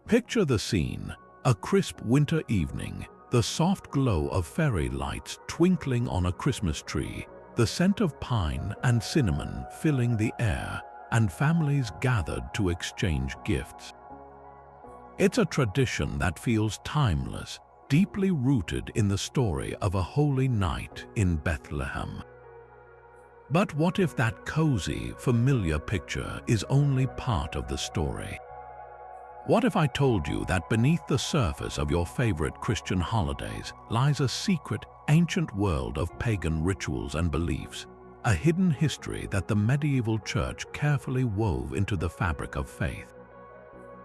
Picture the scene: a crisp winter evening, the soft glow of fairy lights twinkling on a Christmas tree, the scent of pine and cinnamon filling the air, and families gathered to exchange gifts. It's a tradition that feels timeless, deeply rooted in the story of a holy night in Bethlehem. But what if that cozy, familiar picture is only part of the story? What if I told you that beneath the surface of your favorite Christian holidays lies a secret, ancient world of pagan rituals and beliefs, a hidden history that the medieval church carefully wove into the fabric of faith?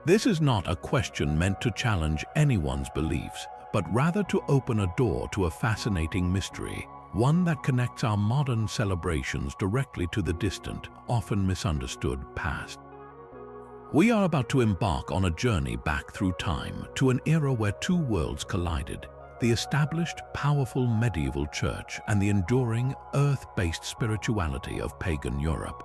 This is not a question meant to challenge anyone's beliefs, but rather to open a door to a fascinating mystery, one that connects our modern celebrations directly to the distant, often misunderstood past. We are about to embark on a journey back through time to an era where two worlds collided: the established, powerful medieval church and the enduring, earth-based spirituality of pagan Europe.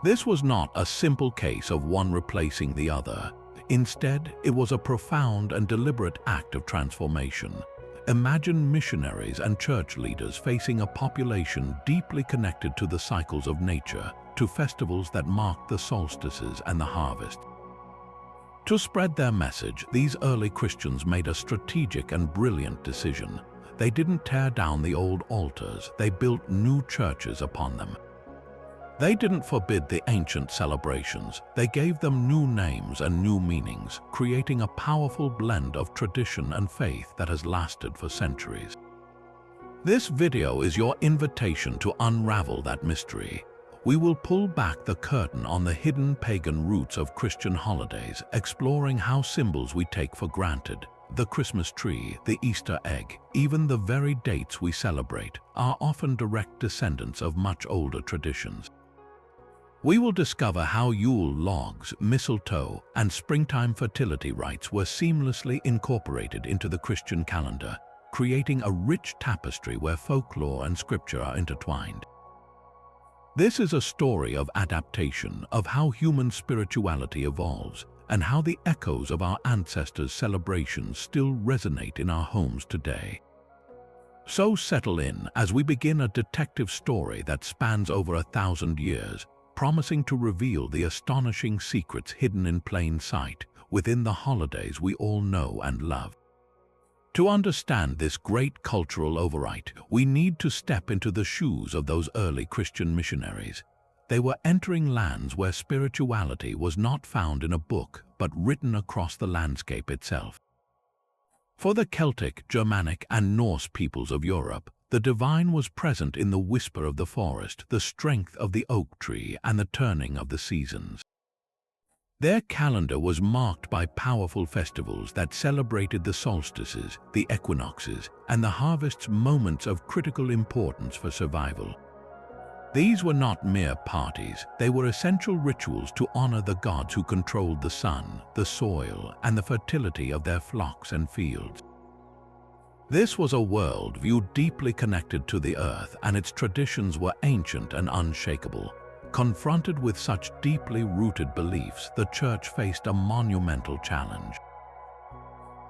This was not a simple case of one replacing the other. Instead, it was a profound and deliberate act of transformation. Imagine missionaries and church leaders facing a population deeply connected to the cycles of nature, to festivals that marked the solstices and the harvest. To spread their message, these early Christians made a strategic and brilliant decision. They didn't tear down the old altars, they built new churches upon them. They didn't forbid the ancient celebrations, they gave them new names and new meanings, creating a powerful blend of tradition and faith that has lasted for centuries. This video is your invitation to unravel that mystery. We will pull back the curtain on the hidden pagan roots of Christian holidays, exploring how symbols we take for granted, the Christmas tree, the Easter egg, even the very dates we celebrate, are often direct descendants of much older traditions. We will discover how Yule logs, mistletoe, and springtime fertility rites were seamlessly incorporated into the Christian calendar, creating a rich tapestry where folklore and scripture are intertwined. This is a story of adaptation, of how human spirituality evolves, and how the echoes of our ancestors' celebrations still resonate in our homes today. So settle in as we begin a detective story that spans over 1,000 years, promising to reveal the astonishing secrets hidden in plain sight within the holidays we all know and love. To understand this great cultural override, we need to step into the shoes of those early Christian missionaries. They were entering lands where spirituality was not found in a book, but written across the landscape itself. For the Celtic, Germanic, and Norse peoples of Europe, the divine was present in the whisper of the forest, the strength of the oak tree, and the turning of the seasons. Their calendar was marked by powerful festivals that celebrated the solstices, the equinoxes, and the harvest's moments of critical importance for survival. These were not mere parties, they were essential rituals to honor the gods who controlled the sun, the soil, and the fertility of their flocks and fields. This was a worldview deeply connected to the earth, and its traditions were ancient and unshakable. Confronted with such deeply rooted beliefs, the church faced a monumental challenge.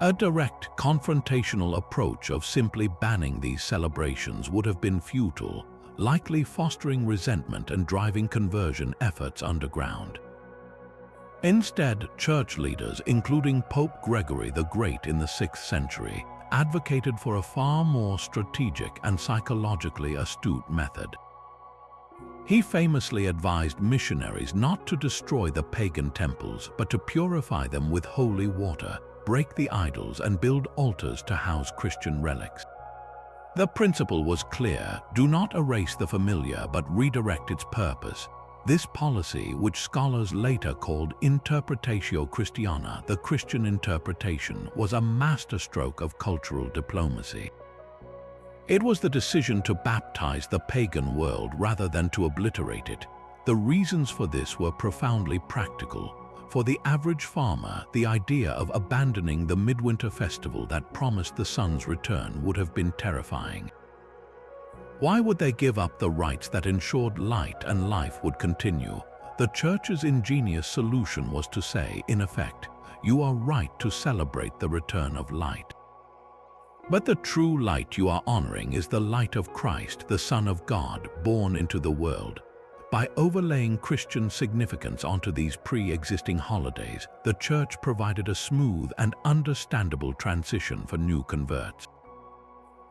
A direct, confrontational approach of simply banning these celebrations would have been futile, likely fostering resentment and driving conversion efforts underground. Instead, church leaders, including Pope Gregory the Great in the 6th century, advocated for a far more strategic and psychologically astute method. He famously advised missionaries not to destroy the pagan temples, but to purify them with holy water, break the idols, and build altars to house Christian relics. The principle was clear: do not erase the familiar, but redirect its purpose. This policy, which scholars later called interpretatio Christiana, the Christian interpretation, was a masterstroke of cultural diplomacy. It was the decision to baptize the pagan world rather than to obliterate it. The reasons for this were profoundly practical. For the average farmer, the idea of abandoning the midwinter festival that promised the sun's return would have been terrifying. Why would they give up the rites that ensured light and life would continue? The church's ingenious solution was to say, in effect, you are right to celebrate the return of light. But the true light you are honoring is the light of Christ, the Son of God, born into the world. By overlaying Christian significance onto these pre-existing holidays, the Church provided a smooth and understandable transition for new converts.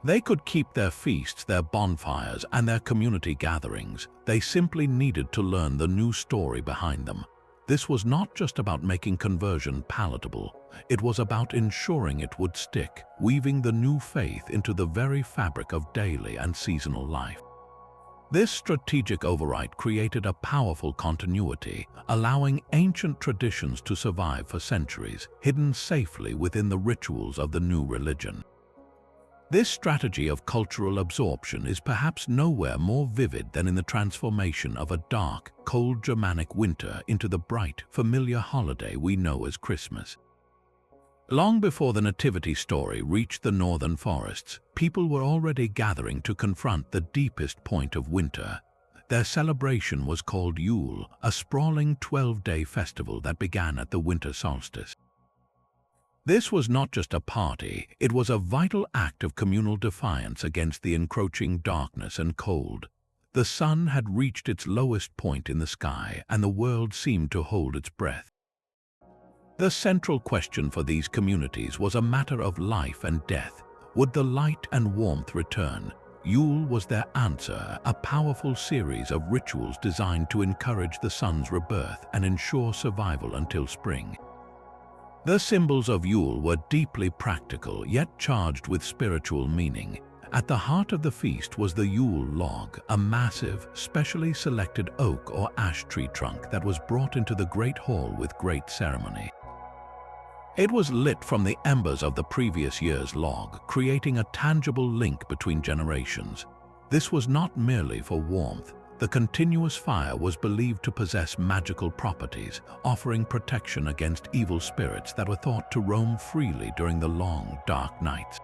They could keep their feasts, their bonfires, and their community gatherings. They simply needed to learn the new story behind them. This was not just about making conversion palatable. It was about ensuring it would stick, weaving the new faith into the very fabric of daily and seasonal life. This strategic override created a powerful continuity, allowing ancient traditions to survive for centuries, hidden safely within the rituals of the new religion. This strategy of cultural absorption is perhaps nowhere more vivid than in the transformation of a dark, cold Germanic winter into the bright, familiar holiday we know as Christmas. Long before the nativity story reached the northern forests, people were already gathering to confront the deepest point of winter. Their celebration was called Yule, a sprawling 12-day festival that began at the winter solstice. This was not just a party, it was a vital act of communal defiance against the encroaching darkness and cold. The sun had reached its lowest point in the sky, and the world seemed to hold its breath. The central question for these communities was a matter of life and death. Would the light and warmth return? Yule was their answer, a powerful series of rituals designed to encourage the sun's rebirth and ensure survival until spring. The symbols of Yule were deeply practical, yet charged with spiritual meaning. At the heart of the feast was the Yule log, a massive, specially selected oak or ash tree trunk that was brought into the great hall with great ceremony. It was lit from the embers of the previous year's log, creating a tangible link between generations. This was not merely for warmth. The continuous fire was believed to possess magical properties, offering protection against evil spirits that were thought to roam freely during the long, dark nights.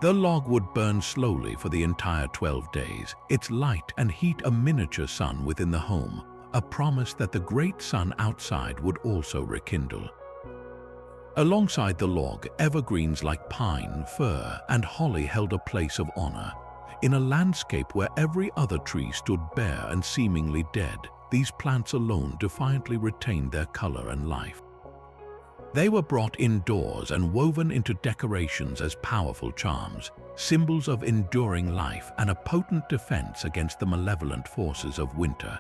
The log would burn slowly for the entire 12 days, its light and heat a miniature sun within the home, a promise that the great sun outside would also rekindle. Alongside the log, evergreens like pine, fir, and holly held a place of honor. In a landscape where every other tree stood bare and seemingly dead, these plants alone defiantly retained their color and life. They were brought indoors and woven into decorations as powerful charms, symbols of enduring life and a potent defense against the malevolent forces of winter.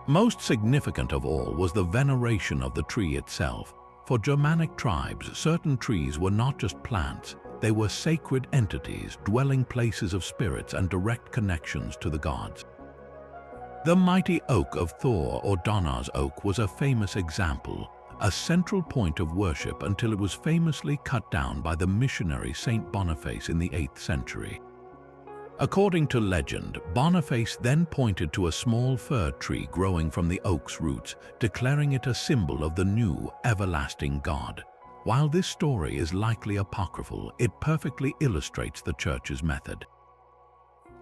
Most significant of all was the veneration of the tree itself. For Germanic tribes, certain trees were not just plants, they were sacred entities, dwelling places of spirits and direct connections to the gods. The mighty oak of Thor, or Donner's oak, was a famous example, a central point of worship until it was famously cut down by the missionary Saint Boniface in the 8th century. According to legend, Boniface then pointed to a small fir tree growing from the oak's roots, declaring it a symbol of the new, everlasting God. While this story is likely apocryphal, it perfectly illustrates the Church's method.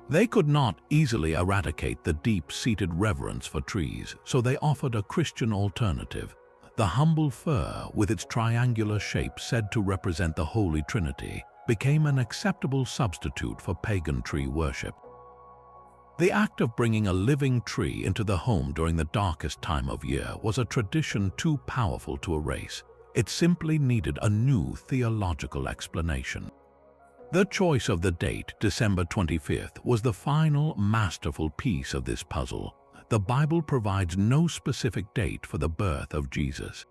They could not easily eradicate the deep-seated reverence for trees, so they offered a Christian alternative. The humble fir, with its triangular shape said to represent the Holy Trinity, became an acceptable substitute for pagan tree worship. The act of bringing a living tree into the home during the darkest time of year was a tradition too powerful to erase. It simply needed a new theological explanation. The choice of the date, December 25th, was the final masterful piece of this puzzle. The Bible provides no specific date for the birth of Jesus.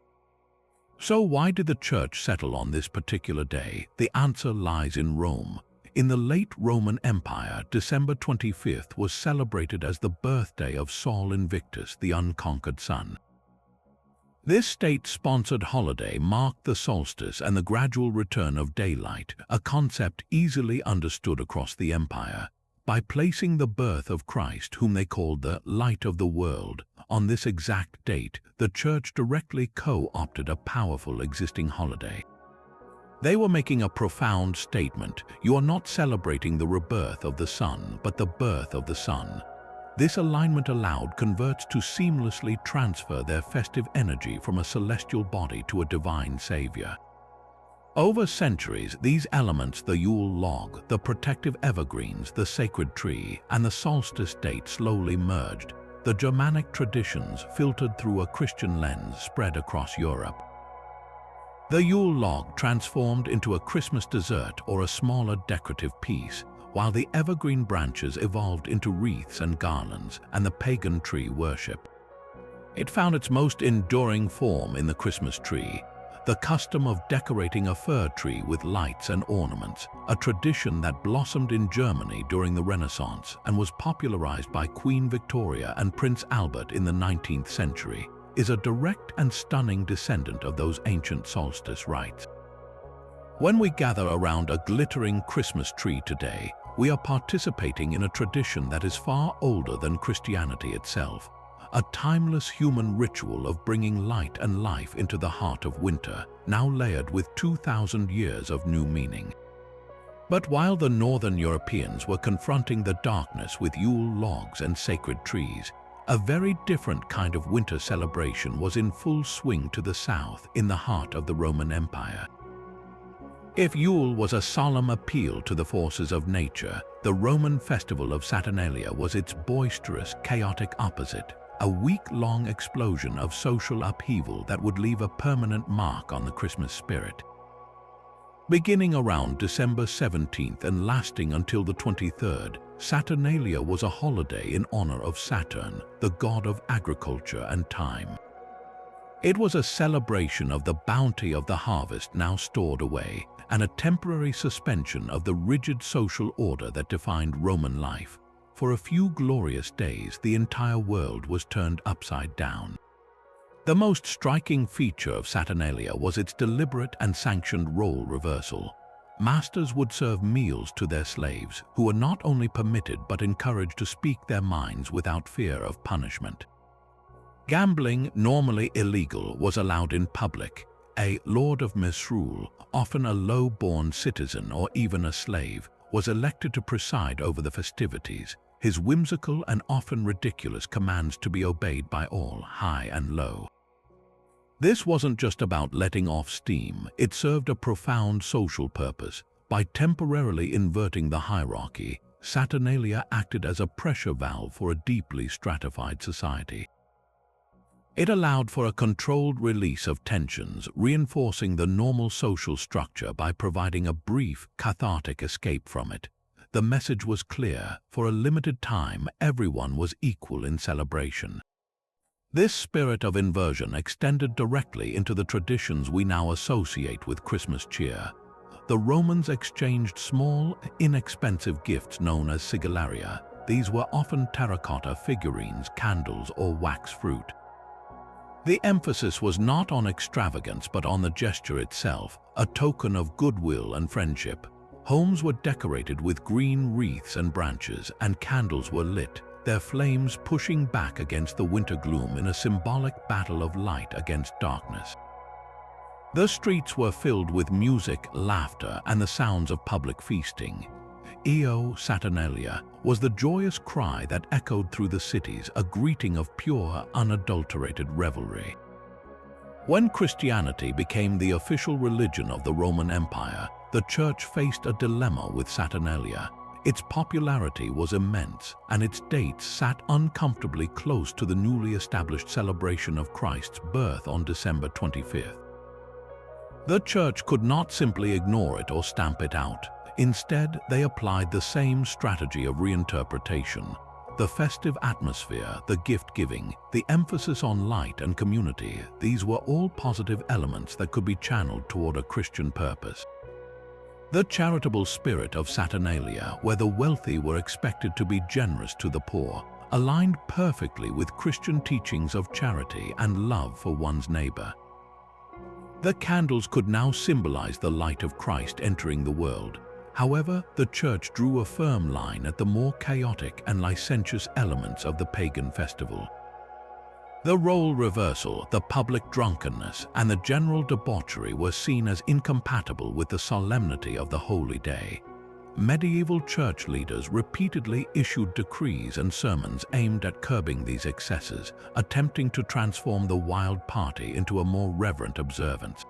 So why did the Church settle on this particular day? The answer lies in Rome. In the late Roman Empire, December 25th was celebrated as the birthday of Sol Invictus, the unconquered sun. This state-sponsored holiday marked the solstice and the gradual return of daylight, a concept easily understood across the empire. By placing the birth of Christ, whom they called the light of the world, on this exact date, the Church directly co-opted a powerful existing holiday. They were making a profound statement. You are not celebrating the rebirth of the sun, but the birth of the Son. This alignment allowed converts to seamlessly transfer their festive energy from a celestial body to a divine savior. Over centuries, these elements, the Yule log, the protective evergreens, the sacred tree, and the solstice date slowly merged. The Germanic traditions, filtered through a Christian lens, spread across Europe. The Yule log transformed into a Christmas dessert or a smaller decorative piece, while the evergreen branches evolved into wreaths and garlands and the pagan tree worship. It found its most enduring form in the Christmas tree, the custom of decorating a fir tree with lights and ornaments, a tradition that blossomed in Germany during the Renaissance and was popularized by Queen Victoria and Prince Albert in the 19th century, is a direct and stunning descendant of those ancient solstice rites. When we gather around a glittering Christmas tree today, we are participating in a tradition that is far older than Christianity itself, a timeless human ritual of bringing light and life into the heart of winter, now layered with 2,000 years of new meaning. But while the northern Europeans were confronting the darkness with Yule logs and sacred trees, a very different kind of winter celebration was in full swing to the south, in the heart of the Roman Empire. If Yule was a solemn appeal to the forces of nature, the Roman festival of Saturnalia was its boisterous, chaotic opposite, a week-long explosion of social upheaval that would leave a permanent mark on the Christmas spirit. Beginning around December 17th and lasting until the 23rd, Saturnalia was a holiday in honor of Saturn, the god of agriculture and time. It was a celebration of the bounty of the harvest now stored away, and a temporary suspension of the rigid social order that defined Roman life. For a few glorious days, the entire world was turned upside down. The most striking feature of Saturnalia was its deliberate and sanctioned role reversal. Masters would serve meals to their slaves, who were not only permitted but encouraged to speak their minds without fear of punishment. Gambling, normally illegal, was allowed in public. A lord of misrule, often a low-born citizen or even a slave, was elected to preside over the festivities, his whimsical and often ridiculous commands to be obeyed by all, high and low. This wasn't just about letting off steam, it served a profound social purpose. By temporarily inverting the hierarchy, Saturnalia acted as a pressure valve for a deeply stratified society. It allowed for a controlled release of tensions, reinforcing the normal social structure by providing a brief, cathartic escape from it. The message was clear: for a limited time, everyone was equal in celebration. This spirit of inversion extended directly into the traditions we now associate with Christmas cheer. The Romans exchanged small, inexpensive gifts known as sigillaria. These were often terracotta figurines, candles, or wax fruit. The emphasis was not on extravagance but on the gesture itself, a token of goodwill and friendship. Homes were decorated with green wreaths and branches, and candles were lit, their flames pushing back against the winter gloom in a symbolic battle of light against darkness. The streets were filled with music, laughter, and the sounds of public feasting. Io Saturnalia was the joyous cry that echoed through the cities, a greeting of pure, unadulterated revelry. When Christianity became the official religion of the Roman Empire, the Church faced a dilemma with Saturnalia. Its popularity was immense, and its dates sat uncomfortably close to the newly established celebration of Christ's birth on December 25th. The Church could not simply ignore it or stamp it out. Instead, they applied the same strategy of reinterpretation. The festive atmosphere, the gift-giving, the emphasis on light and community, these were all positive elements that could be channeled toward a Christian purpose. The charitable spirit of Saturnalia, where the wealthy were expected to be generous to the poor, aligned perfectly with Christian teachings of charity and love for one's neighbor. The candles could now symbolize the light of Christ entering the world. However, the Church drew a firm line at the more chaotic and licentious elements of the pagan festival. The role reversal, the public drunkenness, and the general debauchery were seen as incompatible with the solemnity of the holy day. medieval church leaders repeatedly issued decrees and sermons aimed at curbing these excesses, attempting to transform the wild party into a more reverent observance.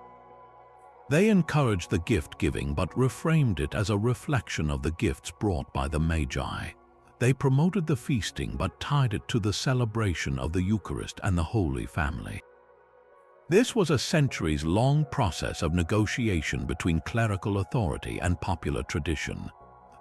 They encouraged the gift-giving but reframed it as a reflection of the gifts brought by the Magi. They promoted the feasting but tied it to the celebration of the Eucharist and the Holy Family. This was a centuries-long process of negotiation between clerical authority and popular tradition.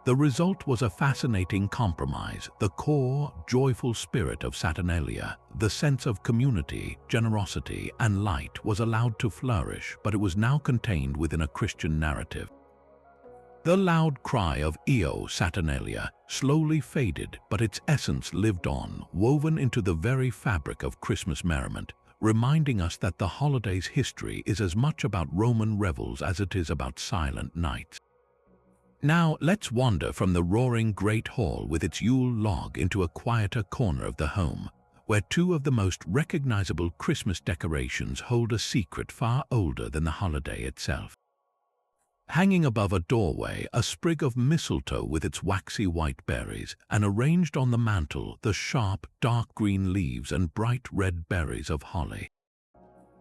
The result was a fascinating compromise. The core, joyful spirit of Saturnalia, the sense of community, generosity, and light, was allowed to flourish, but it was now contained within a Christian narrative. The loud cry of Io Saturnalia slowly faded, but its essence lived on, woven into the very fabric of Christmas merriment, reminding us that the holiday's history is as much about Roman revels as it is about silent nights. Now let's wander from the roaring Great Hall with its Yule log into a quieter corner of the home, where two of the most recognizable Christmas decorations hold a secret far older than the holiday itself. Hanging above a doorway, a sprig of mistletoe with its waxy white berries, and arranged on the mantel, the sharp, dark green leaves and bright red berries of holly.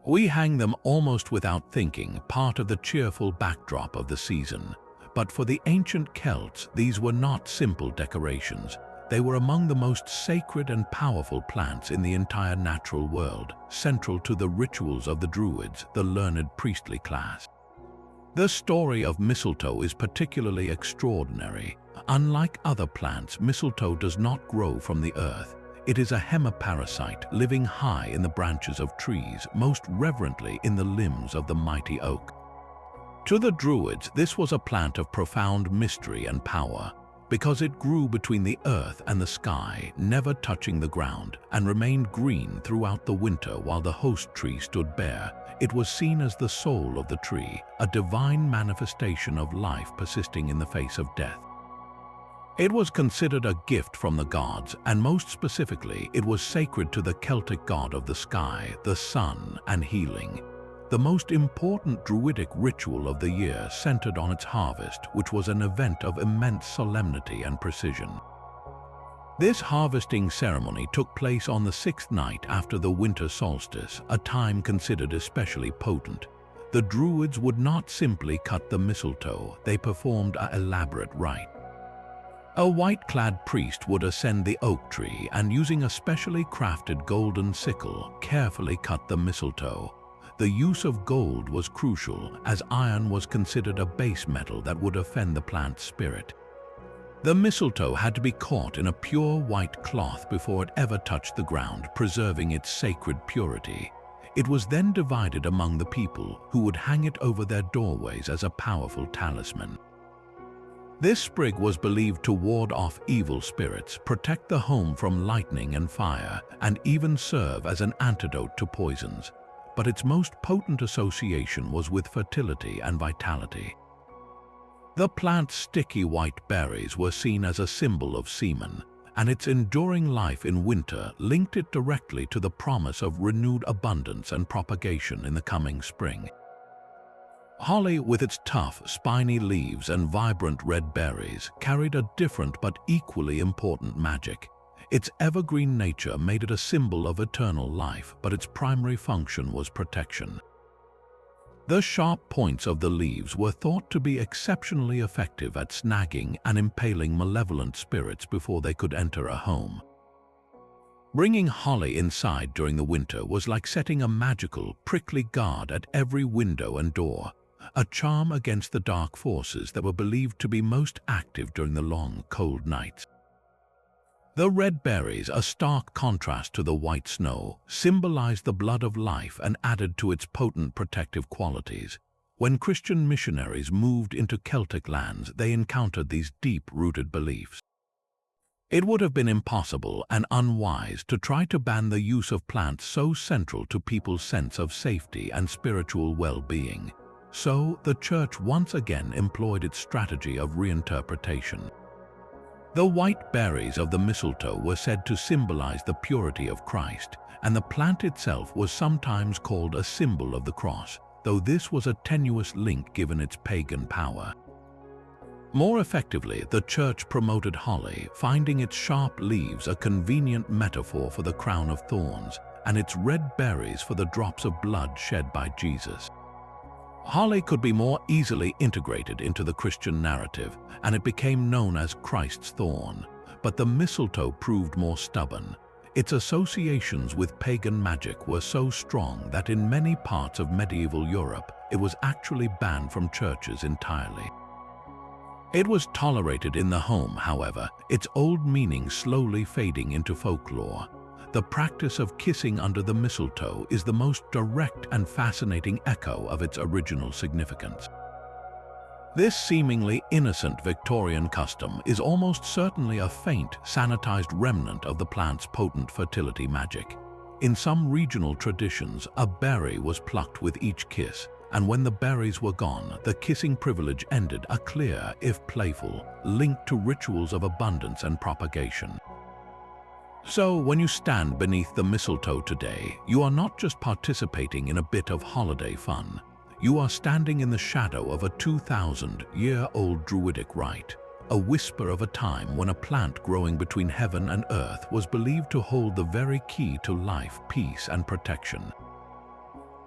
We hang them almost without thinking, part of the cheerful backdrop of the season. But for the ancient Celts, these were not simple decorations. They were among the most sacred and powerful plants in the entire natural world, central to the rituals of the Druids, the learned priestly class. The story of mistletoe is particularly extraordinary. Unlike other plants, mistletoe does not grow from the earth. It is a hemiparasite, living high in the branches of trees, most reverently in the limbs of the mighty oak. To the Druids, this was a plant of profound mystery and power, because it grew between the earth and the sky, never touching the ground, and remained green throughout the winter while the host tree stood bare. It was seen as the soul of the tree, a divine manifestation of life persisting in the face of death. It was considered a gift from the gods, and most specifically, it was sacred to the Celtic god of the sky, the sun, and healing. The most important Druidic ritual of the year centered on its harvest, which was an event of immense solemnity and precision. This harvesting ceremony took place on the sixth night after the winter solstice, a time considered especially potent. The Druids would not simply cut the mistletoe, they performed an elaborate rite. A white-clad priest would ascend the oak tree and, using a specially crafted golden sickle, carefully cut the mistletoe. The use of gold was crucial, as iron was considered a base metal that would offend the plant's spirit. The mistletoe had to be caught in a pure white cloth before it ever touched the ground, preserving its sacred purity. It was then divided among the people, who would hang it over their doorways as a powerful talisman. This sprig was believed to ward off evil spirits, protect the home from lightning and fire, and even serve as an antidote to poisons. But its most potent association was with fertility and vitality. The plant's sticky white berries were seen as a symbol of semen, and its enduring life in winter linked it directly to the promise of renewed abundance and propagation in the coming spring. Holly, with its tough, spiny leaves and vibrant red berries, carried a different but equally important magic. Its evergreen nature made it a symbol of eternal life, but its primary function was protection. The sharp points of the leaves were thought to be exceptionally effective at snagging and impaling malevolent spirits before they could enter a home. Bringing holly inside during the winter was like setting a magical, prickly guard at every window and door, a charm against the dark forces that were believed to be most active during the long, cold nights. The red berries, a stark contrast to the white snow, symbolized the blood of life and added to its potent protective qualities. When Christian missionaries moved into Celtic lands, they encountered these deep-rooted beliefs. It would have been impossible and unwise to try to ban the use of plants so central to people's sense of safety and spiritual well-being. So, the Church once again employed its strategy of reinterpretation. The white berries of the mistletoe were said to symbolize the purity of Christ, and the plant itself was sometimes called a symbol of the cross, though this was a tenuous link given its pagan power. More effectively, the church promoted holly, finding its sharp leaves a convenient metaphor for the crown of thorns, and its red berries for the drops of blood shed by Jesus. Holly could be more easily integrated into the Christian narrative, and it became known as Christ's thorn. But the mistletoe proved more stubborn. Its associations with pagan magic were so strong that in many parts of medieval Europe, it was actually banned from churches entirely. It was tolerated in the home, however, its old meaning slowly fading into folklore. The practice of kissing under the mistletoe is the most direct and fascinating echo of its original significance. This seemingly innocent Victorian custom is almost certainly a faint, sanitized remnant of the plant's potent fertility magic. In some regional traditions, a berry was plucked with each kiss, and when the berries were gone, the kissing privilege ended, a clear, if playful, link to rituals of abundance and propagation. So, when you stand beneath the mistletoe today, you are not just participating in a bit of holiday fun. You are standing in the shadow of a 2,000-year-old druidic rite, a whisper of a time when a plant growing between heaven and earth was believed to hold the very key to life, peace, and protection.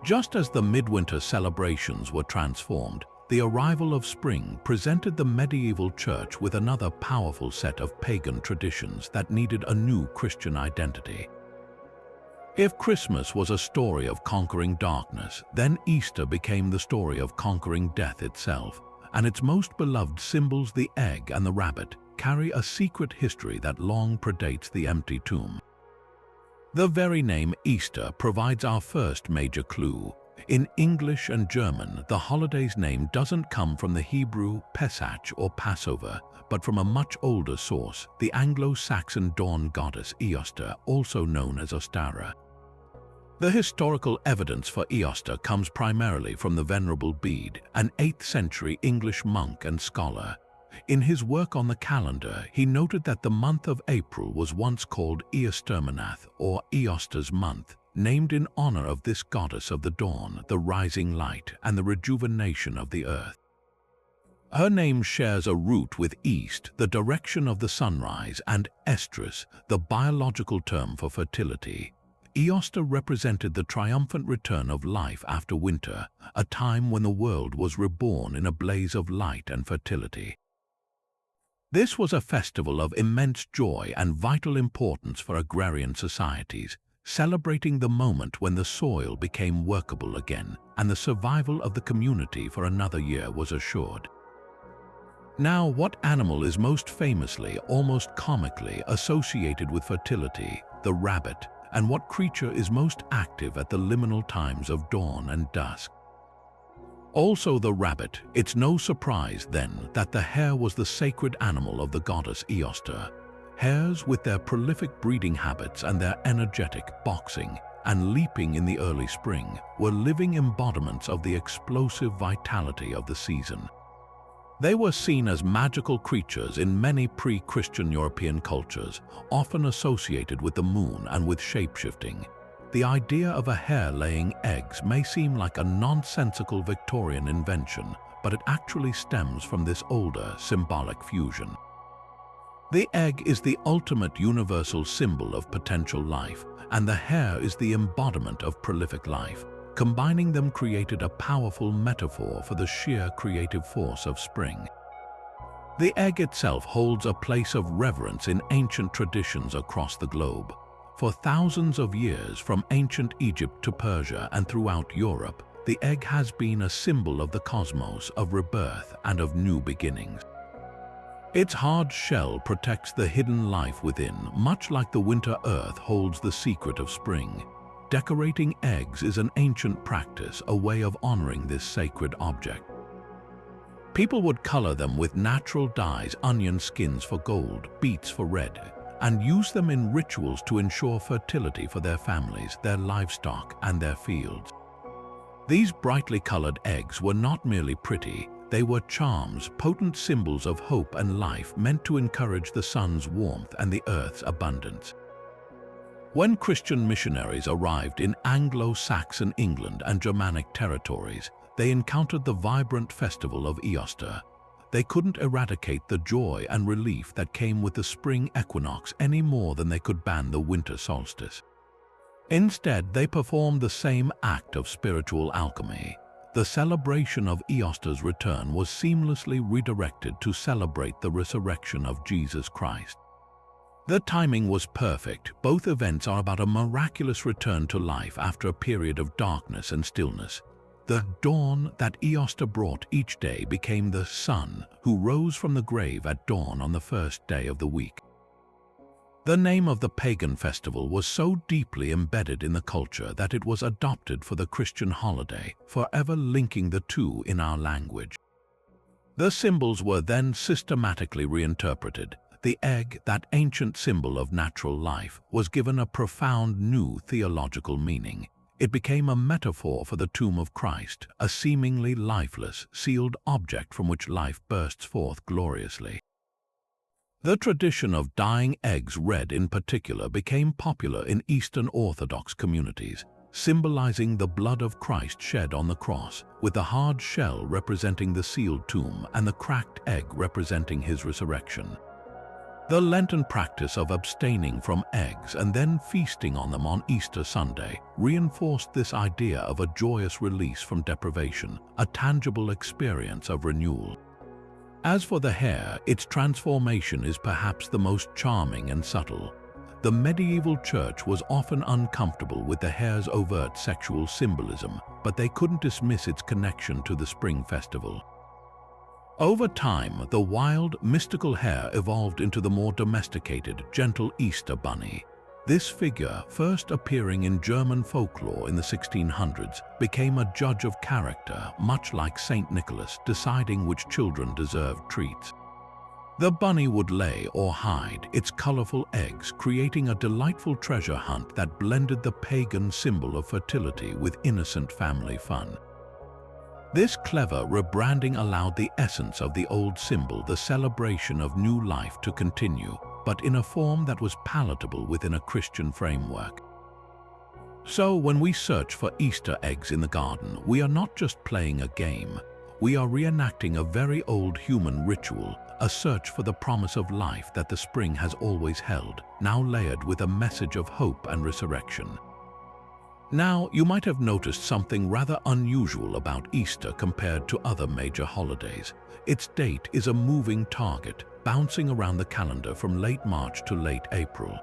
Just as the midwinter celebrations were transformed, the arrival of spring presented the medieval church with another powerful set of pagan traditions that needed a new Christian identity. If Christmas was a story of conquering darkness, then Easter became the story of conquering death itself, and its most beloved symbols, the egg and the rabbit, carry a secret history that long predates the empty tomb. The very name Easter provides our first major clue. In English and German, the holiday's name doesn't come from the Hebrew Pesach or Passover, but from a much older source, the Anglo-Saxon dawn goddess Eoster, also known as Ostara. The historical evidence for Eoster comes primarily from the Venerable Bede, an 8th century English monk and scholar. In his work on the calendar, he noted that the month of April was once called Eostermanath, or Eoster's month, named in honor of this goddess of the dawn, the rising light, and the rejuvenation of the earth. Her name shares a root with east, the direction of the sunrise, and estrus, the biological term for fertility. Eoster represented the triumphant return of life after winter, a time when the world was reborn in a blaze of light and fertility. This was a festival of immense joy and vital importance for agrarian societies, celebrating the moment when the soil became workable again and the survival of the community for another year was assured. Now, what animal is most famously, almost comically, associated with fertility? The rabbit. And what creature is most active at the liminal times of dawn and dusk? Also the rabbit. It's no surprise, then, that the hare was the sacred animal of the goddess Eoster. Hares, with their prolific breeding habits and their energetic boxing and leaping in the early spring, were living embodiments of the explosive vitality of the season. They were seen as magical creatures in many pre-Christian European cultures, often associated with the moon and with shapeshifting. The idea of a hare laying eggs may seem like a nonsensical Victorian invention, but it actually stems from this older symbolic fusion. The egg is the ultimate universal symbol of potential life, and the hare is the embodiment of prolific life. Combining them created a powerful metaphor for the sheer creative force of spring. The egg itself holds a place of reverence in ancient traditions across the globe. For thousands of years, from ancient Egypt to Persia and throughout Europe, the egg has been a symbol of the cosmos, of rebirth, and of new beginnings. Its hard shell protects the hidden life within, much like the winter earth holds the secret of spring. Decorating eggs is an ancient practice, a way of honoring this sacred object. People would color them with natural dyes, onion skins for gold, beets for red, and use them in rituals to ensure fertility for their families, their livestock, and their fields. These brightly colored eggs were not merely pretty, they were charms, potent symbols of hope and life meant to encourage the sun's warmth and the earth's abundance. When Christian missionaries arrived in Anglo-Saxon England and Germanic territories, they encountered the vibrant festival of Eoster. they couldn't eradicate the joy and relief that came with the spring equinox any more than they could ban the winter solstice. Instead, they performed the same act of spiritual alchemy. The celebration of Easter's return was seamlessly redirected to celebrate the resurrection of Jesus Christ. The timing was perfect. Both events are about a miraculous return to life after a period of darkness and stillness. The dawn that Easter brought each day became the sun, who rose from the grave at dawn on the first day of the week. The name of the pagan festival was so deeply embedded in the culture that it was adopted for the Christian holiday, forever linking the two in our language. The symbols were then systematically reinterpreted. The egg, that ancient symbol of natural life, was given a profound new theological meaning. It became a metaphor for the tomb of Christ, a seemingly lifeless, sealed object from which life bursts forth gloriously. The tradition of dyeing eggs red in particular became popular in Eastern Orthodox communities, symbolizing the blood of Christ shed on the cross, with the hard shell representing the sealed tomb and the cracked egg representing his resurrection. The Lenten practice of abstaining from eggs and then feasting on them on Easter Sunday reinforced this idea of a joyous release from deprivation, a tangible experience of renewal. As for the hair, its transformation is perhaps the most charming and subtle. The medieval church was often uncomfortable with the hair's overt sexual symbolism, but they couldn't dismiss its connection to the spring festival. Over time, the wild, mystical hare evolved into the more domesticated, gentle Easter bunny. This figure, first appearing in German folklore in the 1600s, became a judge of character, much like Saint Nicholas, deciding which children deserved treats. The bunny would lay or hide its colorful eggs, creating a delightful treasure hunt that blended the pagan symbol of fertility with innocent family fun. This clever rebranding allowed the essence of the old symbol, the celebration of new life, to continue, but in a form that was palatable within a Christian framework. So when we search for Easter eggs in the garden, we are not just playing a game. We are reenacting a very old human ritual, a search for the promise of life that the spring has always held, now layered with a message of hope and resurrection. Now, you might have noticed something rather unusual about Easter compared to other major holidays. Its date is a moving target, bouncing around the calendar from late March to late April.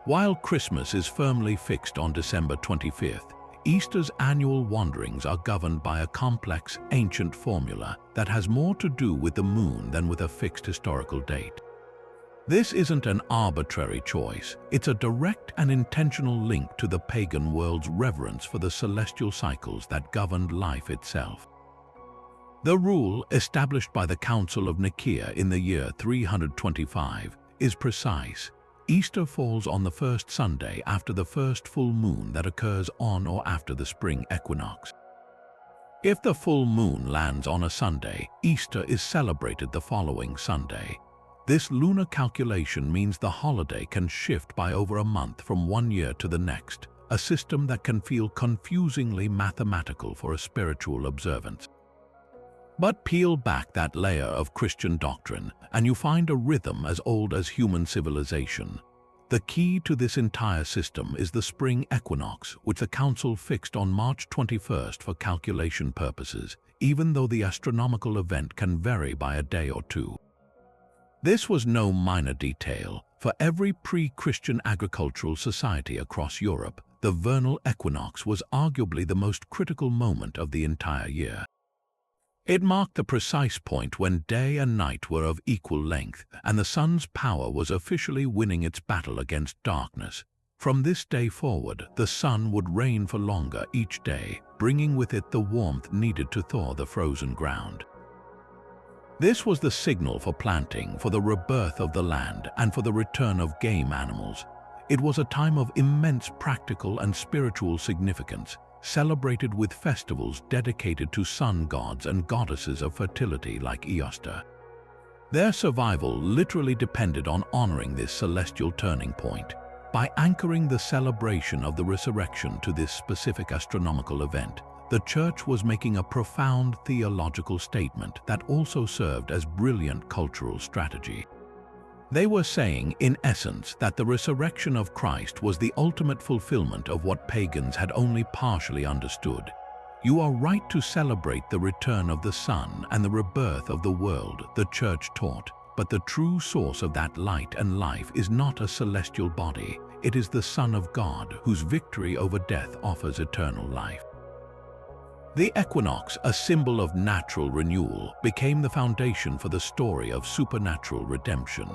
While Christmas is firmly fixed on December 25th, Easter's annual wanderings are governed by a complex, ancient formula that has more to do with the moon than with a fixed historical date. This isn't an arbitrary choice. It's a direct and intentional link to the pagan world's reverence for the celestial cycles that governed life itself. The rule, established by the Council of Nicaea in the year 325, is precise. Easter falls on the first Sunday after the first full moon that occurs on or after the spring equinox. If the full moon lands on a Sunday, Easter is celebrated the following Sunday. This lunar calculation means the holiday can shift by over a month from one year to the next, a system that can feel confusingly mathematical for a spiritual observance. But peel back that layer of Christian doctrine, and you find a rhythm as old as human civilization. The key to this entire system is the spring equinox, which the Council fixed on March 21st for calculation purposes, even though the astronomical event can vary by a day or two. This was no minor detail. For every pre-Christian agricultural society across Europe, the vernal equinox was arguably the most critical moment of the entire year. It marked the precise point when day and night were of equal length, and the sun's power was officially winning its battle against darkness. From this day forward, the sun would reign for longer each day, bringing with it the warmth needed to thaw the frozen ground. This was the signal for planting, for the rebirth of the land, and for the return of game animals. It was a time of immense practical and spiritual significance, celebrated with festivals dedicated to sun gods and goddesses of fertility like Easter. Their survival literally depended on honoring this celestial turning point. By anchoring the celebration of the resurrection to this specific astronomical event, the Church was making a profound theological statement that also served as brilliant cultural strategy. They were saying, in essence, that the resurrection of Christ was the ultimate fulfillment of what pagans had only partially understood. You are right to celebrate the return of the Son and the rebirth of the world, the Church taught, but the true source of that light and life is not a celestial body. It is the Son of God, whose victory over death offers eternal life. The equinox, a symbol of natural renewal, became the foundation for the story of supernatural redemption.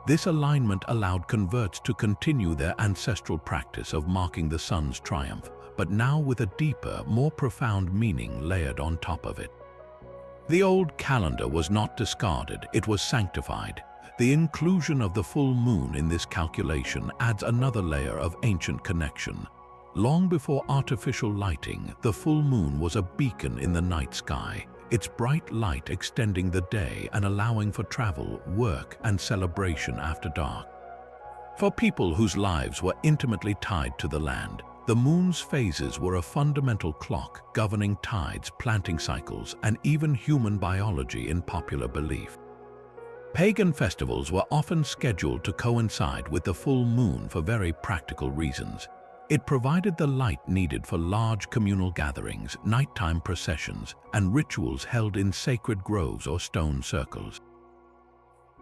This alignment allowed converts to continue their ancestral practice of marking the sun's triumph, but now with a deeper, more profound meaning layered on top of it. The old calendar was not discarded, it was sanctified. The inclusion of the full moon in this calculation adds another layer of ancient connection. Long before artificial lighting, the full moon was a beacon in the night sky, its bright light extending the day and allowing for travel, work, and celebration after dark. For people whose lives were intimately tied to the land, the moon's phases were a fundamental clock governing tides, planting cycles, and even human biology in popular belief. Pagan festivals were often scheduled to coincide with the full moon for very practical reasons. It provided the light needed for large communal gatherings, nighttime processions, and rituals held in sacred groves or stone circles.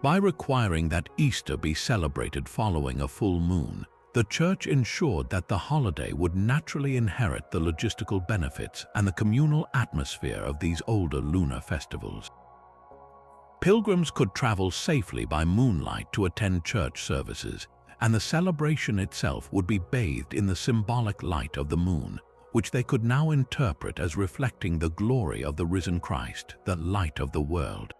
By requiring that Easter be celebrated following a full moon, the Church ensured that the holiday would naturally inherit the logistical benefits and the communal atmosphere of these older lunar festivals. Pilgrims could travel safely by moonlight to attend church services, and the celebration itself would be bathed in the symbolic light of the moon, which they could now interpret as reflecting the glory of the risen Christ, the light of the world.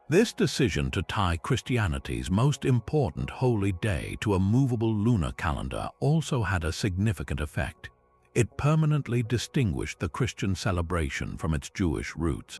This decision to tie Christianity's most important holy day to a movable lunar calendar also had a significant effect. It permanently distinguished the Christian celebration from its Jewish roots.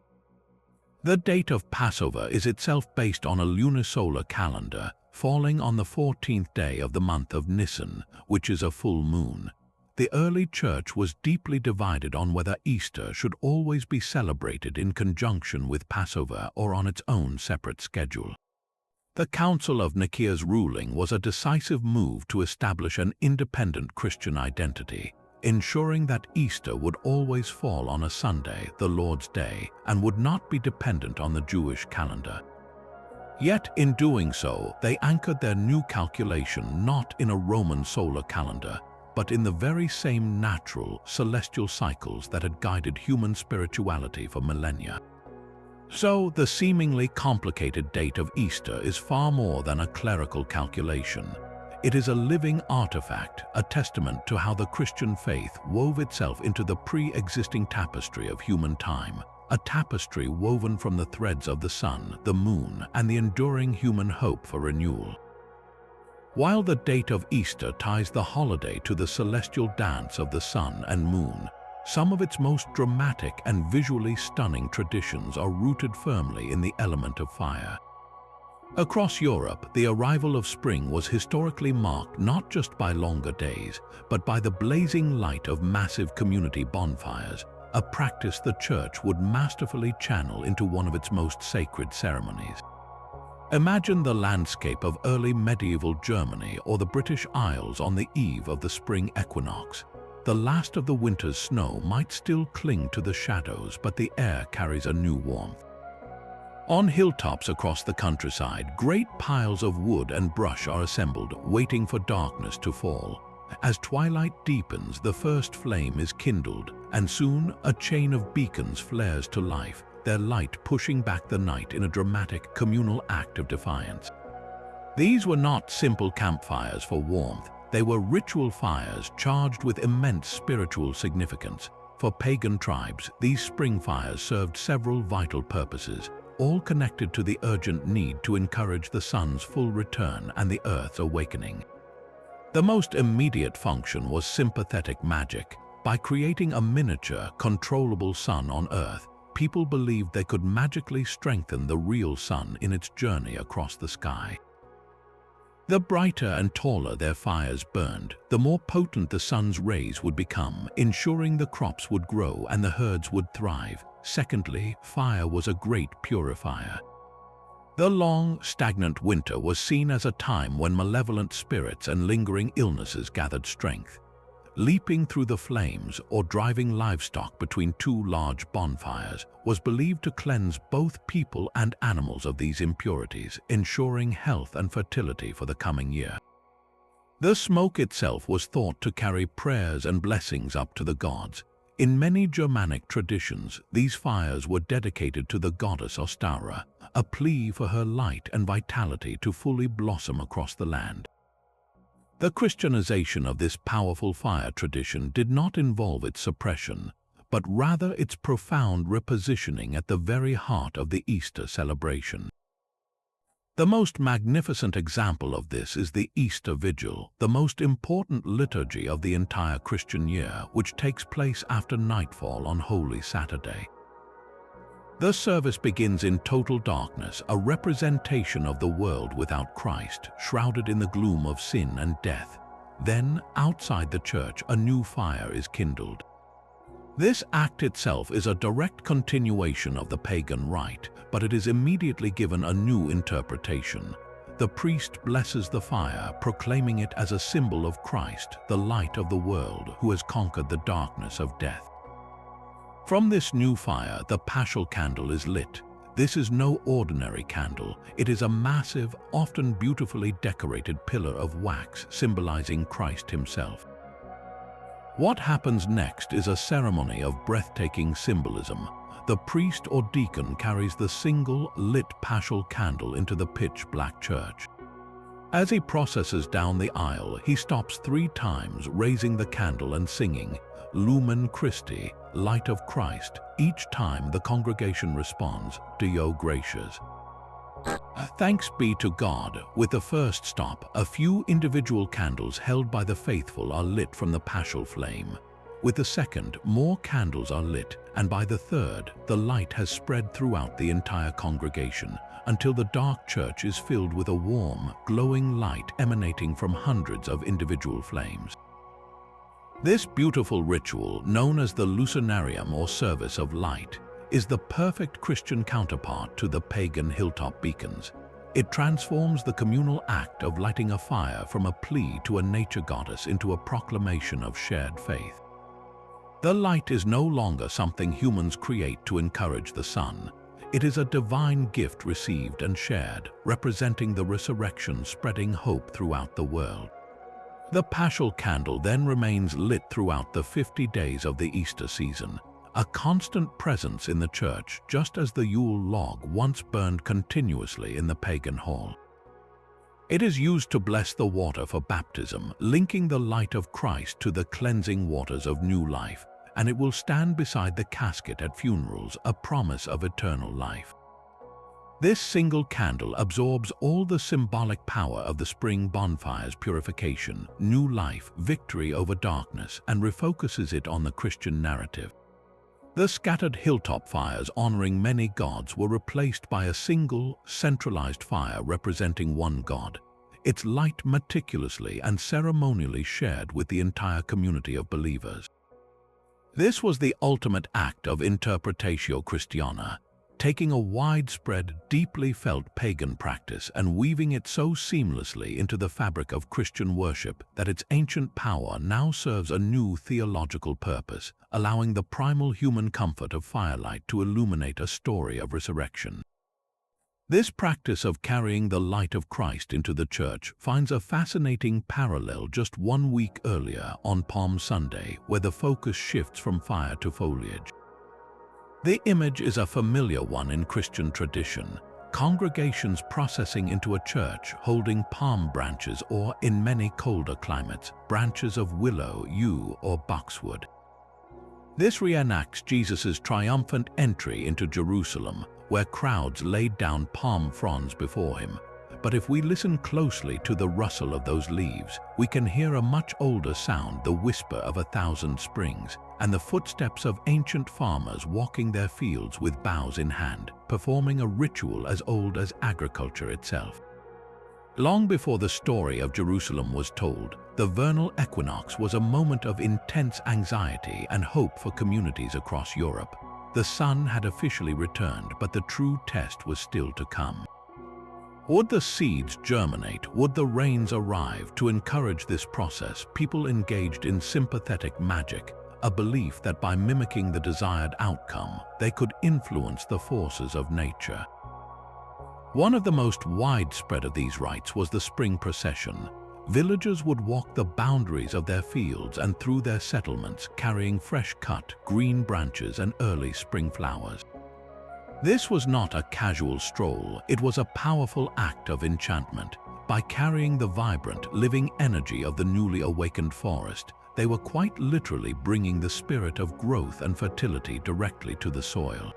The date of Passover is itself based on a lunisolar calendar, falling on the 14th day of the month of Nisan, which is a full moon. The early Church was deeply divided on whether Easter should always be celebrated in conjunction with Passover or on its own separate schedule. The Council of Nicaea's ruling was a decisive move to establish an independent Christian identity, ensuring that Easter would always fall on a Sunday, the Lord's Day, and would not be dependent on the Jewish calendar. Yet, in doing so, they anchored their new calculation not in a Roman solar calendar, but in the very same natural, celestial cycles that had guided human spirituality for millennia. So, the seemingly complicated date of Easter is far more than a clerical calculation. It is a living artifact, a testament to how the Christian faith wove itself into the pre-existing tapestry of human time, a tapestry woven from the threads of the sun, the moon, and the enduring human hope for renewal. While the date of Easter ties the holiday to the celestial dance of the sun and moon, some of its most dramatic and visually stunning traditions are rooted firmly in the element of fire. Across Europe, the arrival of spring was historically marked not just by longer days, but by the blazing light of massive community bonfires, a practice the Church would masterfully channel into one of its most sacred ceremonies. Imagine the landscape of early medieval Germany or the British Isles on the eve of the spring equinox. The last of the winter's snow might still cling to the shadows, but the air carries a new warmth. On hilltops across the countryside, great piles of wood and brush are assembled, waiting for darkness to fall. As twilight deepens, the first flame is kindled, and soon a chain of beacons flares to life, their light pushing back the night in a dramatic communal act of defiance. These were not simple campfires for warmth, they were ritual fires charged with immense spiritual significance. For pagan tribes, these spring fires served several vital purposes, all connected to the urgent need to encourage the sun's full return and the earth's awakening. The most immediate function was sympathetic magic. By creating a miniature, controllable sun on Earth, people believed they could magically strengthen the real sun in its journey across the sky. The brighter and taller their fires burned, the more potent the sun's rays would become, ensuring the crops would grow and the herds would thrive. Secondly, fire was a great purifier. The long, stagnant winter was seen as a time when malevolent spirits and lingering illnesses gathered strength. Leaping through the flames or driving livestock between two large bonfires was believed to cleanse both people and animals of these impurities, ensuring health and fertility for the coming year. The smoke itself was thought to carry prayers and blessings up to the gods. In many Germanic traditions, these fires were dedicated to the goddess Ostara, a plea for her light and vitality to fully blossom across the land. The Christianization of this powerful fire tradition did not involve its suppression, but rather its profound repositioning at the very heart of the Easter celebration. The most magnificent example of this is the Easter Vigil, the most important liturgy of the entire Christian year, which takes place after nightfall on Holy Saturday. The service begins in total darkness, a representation of the world without Christ, shrouded in the gloom of sin and death. Then, outside the church, a new fire is kindled. This act itself is a direct continuation of the pagan rite, but it is immediately given a new interpretation. The priest blesses the fire, proclaiming it as a symbol of Christ, the light of the world, who has conquered the darkness of death. From this new fire, the paschal candle is lit. This is no ordinary candle. It is a massive, often beautifully decorated pillar of wax symbolizing Christ himself. What happens next is a ceremony of breathtaking symbolism. The priest or deacon carries the single lit paschal candle into the pitch-black church. As he processes down the aisle, he stops 3 times, raising the candle and singing, "Lumen Christi," light of Christ. Each time the congregation responds, "Deo gratias." Thanks be to God. With the first stop, a few individual candles held by the faithful are lit from the paschal flame. With the second, more candles are lit, and by the third, the light has spread throughout the entire congregation, until the dark church is filled with a warm, glowing light emanating from hundreds of individual flames. This beautiful ritual, known as the Lucinarium or Service of Light, is the perfect Christian counterpart to the pagan hilltop beacons. It transforms the communal act of lighting a fire from a plea to a nature goddess into a proclamation of shared faith. The light is no longer something humans create to encourage the sun. It is a divine gift received and shared, representing the resurrection, spreading hope throughout the world. The paschal candle then remains lit throughout the 50 days of the Easter season, a constant presence in the church, just as the Yule log once burned continuously in the pagan hall. It is used to bless the water for baptism, linking the light of Christ to the cleansing waters of new life, and it will stand beside the casket at funerals, a promise of eternal life. This single candle absorbs all the symbolic power of the spring bonfire's purification, new life, victory over darkness, and refocuses it on the Christian narrative. The scattered hilltop fires honoring many gods were replaced by a single, centralized fire representing one god, its light meticulously and ceremonially shared with the entire community of believers. This was the ultimate act of interpretatio Christiana, taking a widespread, deeply felt pagan practice and weaving it so seamlessly into the fabric of Christian worship that its ancient power now serves a new theological purpose, allowing the primal human comfort of firelight to illuminate a story of resurrection. This practice of carrying the light of Christ into the church finds a fascinating parallel just 1 week earlier on Palm Sunday, where the focus shifts from fire to foliage. The image is a familiar one in Christian tradition, congregations processing into a church holding palm branches or, in many colder climates, branches of willow, yew, or boxwood. This reenacts Jesus' triumphant entry into Jerusalem, where crowds laid down palm fronds before him. But if we listen closely to the rustle of those leaves, we can hear a much older sound, the whisper of 1,000 springs, and the footsteps of ancient farmers walking their fields with boughs in hand, performing a ritual as old as agriculture itself. Long before the story of Jerusalem was told, the vernal equinox was a moment of intense anxiety and hope for communities across Europe. The sun had officially returned, but the true test was still to come. Would the seeds germinate? Would the rains arrive? To encourage this process, people engaged in sympathetic magic, a belief that by mimicking the desired outcome, they could influence the forces of nature. One of the most widespread of these rites was the spring procession. Villagers would walk the boundaries of their fields and through their settlements, carrying fresh-cut green branches and early spring flowers. This was not a casual stroll, it was a powerful act of enchantment. By carrying the vibrant, living energy of the newly awakened forest, they were quite literally bringing the spirit of growth and fertility directly to the soil.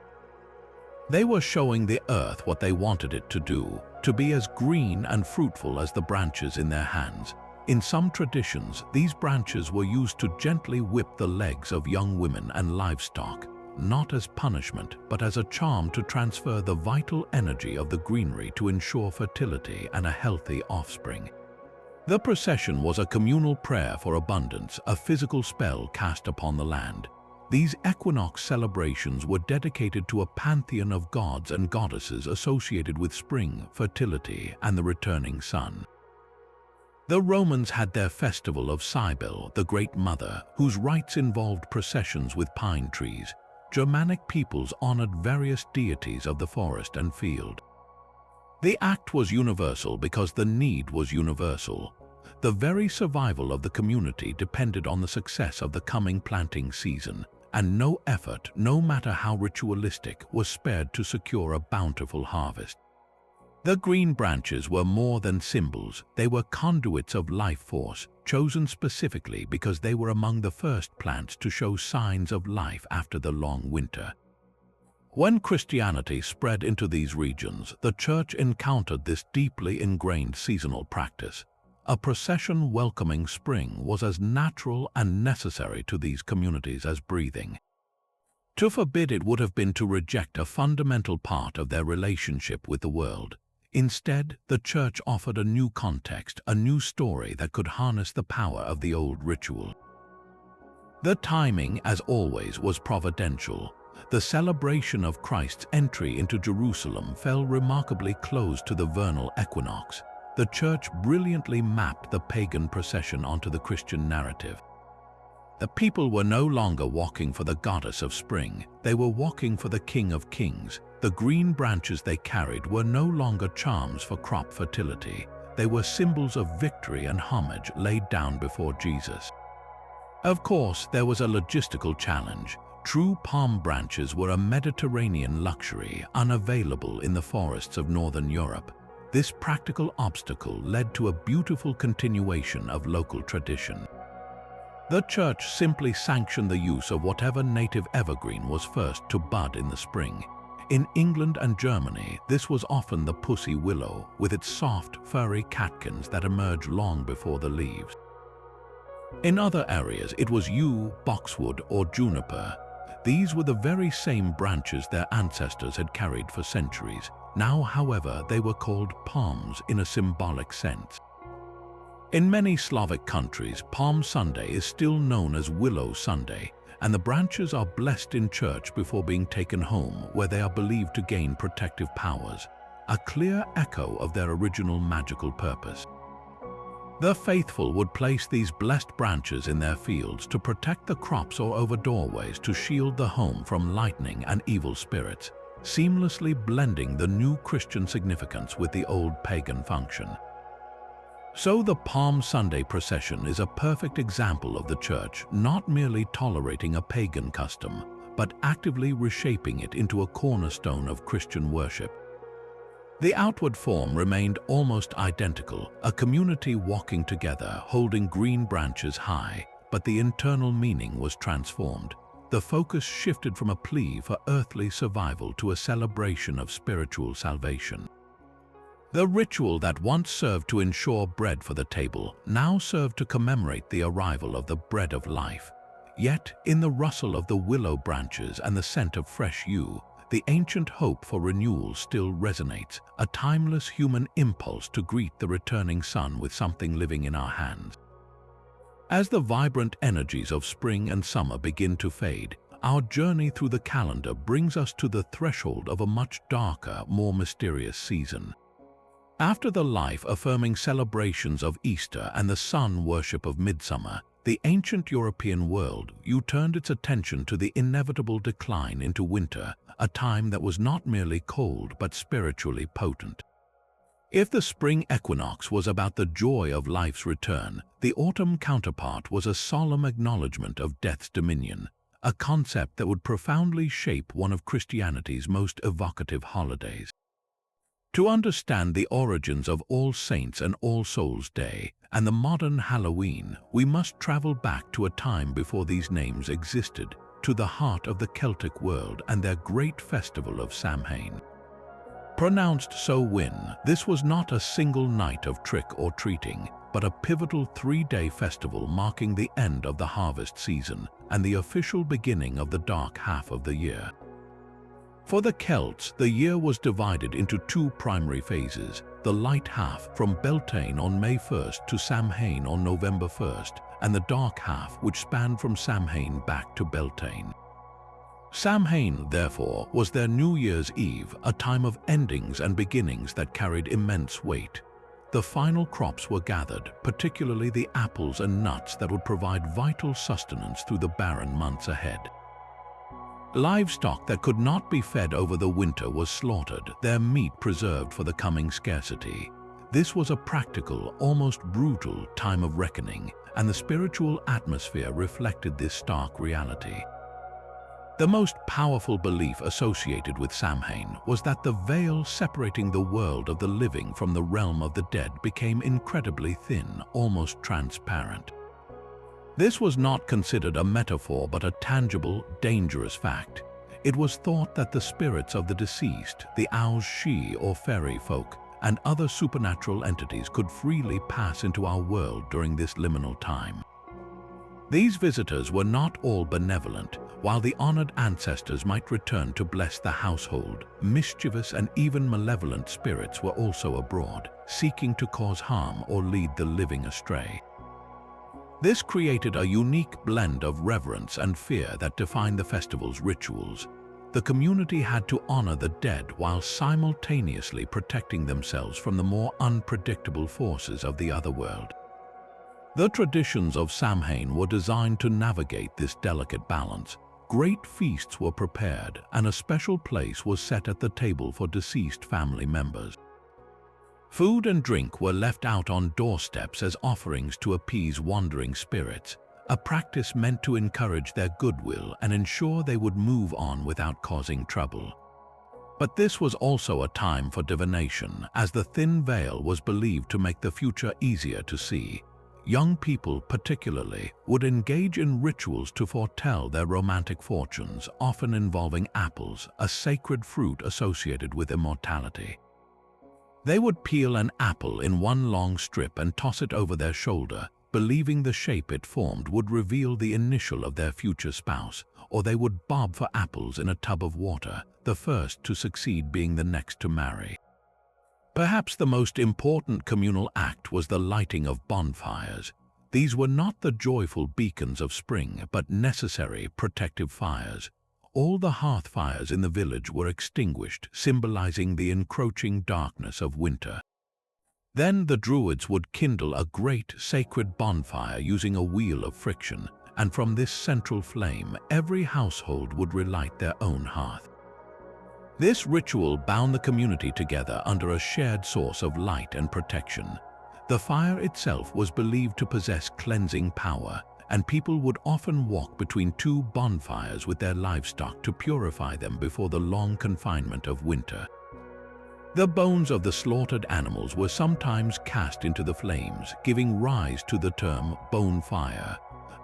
They were showing the earth what they wanted it to do, to be as green and fruitful as the branches in their hands. In some traditions, these branches were used to gently whip the legs of young women and livestock, not as punishment, but as a charm to transfer the vital energy of the greenery to ensure fertility and a healthy offspring. The procession was a communal prayer for abundance, a physical spell cast upon the land. These equinox celebrations were dedicated to a pantheon of gods and goddesses associated with spring, fertility, and the returning sun. The Romans had their festival of Cybele, the Great Mother, whose rites involved processions with pine trees. Germanic peoples honored various deities of the forest and field. The act was universal because the need was universal. The very survival of the community depended on the success of the coming planting season, and no effort, no matter how ritualistic, was spared to secure a bountiful harvest. The green branches were more than symbols, they were conduits of life force, chosen specifically because they were among the first plants to show signs of life after the long winter. When Christianity spread into these regions, the Church encountered this deeply ingrained seasonal practice. A procession welcoming spring was as natural and necessary to these communities as breathing. To forbid it would have been to reject a fundamental part of their relationship with the world. Instead, the Church offered a new context, a new story that could harness the power of the old ritual. The timing, as always, was providential. The celebration of Christ's entry into Jerusalem fell remarkably close to the vernal equinox. The Church brilliantly mapped the pagan procession onto the Christian narrative. The people were no longer walking for the goddess of spring, they were walking for the King of Kings. The green branches they carried were no longer charms for crop fertility, they were symbols of victory and homage laid down before Jesus. Of course, there was a logistical challenge. True palm branches were a Mediterranean luxury, unavailable in the forests of northern Europe. This practical obstacle led to a beautiful continuation of local tradition. The Church simply sanctioned the use of whatever native evergreen was first to bud in the spring. In England and Germany, this was often the pussy willow, with its soft, furry catkins that emerge long before the leaves. In other areas, it was yew, boxwood, or juniper. These were the very same branches their ancestors had carried for centuries. Now, however, they were called palms in a symbolic sense. In many Slavic countries, Palm Sunday is still known as Willow Sunday, and the branches are blessed in church before being taken home, where they are believed to gain protective powers, a clear echo of their original magical purpose. The faithful would place these blessed branches in their fields to protect the crops or over doorways to shield the home from lightning and evil spirits, seamlessly blending the new Christian significance with the old pagan function. So the Palm Sunday procession is a perfect example of the Church not merely tolerating a pagan custom, but actively reshaping it into a cornerstone of Christian worship. The outward form remained almost identical, a community walking together, holding green branches high, but the internal meaning was transformed. The focus shifted from a plea for earthly survival to a celebration of spiritual salvation. The ritual that once served to ensure bread for the table now served to commemorate the arrival of the bread of life. Yet, in the rustle of the willow branches and the scent of fresh yew, the ancient hope for renewal still resonates, a timeless human impulse to greet the returning sun with something living in our hands. As the vibrant energies of spring and summer begin to fade, our journey through the calendar brings us to the threshold of a much darker, more mysterious season. After the life-affirming celebrations of Easter and the sun worship of midsummer, the ancient European world turned its attention to the inevitable decline into winter, a time that was not merely cold but spiritually potent. If the spring equinox was about the joy of life's return, the autumn counterpart was a solemn acknowledgement of death's dominion, a concept that would profoundly shape one of Christianity's most evocative holidays. To understand the origins of All Saints and All Souls' Day and the modern Halloween, we must travel back to a time before these names existed, to the heart of the Celtic world and their great festival of Samhain. Pronounced Samhain, this was not a single night of trick-or-treating, but a pivotal three-day festival marking the end of the harvest season and the official beginning of the dark half of the year. For the Celts, the year was divided into two primary phases, the light half from Beltane on May 1st to Samhain on November 1st, and the dark half which spanned from Samhain back to Beltane. Samhain, therefore, was their New Year's Eve, a time of endings and beginnings that carried immense weight. The final crops were gathered, particularly the apples and nuts that would provide vital sustenance through the barren months ahead. Livestock that could not be fed over the winter was slaughtered, their meat preserved for the coming scarcity. This was a practical, almost brutal time of reckoning, and the spiritual atmosphere reflected this stark reality. The most powerful belief associated with Samhain was that the veil separating the world of the living from the realm of the dead became incredibly thin, almost transparent. This was not considered a metaphor but a tangible, dangerous fact. It was thought that the spirits of the deceased, the owls, she or fairy folk, and other supernatural entities could freely pass into our world during this liminal time. These visitors were not all benevolent. While the honored ancestors might return to bless the household, mischievous and even malevolent spirits were also abroad, seeking to cause harm or lead the living astray. This created a unique blend of reverence and fear that defined the festival's rituals. The community had to honor the dead while simultaneously protecting themselves from the more unpredictable forces of the otherworld. The traditions of Samhain were designed to navigate this delicate balance. Great feasts were prepared, and a special place was set at the table for deceased family members. Food and drink were left out on doorsteps as offerings to appease wandering spirits, a practice meant to encourage their goodwill and ensure they would move on without causing trouble. But this was also a time for divination, as the thin veil was believed to make the future easier to see. Young people, particularly, would engage in rituals to foretell their romantic fortunes, often involving apples, a sacred fruit associated with immortality. They would peel an apple in one long strip and toss it over their shoulder, believing the shape it formed would reveal the initial of their future spouse, or they would bob for apples in a tub of water, the first to succeed being the next to marry. Perhaps the most important communal act was the lighting of bonfires. These were not the joyful beacons of spring, but necessary protective fires. All the hearth fires in the village were extinguished, symbolizing the encroaching darkness of winter. Then the Druids would kindle a great sacred bonfire using a wheel of friction, and from this central flame, every household would relight their own hearth. This ritual bound the community together under a shared source of light and protection. The fire itself was believed to possess cleansing power, and people would often walk between two bonfires with their livestock to purify them before the long confinement of winter. The bones of the slaughtered animals were sometimes cast into the flames, giving rise to the term bonfire,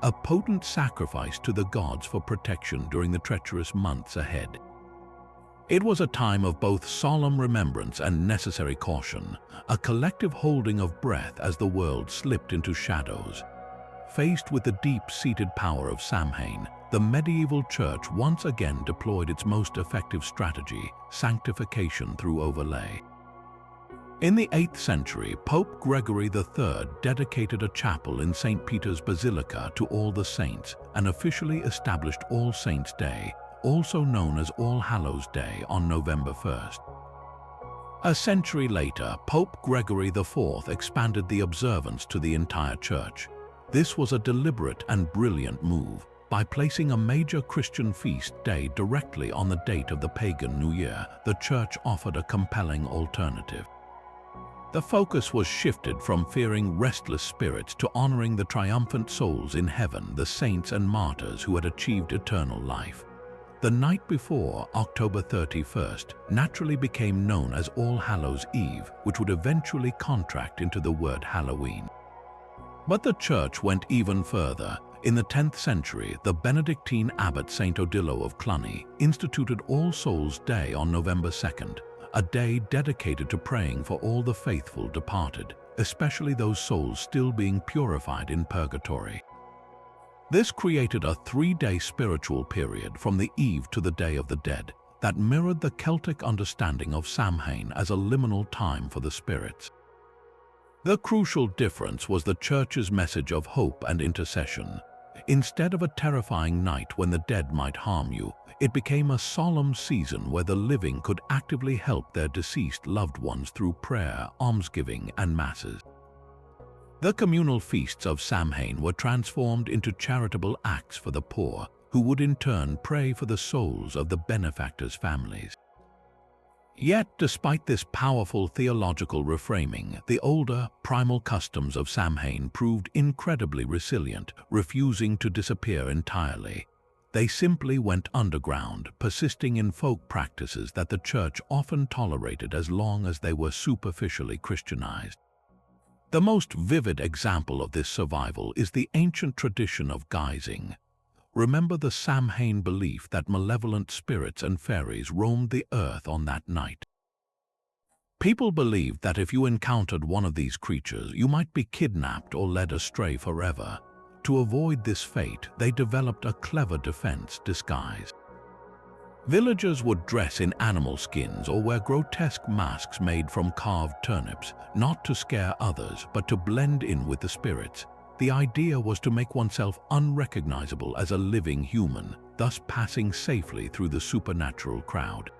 a potent sacrifice to the gods for protection during the treacherous months ahead. It was a time of both solemn remembrance and necessary caution, a collective holding of breath as the world slipped into shadows. Faced with the deep-seated power of Samhain, the medieval church once again deployed its most effective strategy, sanctification through overlay. In the 8th century, Pope Gregory III dedicated a chapel in St. Peter's Basilica to all the saints and officially established All Saints' Day, also known as All Hallows' Day, on November 1st. A century later, Pope Gregory IV expanded the observance to the entire church. This was a deliberate and brilliant move. By placing a major Christian feast day directly on the date of the pagan New Year, the church offered a compelling alternative. The focus was shifted from fearing restless spirits to honoring the triumphant souls in heaven, the saints and martyrs who had achieved eternal life. The night before, October 31st, naturally became known as All Hallows' Eve, which would eventually contract into the word Halloween. But the church went even further. In the 10th century, the Benedictine abbot Saint Odilo of Cluny instituted All Souls' Day on November 2nd, a day dedicated to praying for all the faithful departed, especially those souls still being purified in purgatory. This created a 3-day spiritual period from the eve to the Day of the Dead that mirrored the Celtic understanding of Samhain as a liminal time for the spirits. The crucial difference was the Church's message of hope and intercession. Instead of a terrifying night when the dead might harm you, it became a solemn season where the living could actively help their deceased loved ones through prayer, almsgiving, and masses. The communal feasts of Samhain were transformed into charitable acts for the poor, who would in turn pray for the souls of the benefactors' families. Yet, despite this powerful theological reframing, the older, primal customs of Samhain proved incredibly resilient, refusing to disappear entirely. They simply went underground, persisting in folk practices that the Church often tolerated as long as they were superficially Christianized. The most vivid example of this survival is the ancient tradition of guising. Remember the Samhain belief that malevolent spirits and fairies roamed the earth on that night. People believed that if you encountered one of these creatures, you might be kidnapped or led astray forever. To avoid this fate, they developed a clever defense disguise. Villagers would dress in animal skins or wear grotesque masks made from carved turnips, not to scare others, but to blend in with the spirits. The idea was to make oneself unrecognizable as a living human, thus passing safely through the supernatural crowd.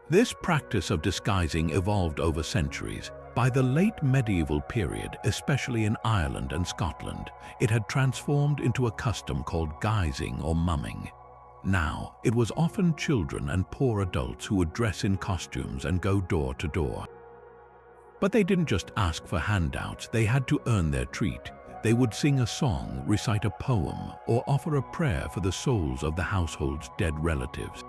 This practice of disguising evolved over centuries. By the late medieval period, especially in Ireland and Scotland, it had transformed into a custom called guising or mumming. Now, it was often children and poor adults who would dress in costumes and go door to door. But they didn't just ask for handouts, they had to earn their treat. They would sing a song, recite a poem, or offer a prayer for the souls of the household's dead relatives.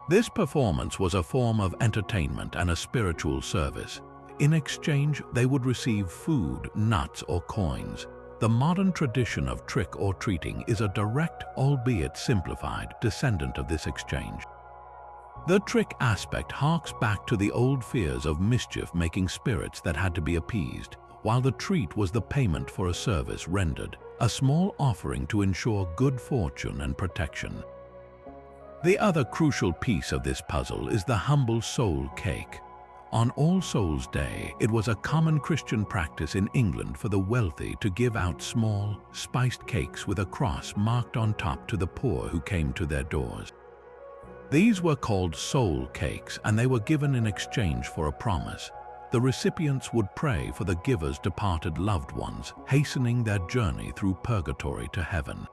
This performance was a form of entertainment and a spiritual service. In exchange, they would receive food, nuts, or coins. The modern tradition of trick-or-treating is a direct, albeit simplified, descendant of this exchange. The trick aspect harks back to the old fears of mischief-making spirits that had to be appeased, while the treat was the payment for a service rendered, a small offering to ensure good fortune and protection. The other crucial piece of this puzzle is the humble soul cake. On All Souls' Day, it was a common Christian practice in England for the wealthy to give out small, spiced cakes with a cross marked on top to the poor who came to their doors. These were called soul cakes, and they were given in exchange for a promise. The recipients would pray for the giver's departed loved ones, hastening their journey through purgatory to heaven.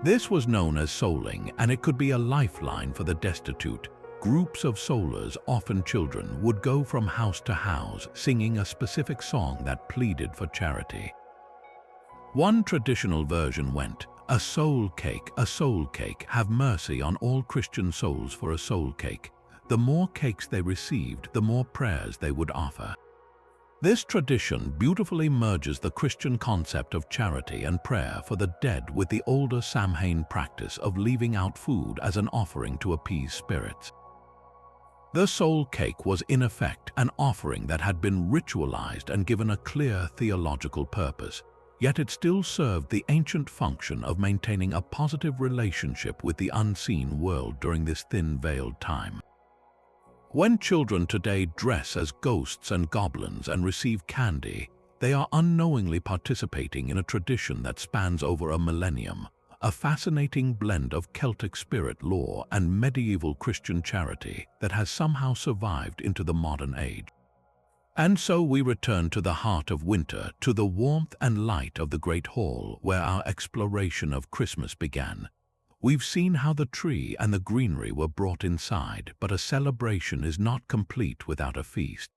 This was known as souling, and it could be a lifeline for the destitute. Groups of soulers, often children, would go from house to house, singing a specific song that pleaded for charity. One traditional version went, a soul cake, have mercy on all Christian souls for a soul cake. The more cakes they received, the more prayers they would offer. This tradition beautifully merges the Christian concept of charity and prayer for the dead with the older Samhain practice of leaving out food as an offering to appease spirits. The soul cake was in effect an offering that had been ritualized and given a clear theological purpose. yet it still served the ancient function of maintaining a positive relationship with the unseen world during this thin-veiled time. When children today dress as ghosts and goblins and receive candy, they are unknowingly participating in a tradition that spans over a millennium, a fascinating blend of Celtic spirit lore and medieval Christian charity that has somehow survived into the modern age. And so we return to the heart of winter, to the warmth and light of the Great Hall where our exploration of Christmas began. We've seen how the tree and the greenery were brought inside, but a celebration is not complete without a feast.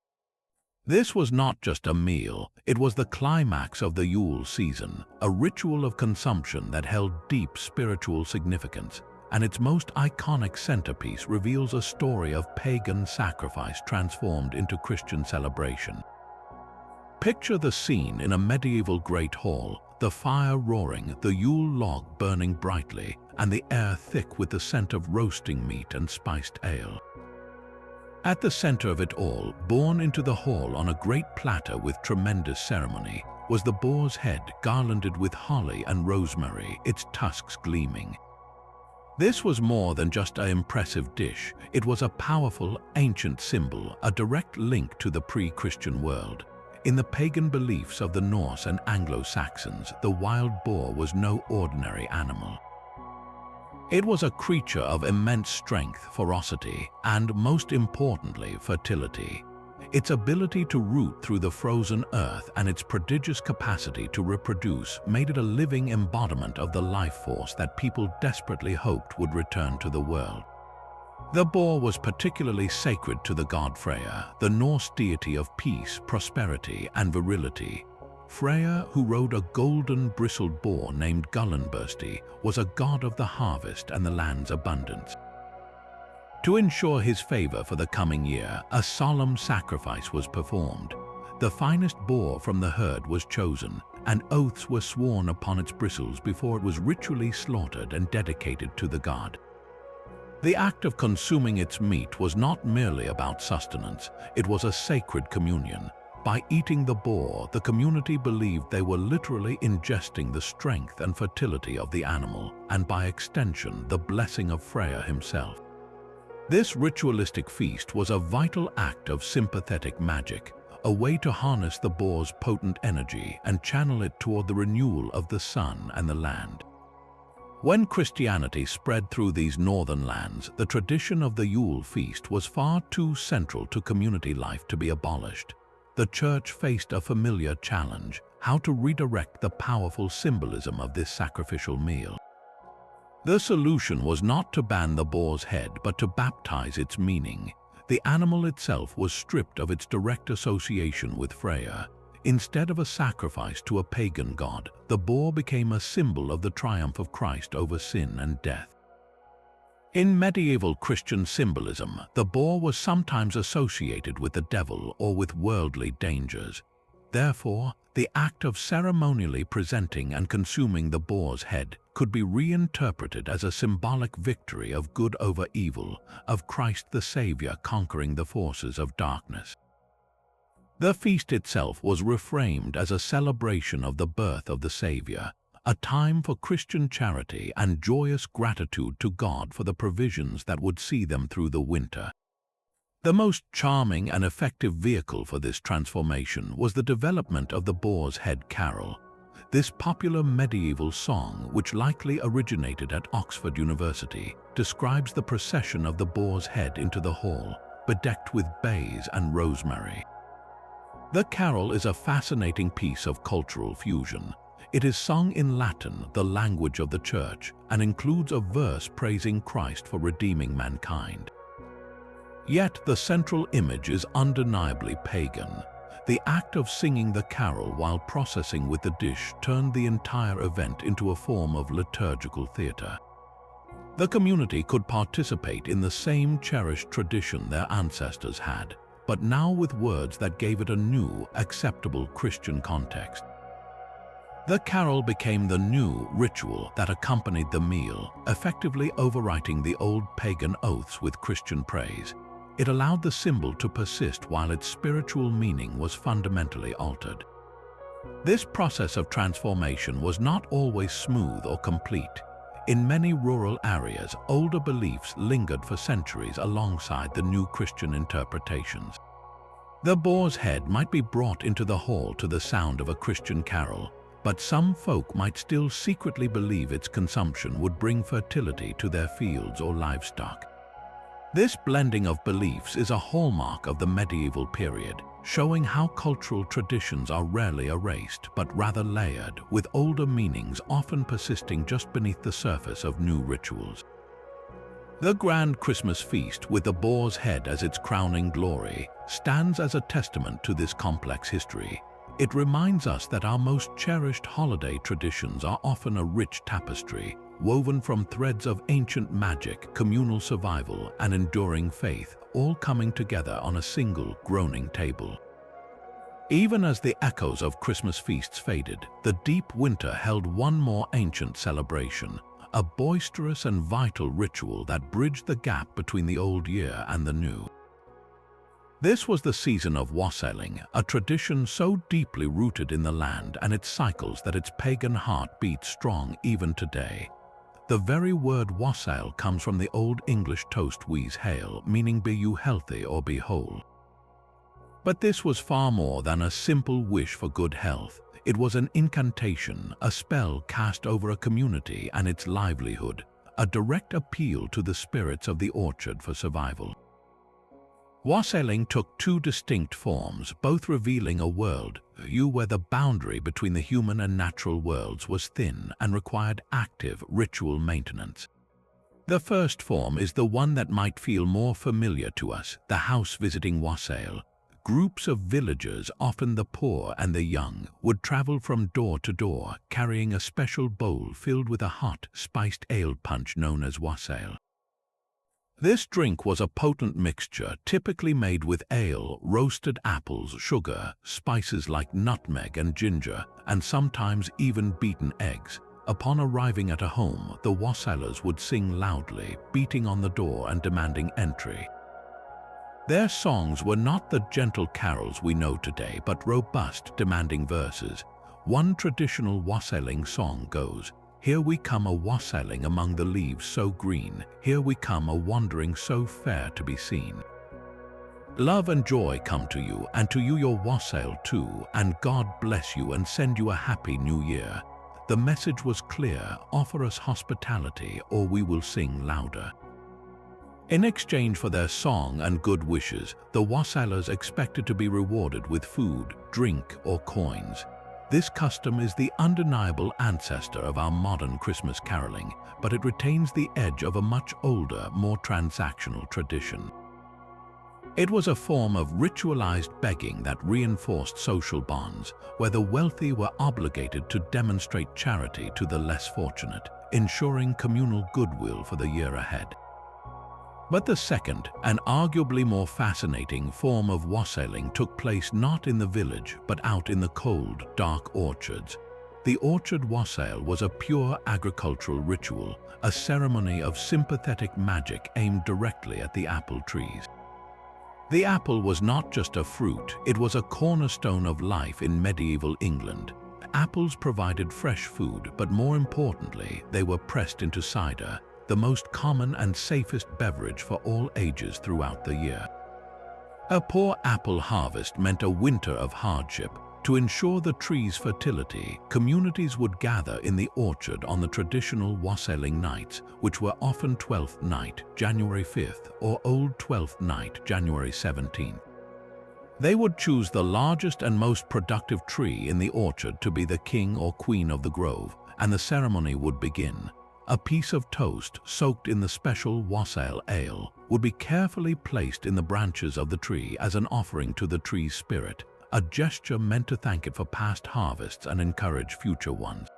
This was not just a meal, it was the climax of the Yule season, a ritual of consumption that held deep spiritual significance, and its most iconic centerpiece reveals a story of pagan sacrifice transformed into Christian celebration. Picture the scene in a medieval great hall, the fire roaring, the Yule log burning brightly, and the air thick with the scent of roasting meat and spiced ale. At the center of it all, borne into the hall on a great platter with tremendous ceremony, was the boar's head garlanded with holly and rosemary, its tusks gleaming. This was more than just an impressive dish. It was a powerful, ancient symbol, a direct link to the pre-Christian world. In the pagan beliefs of the Norse and Anglo-Saxons, the wild boar was no ordinary animal. It was a creature of immense strength, ferocity, and, most importantly, fertility. Its ability to root through the frozen earth and its prodigious capacity to reproduce made it a living embodiment of the life force that people desperately hoped would return to the world. The boar was particularly sacred to the god Freya, the Norse deity of peace, prosperity, and virility. Freya, who rode a golden bristled boar named Gullinbursti, was a god of the harvest and the land's abundance. To ensure his favor for the coming year, a solemn sacrifice was performed. The finest boar from the herd was chosen, and oaths were sworn upon its bristles before it was ritually slaughtered and dedicated to the god. The act of consuming its meat was not merely about sustenance, it was a sacred communion. By eating the boar, the community believed they were literally ingesting the strength and fertility of the animal, and by extension, the blessing of Freya himself. This ritualistic feast was a vital act of sympathetic magic, a way to harness the boar's potent energy and channel it toward the renewal of the sun and the land. When Christianity spread through these northern lands, the tradition of the Yule feast was far too central to community life to be abolished. The church faced a familiar challenge: how to redirect the powerful symbolism of this sacrificial meal. The solution was not to ban the boar's head, but to baptize its meaning. The animal itself was stripped of its direct association with Freya. Instead of a sacrifice to a pagan god, the boar became a symbol of the triumph of Christ over sin and death. In medieval Christian symbolism, the boar was sometimes associated with the devil or with worldly dangers. Therefore, the act of ceremonially presenting and consuming the boar's head could be reinterpreted as a symbolic victory of good over evil, of Christ the Savior conquering the forces of darkness. The feast itself was reframed as a celebration of the birth of the Savior, a time for Christian charity and joyous gratitude to God for the provisions that would see them through the winter. The most charming and effective vehicle for this transformation was the development of the Boar's Head Carol. This popular medieval song, which likely originated at Oxford University, describes the procession of the boar's head into the hall, bedecked with bays and rosemary. The carol is a fascinating piece of cultural fusion. It is sung in Latin, the language of the Church, and includes a verse praising Christ for redeeming mankind. Yet the central image is undeniably pagan. The act of singing the carol while processing with the dish turned the entire event into a form of liturgical theater. The community could participate in the same cherished tradition their ancestors had, but now with words that gave it a new, acceptable Christian context. The carol became the new ritual that accompanied the meal, effectively overwriting the old pagan oaths with Christian praise. It allowed the symbol to persist while its spiritual meaning was fundamentally altered. This process of transformation was not always smooth or complete. In many rural areas, older beliefs lingered for centuries alongside the new Christian interpretations. The boar's head might be brought into the hall to the sound of a Christian carol, but some folk might still secretly believe its consumption would bring fertility to their fields or livestock. This blending of beliefs is a hallmark of the medieval period, showing how cultural traditions are rarely erased but rather layered, with older meanings often persisting just beneath the surface of new rituals. The grand Christmas feast, with the boar's head as its crowning glory, stands as a testament to this complex history. It reminds us that our most cherished holiday traditions are often a rich tapestry, woven from threads of ancient magic, communal survival, and enduring faith, all coming together on a single groaning table. Even as the echoes of Christmas feasts faded, the deep winter held one more ancient celebration, a boisterous and vital ritual that bridged the gap between the old year and the new. This was the season of wassailing, a tradition so deeply rooted in the land and its cycles that its pagan heart beats strong even today. The very word wassail comes from the Old English toast "wes hail," meaning "be you healthy" or "be whole." But this was far more than a simple wish for good health. It was an incantation, a spell cast over a community and its livelihood, a direct appeal to the spirits of the orchard for survival. Wassailing took two distinct forms, both revealing a world view where the boundary between the human and natural worlds was thin and required active ritual maintenance. The first form is the one that might feel more familiar to us, the house-visiting wassail. Groups of villagers, often the poor and the young, would travel from door to door, carrying a special bowl filled with a hot, spiced ale punch known as wassail. This drink was a potent mixture, typically made with ale, roasted apples, sugar, spices like nutmeg and ginger, and sometimes even beaten eggs. Upon arriving at a home, the wassailers would sing loudly, beating on the door and demanding entry. Their songs were not the gentle carols we know today, but robust, demanding verses. One traditional wassailing song goes, "Here we come a wassailing among the leaves so green, here we come a wandering so fair to be seen. Love and joy come to you, and to you your wassail too, and God bless you and send you a happy new year." The message was clear: offer us hospitality or we will sing louder. In exchange for their song and good wishes, the wassailers expected to be rewarded with food, drink, or coins. This custom is the undeniable ancestor of our modern Christmas caroling, but it retains the edge of a much older, more transactional tradition. It was a form of ritualized begging that reinforced social bonds, where the wealthy were obligated to demonstrate charity to the less fortunate, ensuring communal goodwill for the year ahead. But the second, and arguably more fascinating form of wassailing took place not in the village, but out in the cold, dark orchards. The orchard wassail was a pure agricultural ritual, a ceremony of sympathetic magic aimed directly at the apple trees. The apple was not just a fruit, it was a cornerstone of life in medieval England. Apples provided fresh food, but more importantly, they were pressed into cider, the most common and safest beverage for all ages throughout the year. A poor apple harvest meant a winter of hardship. To ensure the tree's fertility, communities would gather in the orchard on the traditional wassailing nights, which were often Twelfth Night, January 5th, or Old Twelfth Night, January 17th. They would choose the largest and most productive tree in the orchard to be the king or queen of the grove, and the ceremony would begin. A piece of toast, soaked in the special wassail ale, would be carefully placed in the branches of the tree as an offering to the tree's spirit, a gesture meant to thank it for past harvests and encourage future ones.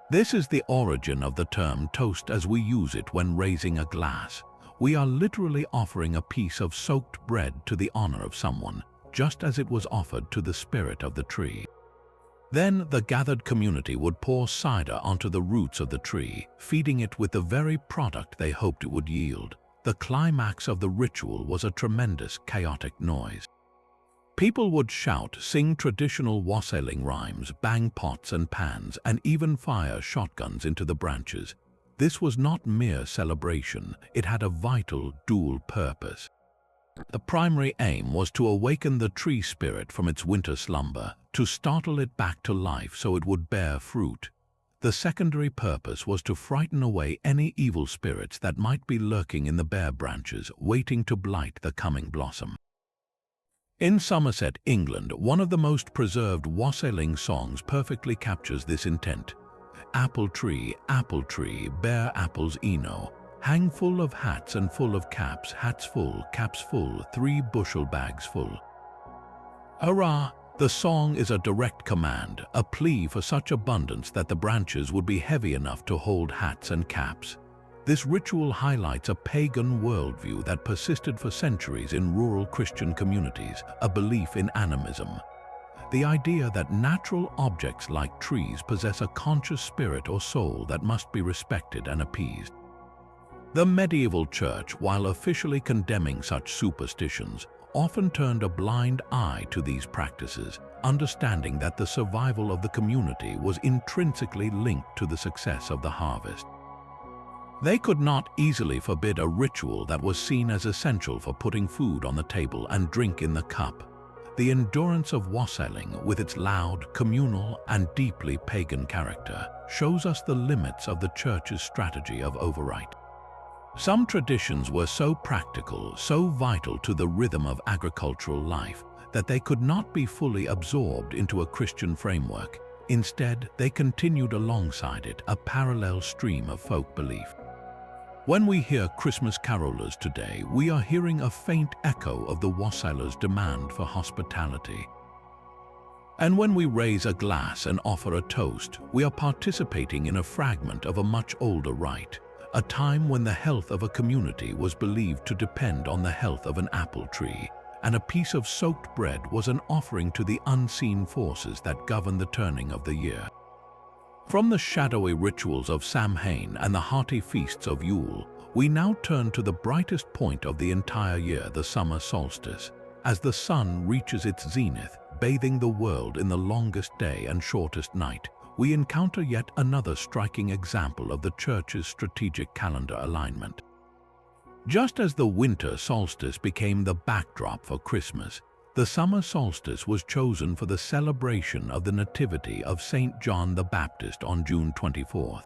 This is the origin of the term toast as we use it when raising a glass. We are literally offering a piece of soaked bread to the honor of someone, just as it was offered to the spirit of the tree. Then the gathered community would pour cider onto the roots of the tree, feeding it with the very product they hoped it would yield. The climax of the ritual was a tremendous, chaotic noise. People would shout, sing traditional wassailing rhymes, bang pots and pans, and even fire shotguns into the branches. This was not mere celebration, it had a vital, dual purpose. The primary aim was to awaken the tree spirit from its winter slumber, to startle it back to life so it would bear fruit. The secondary purpose was to frighten away any evil spirits that might be lurking in the bare branches, waiting to blight the coming blossom. In Somerset, England, one of the most preserved wassailing songs perfectly captures this intent. Apple tree, bear apples eno. Hang full of hats and full of caps, hats full, caps full, 3 bushel bags full. Hurrah! The song is a direct command, a plea for such abundance that the branches would be heavy enough to hold hats and caps. This ritual highlights a pagan worldview that persisted for centuries in rural Christian communities, a belief in animism. The idea that natural objects like trees possess a conscious spirit or soul that must be respected and appeased. The medieval church, while officially condemning such superstitions, often turned a blind eye to these practices, understanding that the survival of the community was intrinsically linked to the success of the harvest. They could not easily forbid a ritual that was seen as essential for putting food on the table and drink in the cup. The endurance of wassailing, with its loud, communal, and deeply pagan character, shows us the limits of the church's strategy of override. Some traditions were so practical, so vital to the rhythm of agricultural life, that they could not be fully absorbed into a Christian framework. Instead, they continued alongside it, a parallel stream of folk belief. When we hear Christmas carolers today, we are hearing a faint echo of the wassailers' demand for hospitality. And when we raise a glass and offer a toast, we are participating in a fragment of a much older rite, a time when the health of a community was believed to depend on the health of an apple tree, and a piece of soaked bread was an offering to the unseen forces that govern the turning of the year. From the shadowy rituals of Samhain and the hearty feasts of Yule, we now turn to the brightest point of the entire year, the summer solstice. As the sun reaches its zenith, bathing the world in the longest day and shortest night, we encounter yet another striking example of the Church's strategic calendar alignment. Just as the winter solstice became the backdrop for Christmas, the summer solstice was chosen for the celebration of the Nativity of St. John the Baptist on June 24th.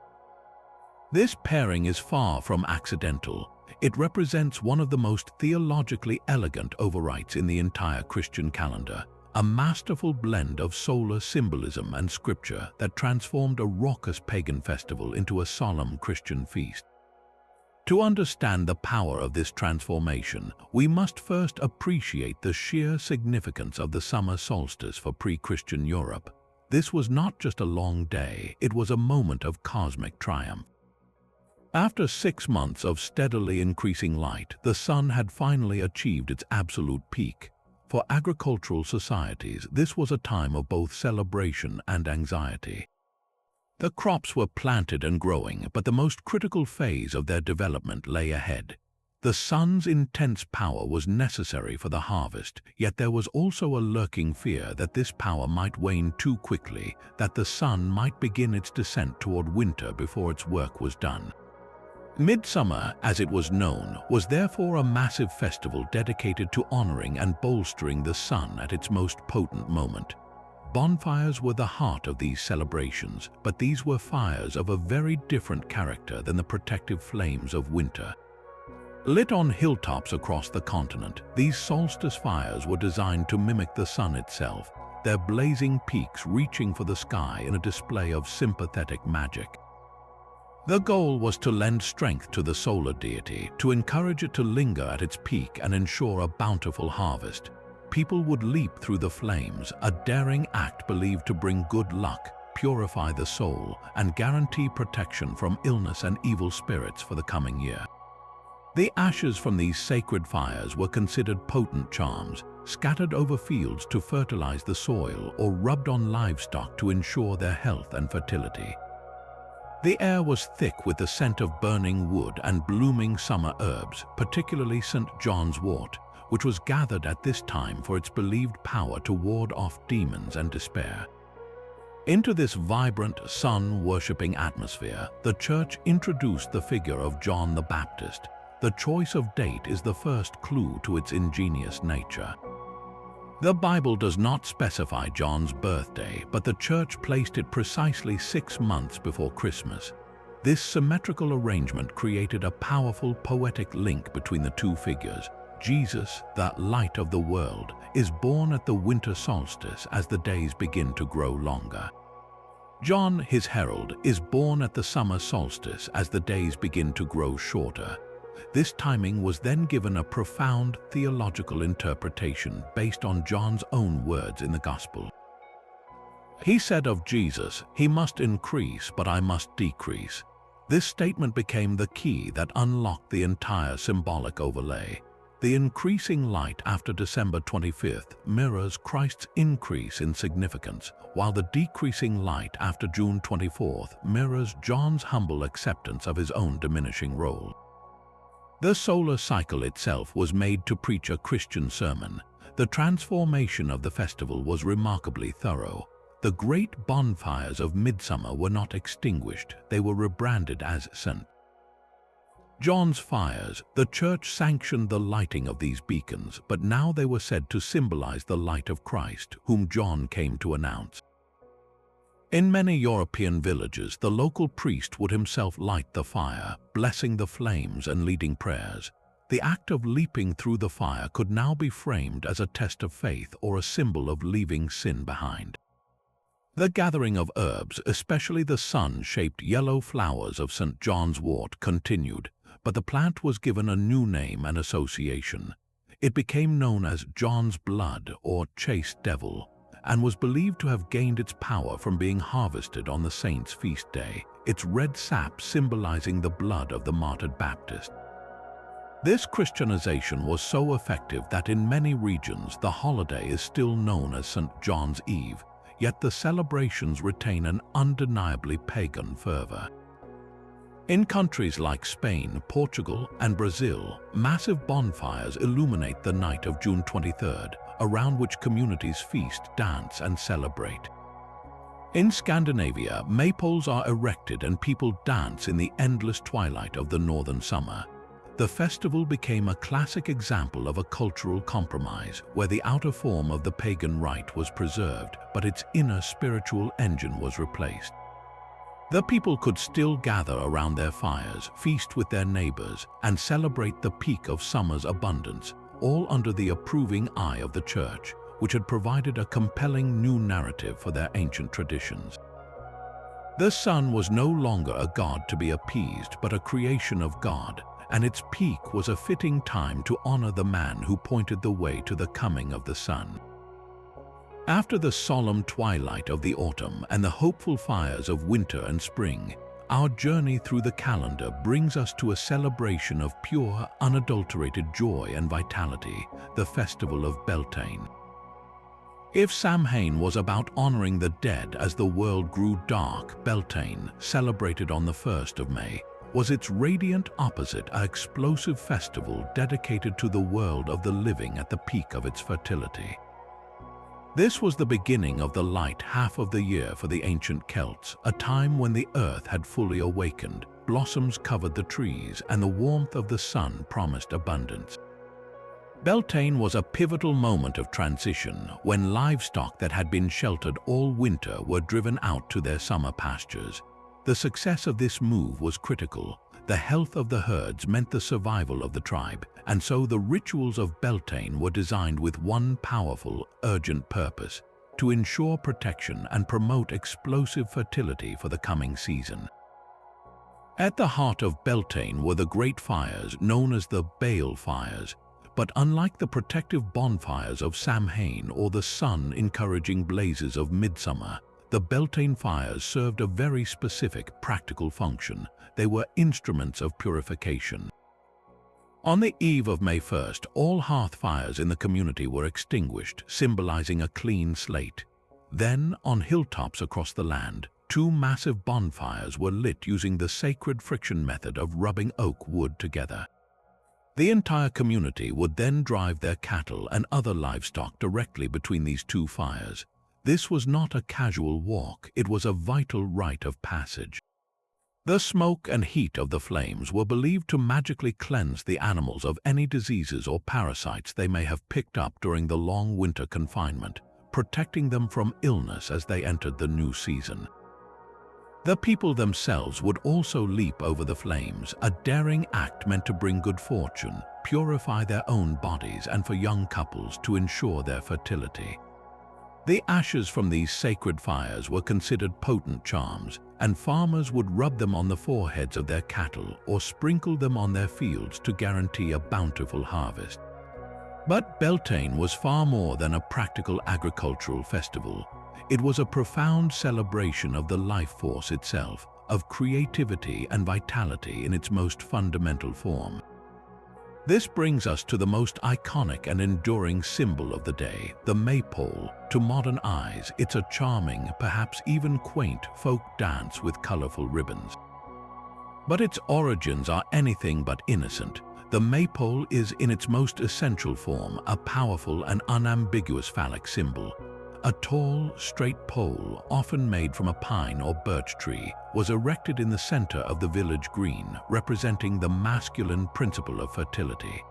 This pairing is far from accidental. It represents one of the most theologically elegant overrites in the entire Christian calendar, a masterful blend of solar symbolism and scripture that transformed a raucous pagan festival into a solemn Christian feast. To understand the power of this transformation, we must first appreciate the sheer significance of the summer solstice for pre-Christian Europe. This was not just a long day, it was a moment of cosmic triumph. After 6 months of steadily increasing light, the sun had finally achieved its absolute peak. For agricultural societies, this was a time of both celebration and anxiety. The crops were planted and growing, but the most critical phase of their development lay ahead. The sun's intense power was necessary for the harvest, yet there was also a lurking fear that this power might wane too quickly, that the sun might begin its descent toward winter before its work was done. Midsummer, as it was known, was therefore a massive festival dedicated to honoring and bolstering the sun at its most potent moment. Bonfires were the heart of these celebrations, but these were fires of a very different character than the protective flames of winter. Lit on hilltops across the continent, these solstice fires were designed to mimic the sun itself, their blazing peaks reaching for the sky in a display of sympathetic magic. The goal was to lend strength to the solar deity, to encourage it to linger at its peak and ensure a bountiful harvest. People would leap through the flames, a daring act believed to bring good luck, purify the soul, and guarantee protection from illness and evil spirits for the coming year. The ashes from these sacred fires were considered potent charms, scattered over fields to fertilize the soil or rubbed on livestock to ensure their health and fertility. The air was thick with the scent of burning wood and blooming summer herbs, particularly St. John's wort, which was gathered at this time for its believed power to ward off demons and despair. Into this vibrant, sun-worshipping atmosphere, the Church introduced the figure of John the Baptist. The choice of date is the first clue to its ingenious nature. The Bible does not specify John's birthday, but the Church placed it precisely 6 months before Christmas. This symmetrical arrangement created a powerful poetic link between the two figures. Jesus, the light of the world, is born at the winter solstice as the days begin to grow longer. John, his herald, is born at the summer solstice as the days begin to grow shorter. This timing was then given a profound theological interpretation based on John's own words in the Gospel. He said of Jesus, "He must increase, but I must decrease." This statement became the key that unlocked the entire symbolic overlay. The increasing light after December 25th mirrors Christ's increase in significance, while the decreasing light after June 24th mirrors John's humble acceptance of his own diminishing role. The solar cycle itself was made to preach a Christian sermon. The transformation of the festival was remarkably thorough. The great bonfires of midsummer were not extinguished, they were rebranded as St. John's fires. The Church sanctioned the lighting of these beacons, but now they were said to symbolize the light of Christ, whom John came to announce. In many European villages, the local priest would himself light the fire, blessing the flames and leading prayers. The act of leaping through the fire could now be framed as a test of faith or a symbol of leaving sin behind. The gathering of herbs, especially the sun-shaped yellow flowers of St. John's wort, continued, but the plant was given a new name and association. It became known as John's blood or chaste devil, and was believed to have gained its power from being harvested on the saint's feast day, its red sap symbolizing the blood of the martyred Baptist. This Christianization was so effective that in many regions the holiday is still known as St. John's Eve, yet the celebrations retain an undeniably pagan fervor. In countries like Spain, Portugal, and Brazil, massive bonfires illuminate the night of June 23rd, around which communities feast, dance, and celebrate. In Scandinavia, maypoles are erected and people dance in the endless twilight of the northern summer. The festival became a classic example of a cultural compromise, where the outer form of the pagan rite was preserved, but its inner spiritual engine was replaced. The people could still gather around their fires, feast with their neighbors, and celebrate the peak of summer's abundance, all under the approving eye of the Church, which had provided a compelling new narrative for their ancient traditions. The sun was no longer a god to be appeased, but a creation of God, and its peak was a fitting time to honor the man who pointed the way to the coming of the sun. After the solemn twilight of the autumn and the hopeful fires of winter and spring, our journey through the calendar brings us to a celebration of pure, unadulterated joy and vitality, the festival of Beltane. If Samhain was about honoring the dead as the world grew dark, Beltane, celebrated on the 1st of May, was its radiant opposite, an explosive festival dedicated to the world of the living at the peak of its fertility. This was the beginning of the light half of the year for the ancient Celts, a time when the earth had fully awakened, blossoms covered the trees, and the warmth of the sun promised abundance. Beltane was a pivotal moment of transition, when livestock that had been sheltered all winter were driven out to their summer pastures. The success of this move was critical. The health of the herds meant the survival of the tribe, and so the rituals of Beltane were designed with one powerful, urgent purpose: to ensure protection and promote explosive fertility for the coming season. At the heart of Beltane were the great fires known as the Baal fires, but unlike the protective bonfires of Samhain or the sun-encouraging blazes of midsummer, the Beltane fires served a very specific practical function. They were instruments of purification. On the eve of May 1st, all hearth fires in the community were extinguished, symbolizing a clean slate. Then, on hilltops across the land, 2 massive bonfires were lit using the sacred friction method of rubbing oak wood together. The entire community would then drive their cattle and other livestock directly between these two fires. This was not a casual walk, it was a vital rite of passage. The smoke and heat of the flames were believed to magically cleanse the animals of any diseases or parasites they may have picked up during the long winter confinement, protecting them from illness as they entered the new season. The people themselves would also leap over the flames, a daring act meant to bring good fortune, purify their own bodies, and for young couples to ensure their fertility. The ashes from these sacred fires were considered potent charms, and farmers would rub them on the foreheads of their cattle or sprinkle them on their fields to guarantee a bountiful harvest. But Beltane was far more than a practical agricultural festival. It was a profound celebration of the life force itself, of creativity and vitality in its most fundamental form. This brings us to the most iconic and enduring symbol of the day, the maypole. To modern eyes, it's a charming, perhaps even quaint folk dance with colorful ribbons. But its origins are anything but innocent. The maypole is, in its most essential form, a powerful and unambiguous phallic symbol. A tall, straight pole, often made from a pine or birch tree, was erected in the center of the village green, representing the masculine principle of fertility.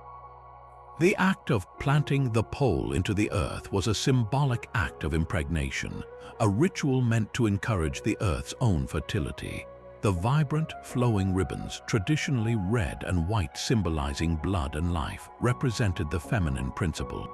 The act of planting the pole into the earth was a symbolic act of impregnation, a ritual meant to encourage the earth's own fertility. The vibrant, flowing ribbons, traditionally red and white symbolizing blood and life, represented the feminine principle.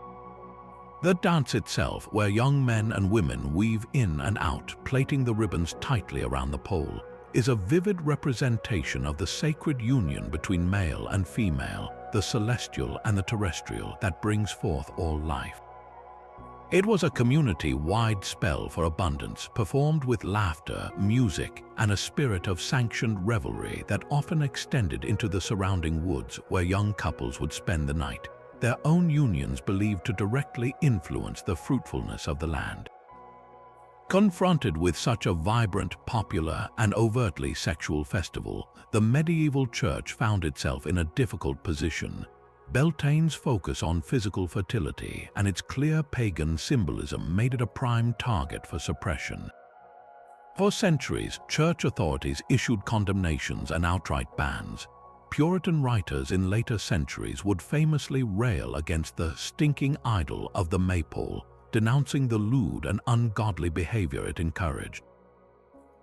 The dance itself, where young men and women weave in and out, plaiting the ribbons tightly around the pole, is a vivid representation of the sacred union between male and female, the celestial and the terrestrial, that brings forth all life. It was a community-wide spell for abundance, performed with laughter, music, and a spirit of sanctioned revelry that often extended into the surrounding woods where young couples would spend the night, their own unions believed to directly influence the fruitfulness of the land. Confronted with such a vibrant, popular, and overtly sexual festival, the medieval church found itself in a difficult position. Beltane's focus on physical fertility and its clear pagan symbolism made it a prime target for suppression. For centuries, church authorities issued condemnations and outright bans. Puritan writers in later centuries would famously rail against the stinking idol of the maypole, denouncing the lewd and ungodly behavior it encouraged.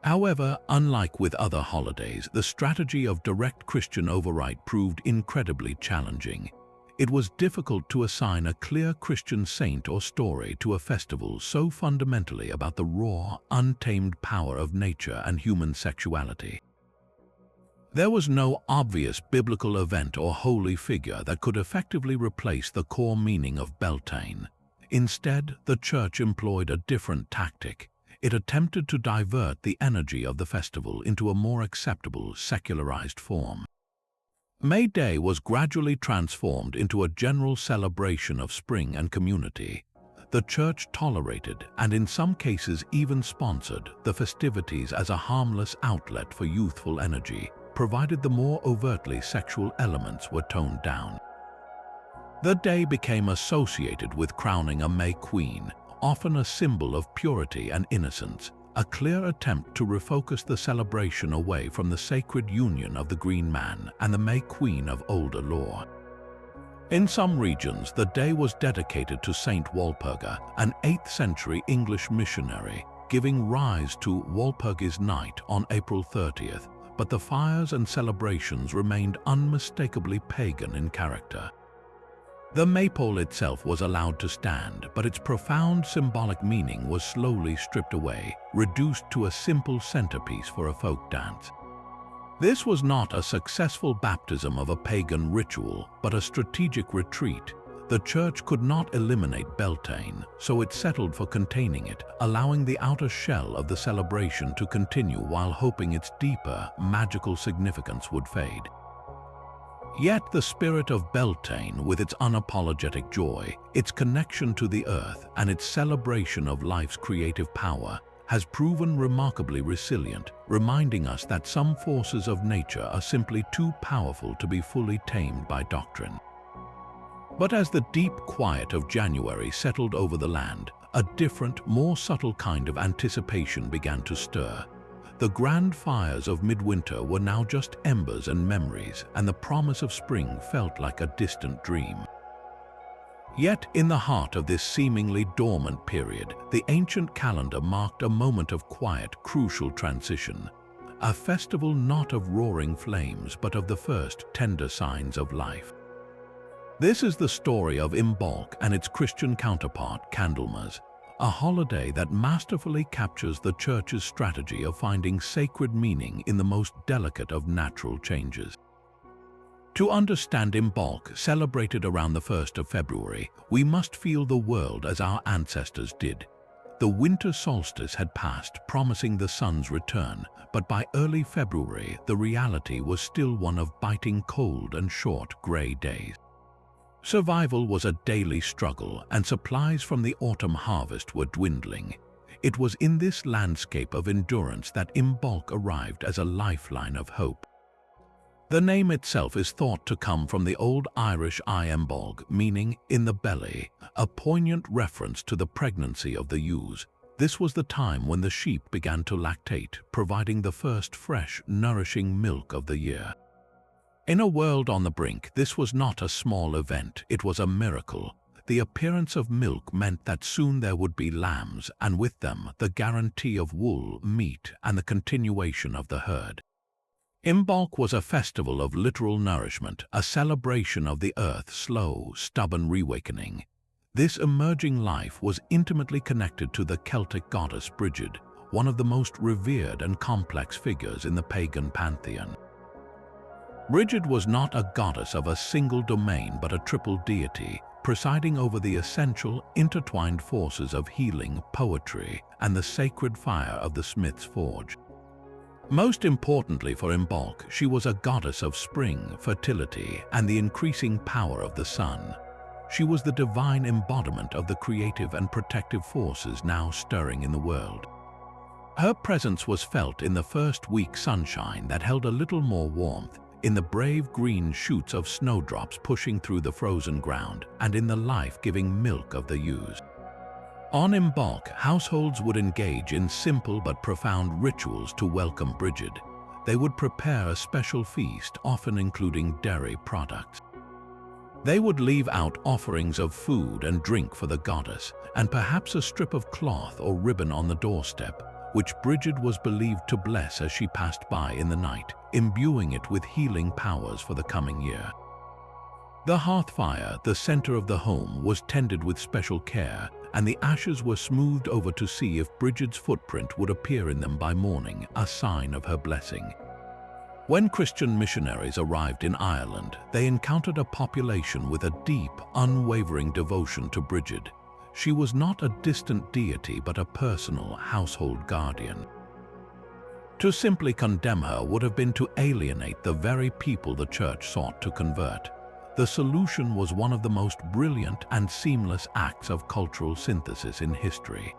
However, unlike with other holidays, the strategy of direct Christian override proved incredibly challenging. It was difficult to assign a clear Christian saint or story to a festival so fundamentally about the raw, untamed power of nature and human sexuality. There was no obvious biblical event or holy figure that could effectively replace the core meaning of Beltane. Instead, the church employed a different tactic. It attempted to divert the energy of the festival into a more acceptable, secularized form. May Day was gradually transformed into a general celebration of spring and community. The church tolerated, and in some cases even sponsored, the festivities as a harmless outlet for youthful energy, provided the more overtly sexual elements were toned down. The day became associated with crowning a May Queen, often a symbol of purity and innocence, a clear attempt to refocus the celebration away from the sacred union of the Green Man and the May Queen of older lore. In some regions, the day was dedicated to Saint Walpurga, an 8th century English missionary, giving rise to Walpurgis Night on April 30th, but the fires and celebrations remained unmistakably pagan in character. The maypole itself was allowed to stand, but its profound symbolic meaning was slowly stripped away, reduced to a simple centerpiece for a folk dance. This was not a successful baptism of a pagan ritual, but a strategic retreat. The church could not eliminate Beltane, so it settled for containing it, allowing the outer shell of the celebration to continue while hoping its deeper, magical significance would fade. Yet the spirit of Beltane, with its unapologetic joy, its connection to the earth, and its celebration of life's creative power, has proven remarkably resilient, reminding us that some forces of nature are simply too powerful to be fully tamed by doctrine. But as the deep quiet of January settled over the land, a different, more subtle kind of anticipation began to stir. The grand fires of midwinter were now just embers and memories, and the promise of spring felt like a distant dream. Yet, in the heart of this seemingly dormant period, the ancient calendar marked a moment of quiet, crucial transition. A festival not of roaring flames, but of the first tender signs of life. This is the story of Embark and its Christian counterpart, Candlemas, a holiday that masterfully captures the Church's strategy of finding sacred meaning in the most delicate of natural changes. To understand Embark, celebrated around the 1st of February, we must feel the world as our ancestors did. The winter solstice had passed, promising the sun's return, but by early February, the reality was still one of biting cold and short grey days. Survival was a daily struggle, and supplies from the autumn harvest were dwindling. It was in this landscape of endurance that Embark arrived as a lifeline of hope. The name itself is thought to come from the Old Irish Embark, meaning "in the belly," a poignant reference to the pregnancy of the ewes. This was the time when the sheep began to lactate, providing the first fresh, nourishing milk of the year. In a world on the brink, this was not a small event, it was a miracle. The appearance of milk meant that soon there would be lambs, and with them the guarantee of wool, meat, and the continuation of the herd. Embark was a festival of literal nourishment, a celebration of the earth's slow, stubborn reawakening. This emerging life was intimately connected to the Celtic goddess Brigid, one of the most revered and complex figures in the pagan pantheon. Brigid was not a goddess of a single domain but a triple deity, presiding over the essential, intertwined forces of healing, poetry, and the sacred fire of the smith's forge. Most importantly for Embark, she was a goddess of spring, fertility, and the increasing power of the sun. She was the divine embodiment of the creative and protective forces now stirring in the world. Her presence was felt in the first week sunshine that held a little more warmth, in the brave green shoots of snowdrops pushing through the frozen ground, and in the life-giving milk of the ewes. On Embark, households would engage in simple but profound rituals to welcome Brigid. They would prepare a special feast, often including dairy products. They would leave out offerings of food and drink for the goddess, and perhaps a strip of cloth or ribbon on the doorstep, which Brigid was believed to bless as she passed by in the night, imbuing it with healing powers for the coming year. The hearth fire, the center of the home, was tended with special care, and the ashes were smoothed over to see if Brigid's footprint would appear in them by morning, a sign of her blessing. When Christian missionaries arrived in Ireland, they encountered a population with a deep, unwavering devotion to Brigid. She was not a distant deity but a personal household guardian. To simply condemn her would have been to alienate the very people the Church sought to convert. The solution was one of the most brilliant and seamless acts of cultural synthesis in history.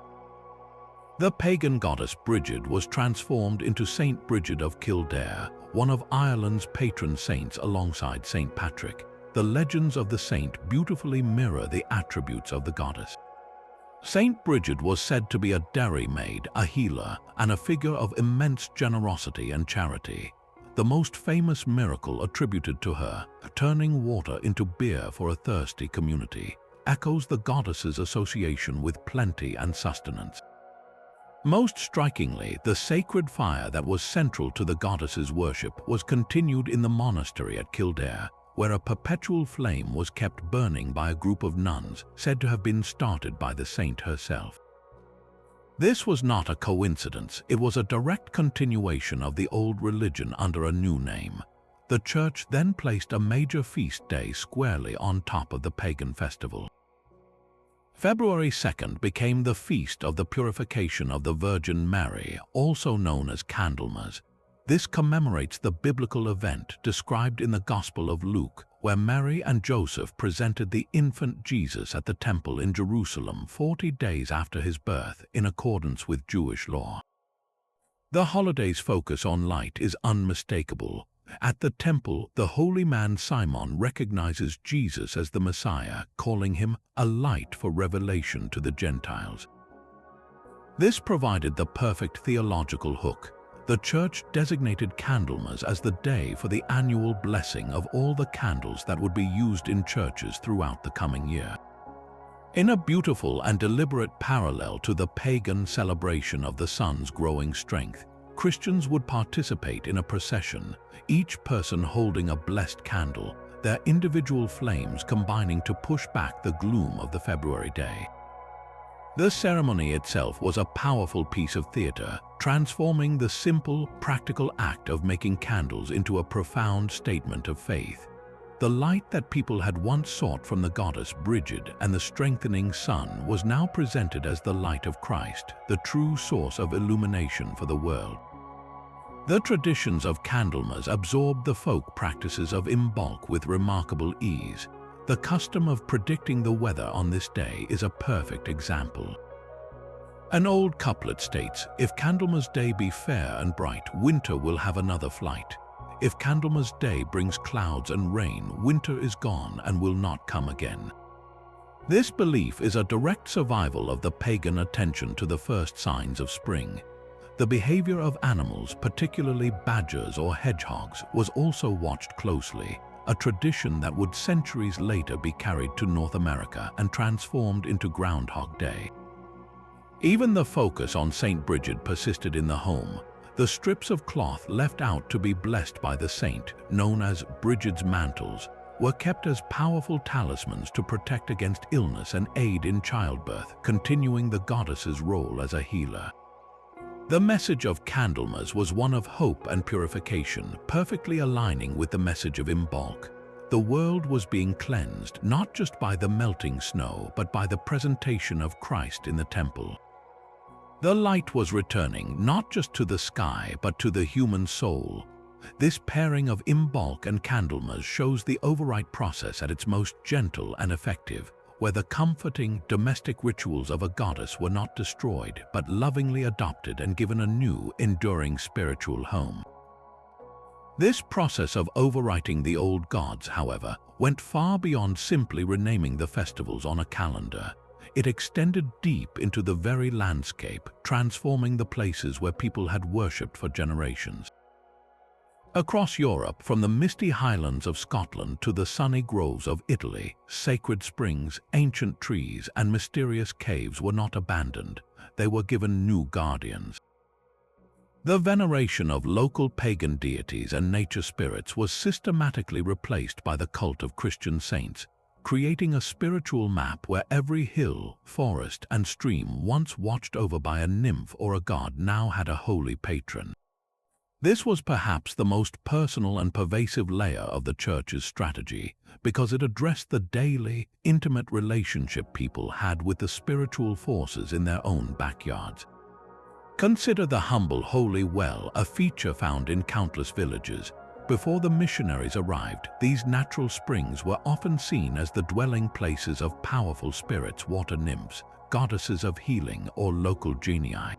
The pagan goddess Brigid was transformed into Saint Brigid of Kildare, one of Ireland's patron saints alongside Saint Patrick. The legends of the saint beautifully mirror the attributes of the goddess. Saint Brigid was said to be a dairymaid, a healer, and a figure of immense generosity and charity. The most famous miracle attributed to her, turning water into beer for a thirsty community, echoes the goddess's association with plenty and sustenance. Most strikingly, the sacred fire that was central to the goddess's worship was continued in the monastery at Kildare, where a perpetual flame was kept burning by a group of nuns said to have been started by the saint herself. This was not a coincidence, it was a direct continuation of the old religion under a new name. The Church then placed a major feast day squarely on top of the pagan festival. February 2nd became the feast of the purification of the Virgin Mary, also known as Candlemas. This commemorates the biblical event described in the Gospel of Luke, where Mary and Joseph presented the infant Jesus at the temple in Jerusalem 40 days after his birth in accordance with Jewish law. The holiday's focus on light is unmistakable. At the temple, the holy man Simon recognizes Jesus as the Messiah, calling him a light for revelation to the Gentiles. This provided the perfect theological hook. The church designated Candlemas as the day for the annual blessing of all the candles that would be used in churches throughout the coming year. In a beautiful and deliberate parallel to the pagan celebration of the sun's growing strength, Christians would participate in a procession, each person holding a blessed candle, their individual flames combining to push back the gloom of the February day. The ceremony itself was a powerful piece of theater, transforming the simple, practical act of making candles into a profound statement of faith. The light that people had once sought from the goddess Brigid and the strengthening sun was now presented as the light of Christ, the true source of illumination for the world. The traditions of Candlemas absorbed the folk practices of Embark with remarkable ease. The custom of predicting the weather on this day is a perfect example. An old couplet states, "If Candlemas day be fair and bright, winter will have another flight. If Candlemas day brings clouds and rain, winter is gone and will not come again." This belief is a direct survival of the pagan attention to the first signs of spring. The behavior of animals, particularly badgers or hedgehogs, was also watched closely, a tradition that would centuries later be carried to North America and transformed into Groundhog Day. Even the focus on Saint Brigid persisted in the home. The strips of cloth left out to be blessed by the saint, known as Brigid's mantles, were kept as powerful talismans to protect against illness and aid in childbirth, continuing the goddess's role as a healer. The message of Candlemas was one of hope and purification, perfectly aligning with the message of Embark. The world was being cleansed not just by the melting snow, but by the presentation of Christ in the temple. The light was returning not just to the sky, but to the human soul. This pairing of Embark and Candlemas shows the override process at its most gentle and effective, where the comforting, domestic rituals of a goddess were not destroyed, but lovingly adopted and given a new, enduring spiritual home. This process of overwriting the old gods, however, went far beyond simply renaming the festivals on a calendar. It extended deep into the very landscape, transforming the places where people had worshipped for generations. Across Europe, from the misty highlands of Scotland to the sunny groves of Italy, sacred springs, ancient trees, and mysterious caves were not abandoned. They were given new guardians. The veneration of local pagan deities and nature spirits was systematically replaced by the cult of Christian saints, creating a spiritual map where every hill, forest, and stream once watched over by a nymph or a god now had a holy patron. This was perhaps the most personal and pervasive layer of the Church's strategy, because it addressed the daily, intimate relationship people had with the spiritual forces in their own backyards. Consider the humble holy well, a feature found in countless villages. Before the missionaries arrived, these natural springs were often seen as the dwelling places of powerful spirits, water nymphs, goddesses of healing, or local genii.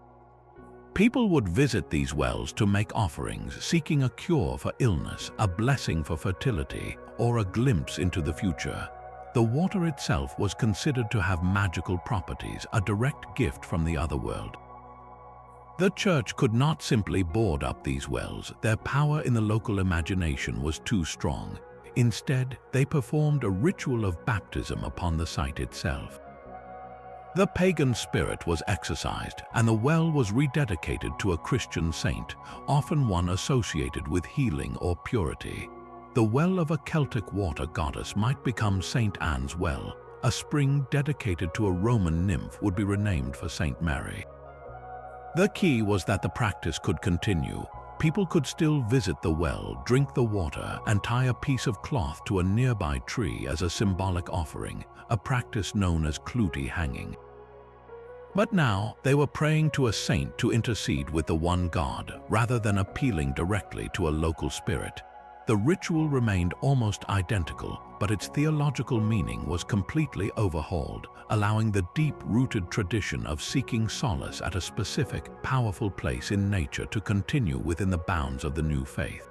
People would visit these wells to make offerings, seeking a cure for illness, a blessing for fertility, or a glimpse into the future. The water itself was considered to have magical properties, a direct gift from the other world. The Church could not simply board up these wells. Their power in the local imagination was too strong. Instead, they performed a ritual of baptism upon the site itself. The pagan spirit was exorcised, and the well was rededicated to a Christian saint, often one associated with healing or purity. The well of a Celtic water goddess might become St. Anne's Well. A spring dedicated to a Roman nymph would be renamed for St. Mary. The key was that the practice could continue. People could still visit the well, drink the water, and tie a piece of cloth to a nearby tree as a symbolic offering, a practice known as clootie hanging. But now they were praying to a saint to intercede with the one God, rather than appealing directly to a local spirit. The ritual remained almost identical, but its theological meaning was completely overhauled, allowing the deep-rooted tradition of seeking solace at a specific, powerful place in nature to continue within the bounds of the new faith.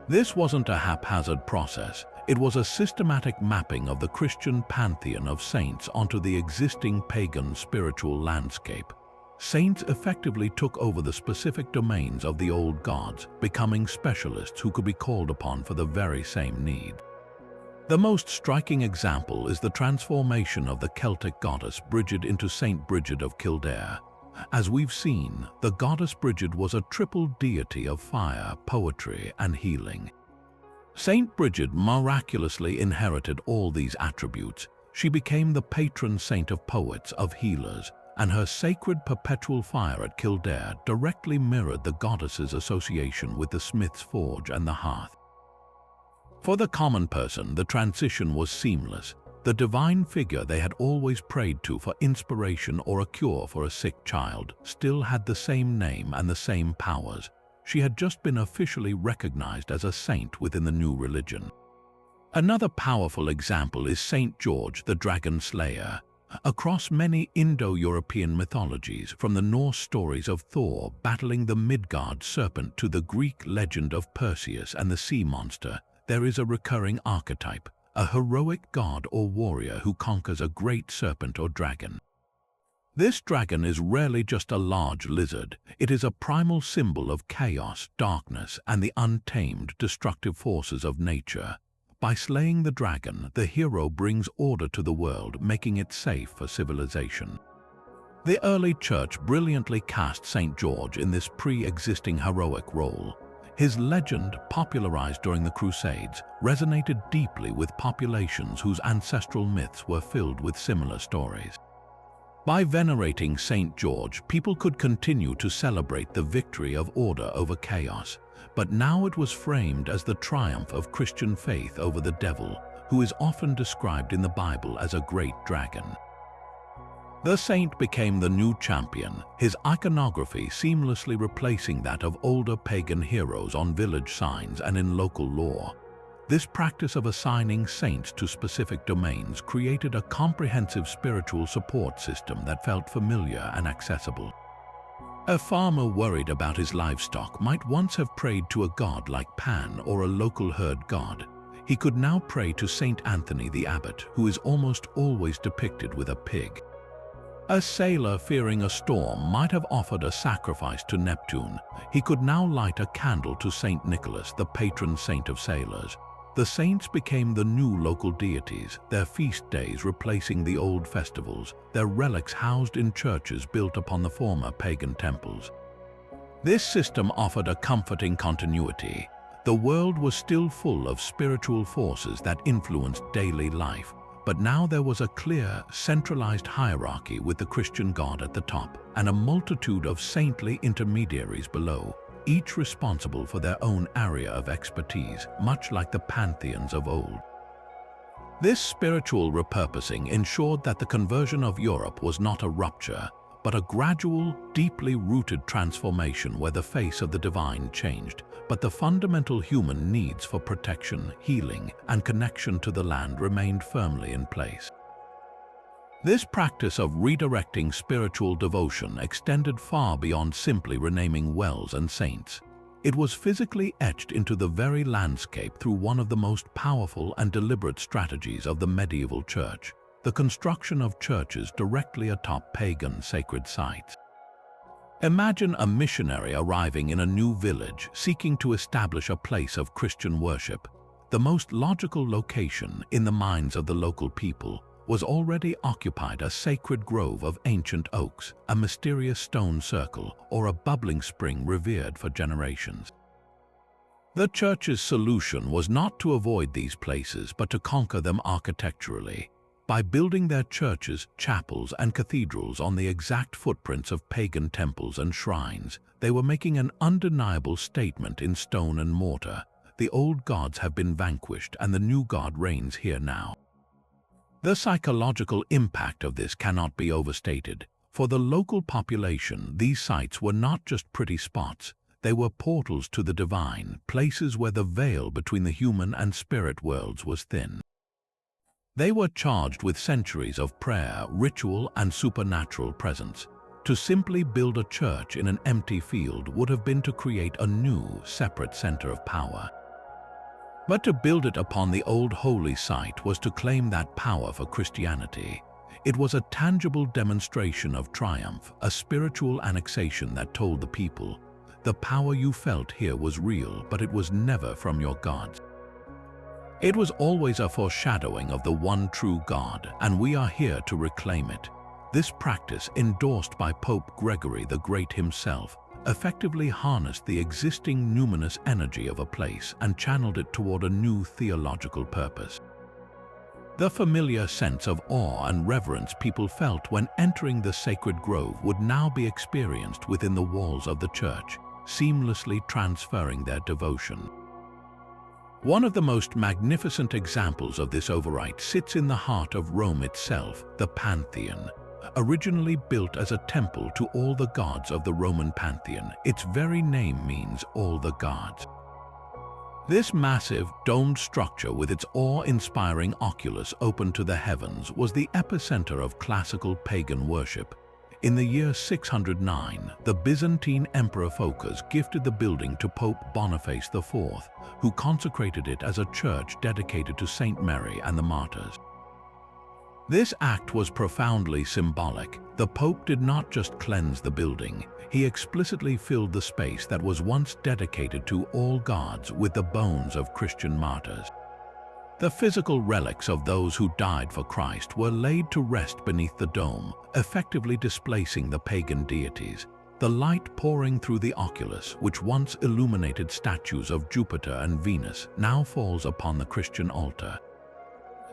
This wasn't a haphazard process. It was a systematic mapping of the Christian pantheon of saints onto the existing pagan spiritual landscape. Saints effectively took over the specific domains of the old gods, becoming specialists who could be called upon for the very same need. The most striking example is the transformation of the Celtic goddess Brigid into Saint Brigid of Kildare. As we've seen, the goddess Brigid was a triple deity of fire, poetry, and healing. Saint Brigid miraculously inherited all these attributes. She became the patron saint of poets, of healers, and her sacred perpetual fire at Kildare directly mirrored the goddess's association with the smith's forge and the hearth. For the common person, the transition was seamless. The divine figure they had always prayed to for inspiration or a cure for a sick child still had the same name and the same powers. She had just been officially recognized as a saint within the new religion. Another powerful example is Saint George, the dragon slayer. Across many Indo-European mythologies, from the Norse stories of Thor battling the Midgard serpent to the Greek legend of Perseus and the sea monster, there is a recurring archetype, a heroic god or warrior who conquers a great serpent or dragon. This dragon is rarely just a large lizard. It is a primal symbol of chaos, darkness, and the untamed, destructive forces of nature. By slaying the dragon, the hero brings order to the world, making it safe for civilization. The early church brilliantly cast Saint George in this pre-existing heroic role. His legend, popularized during the Crusades, resonated deeply with populations whose ancestral myths were filled with similar stories. By venerating Saint George, people could continue to celebrate the victory of order over chaos. But now it was framed as the triumph of Christian faith over the devil, who is often described in the Bible as a great dragon. The saint became the new champion, his iconography seamlessly replacing that of older pagan heroes on village signs and in local lore. This practice of assigning saints to specific domains created a comprehensive spiritual support system that felt familiar and accessible. A farmer worried about his livestock might once have prayed to a god like Pan or a local herd god. He could now pray to Saint Anthony the Abbot, who is almost always depicted with a pig. A sailor fearing a storm might have offered a sacrifice to Neptune. He could now light a candle to Saint Nicholas, the patron saint of sailors. The saints became the new local deities, their feast days replacing the old festivals, their relics housed in churches built upon the former pagan temples. This system offered a comforting continuity. The world was still full of spiritual forces that influenced daily life, but now there was a clear, centralized hierarchy with the Christian God at the top and a multitude of saintly intermediaries below, each responsible for their own area of expertise, much like the pantheons of old. This spiritual repurposing ensured that the conversion of Europe was not a rupture, but a gradual, deeply rooted transformation where the face of the divine changed, but the fundamental human needs for protection, healing, and connection to the land remained firmly in place. This practice of redirecting spiritual devotion extended far beyond simply renaming wells and saints. It was physically etched into the very landscape through one of the most powerful and deliberate strategies of the medieval church, the construction of churches directly atop pagan sacred sites. Imagine a missionary arriving in a new village seeking to establish a place of Christian worship. The most logical location in the minds of the local people was already occupied a sacred grove of ancient oaks, a mysterious stone circle, or a bubbling spring revered for generations. The church's solution was not to avoid these places but to conquer them architecturally. By building their churches, chapels, and cathedrals on the exact footprints of pagan temples and shrines, they were making an undeniable statement in stone and mortar. The old gods have been vanquished and the new God reigns here now. The psychological impact of this cannot be overstated. For the local population, these sites were not just pretty spots. They were portals to the divine, places where the veil between the human and spirit worlds was thin. They were charged with centuries of prayer, ritual, and supernatural presence. To simply build a church in an empty field would have been to create a new, separate center of power. But to build it upon the old holy site was to claim that power for Christianity. It was a tangible demonstration of triumph, a spiritual annexation that told the people, the power you felt here was real, but it was never from your gods. It was always a foreshadowing of the one true God, and we are here to reclaim it. This practice, endorsed by Pope Gregory the Great himself, effectively harnessed the existing numinous energy of a place and channeled it toward a new theological purpose. The familiar sense of awe and reverence people felt when entering the sacred grove would now be experienced within the walls of the church, seamlessly transferring their devotion. One of the most magnificent examples of this override sits in the heart of Rome itself, the Pantheon. Originally built as a temple to all the gods of the Roman pantheon, its very name means all the gods. This massive, domed structure with its awe-inspiring oculus open to the heavens was the epicenter of classical pagan worship. In the year 609, the Byzantine Emperor Phocas gifted the building to Pope Boniface IV, who consecrated it as a church dedicated to Saint Mary and the martyrs. This act was profoundly symbolic. The Pope did not just cleanse the building, he explicitly filled the space that was once dedicated to all gods with the bones of Christian martyrs. The physical relics of those who died for Christ were laid to rest beneath the dome, effectively displacing the pagan deities. The light pouring through the oculus, which once illuminated statues of Jupiter and Venus, now falls upon the Christian altar.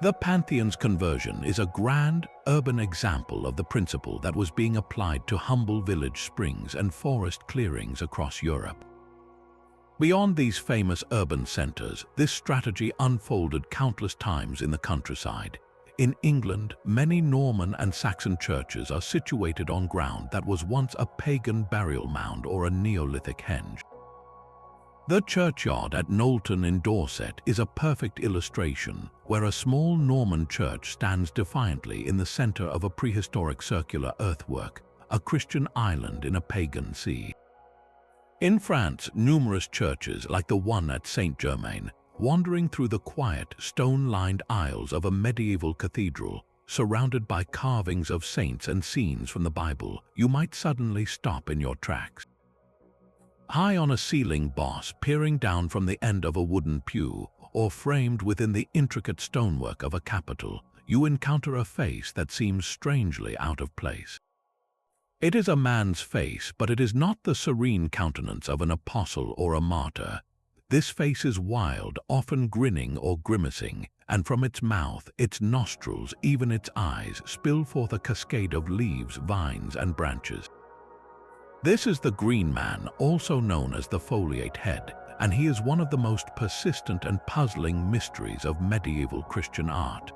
The Pantheon's conversion is a grand, urban example of the principle that was being applied to humble village springs and forest clearings across Europe. Beyond these famous urban centers, this strategy unfolded countless times in the countryside. In England, many Norman and Saxon churches are situated on ground that was once a pagan burial mound or a Neolithic henge. The churchyard at Knowlton in Dorset is a perfect illustration, where a small Norman church stands defiantly in the center of a prehistoric circular earthwork, a Christian island in a pagan sea. In France, numerous churches, like the one at Saint-Germain, wandering through the quiet, stone-lined aisles of a medieval cathedral, surrounded by carvings of saints and scenes from the Bible, you might suddenly stop in your tracks. High on a ceiling boss peering down from the end of a wooden pew, or framed within the intricate stonework of a capitol, you encounter a face that seems strangely out of place. It is a man's face, but it is not the serene countenance of an apostle or a martyr. This face is wild, often grinning or grimacing, and from its mouth, its nostrils, even its eyes, spill forth a cascade of leaves, vines, and branches. This is the Green Man, also known as the Foliate Head, and he is one of the most persistent and puzzling mysteries of medieval Christian art.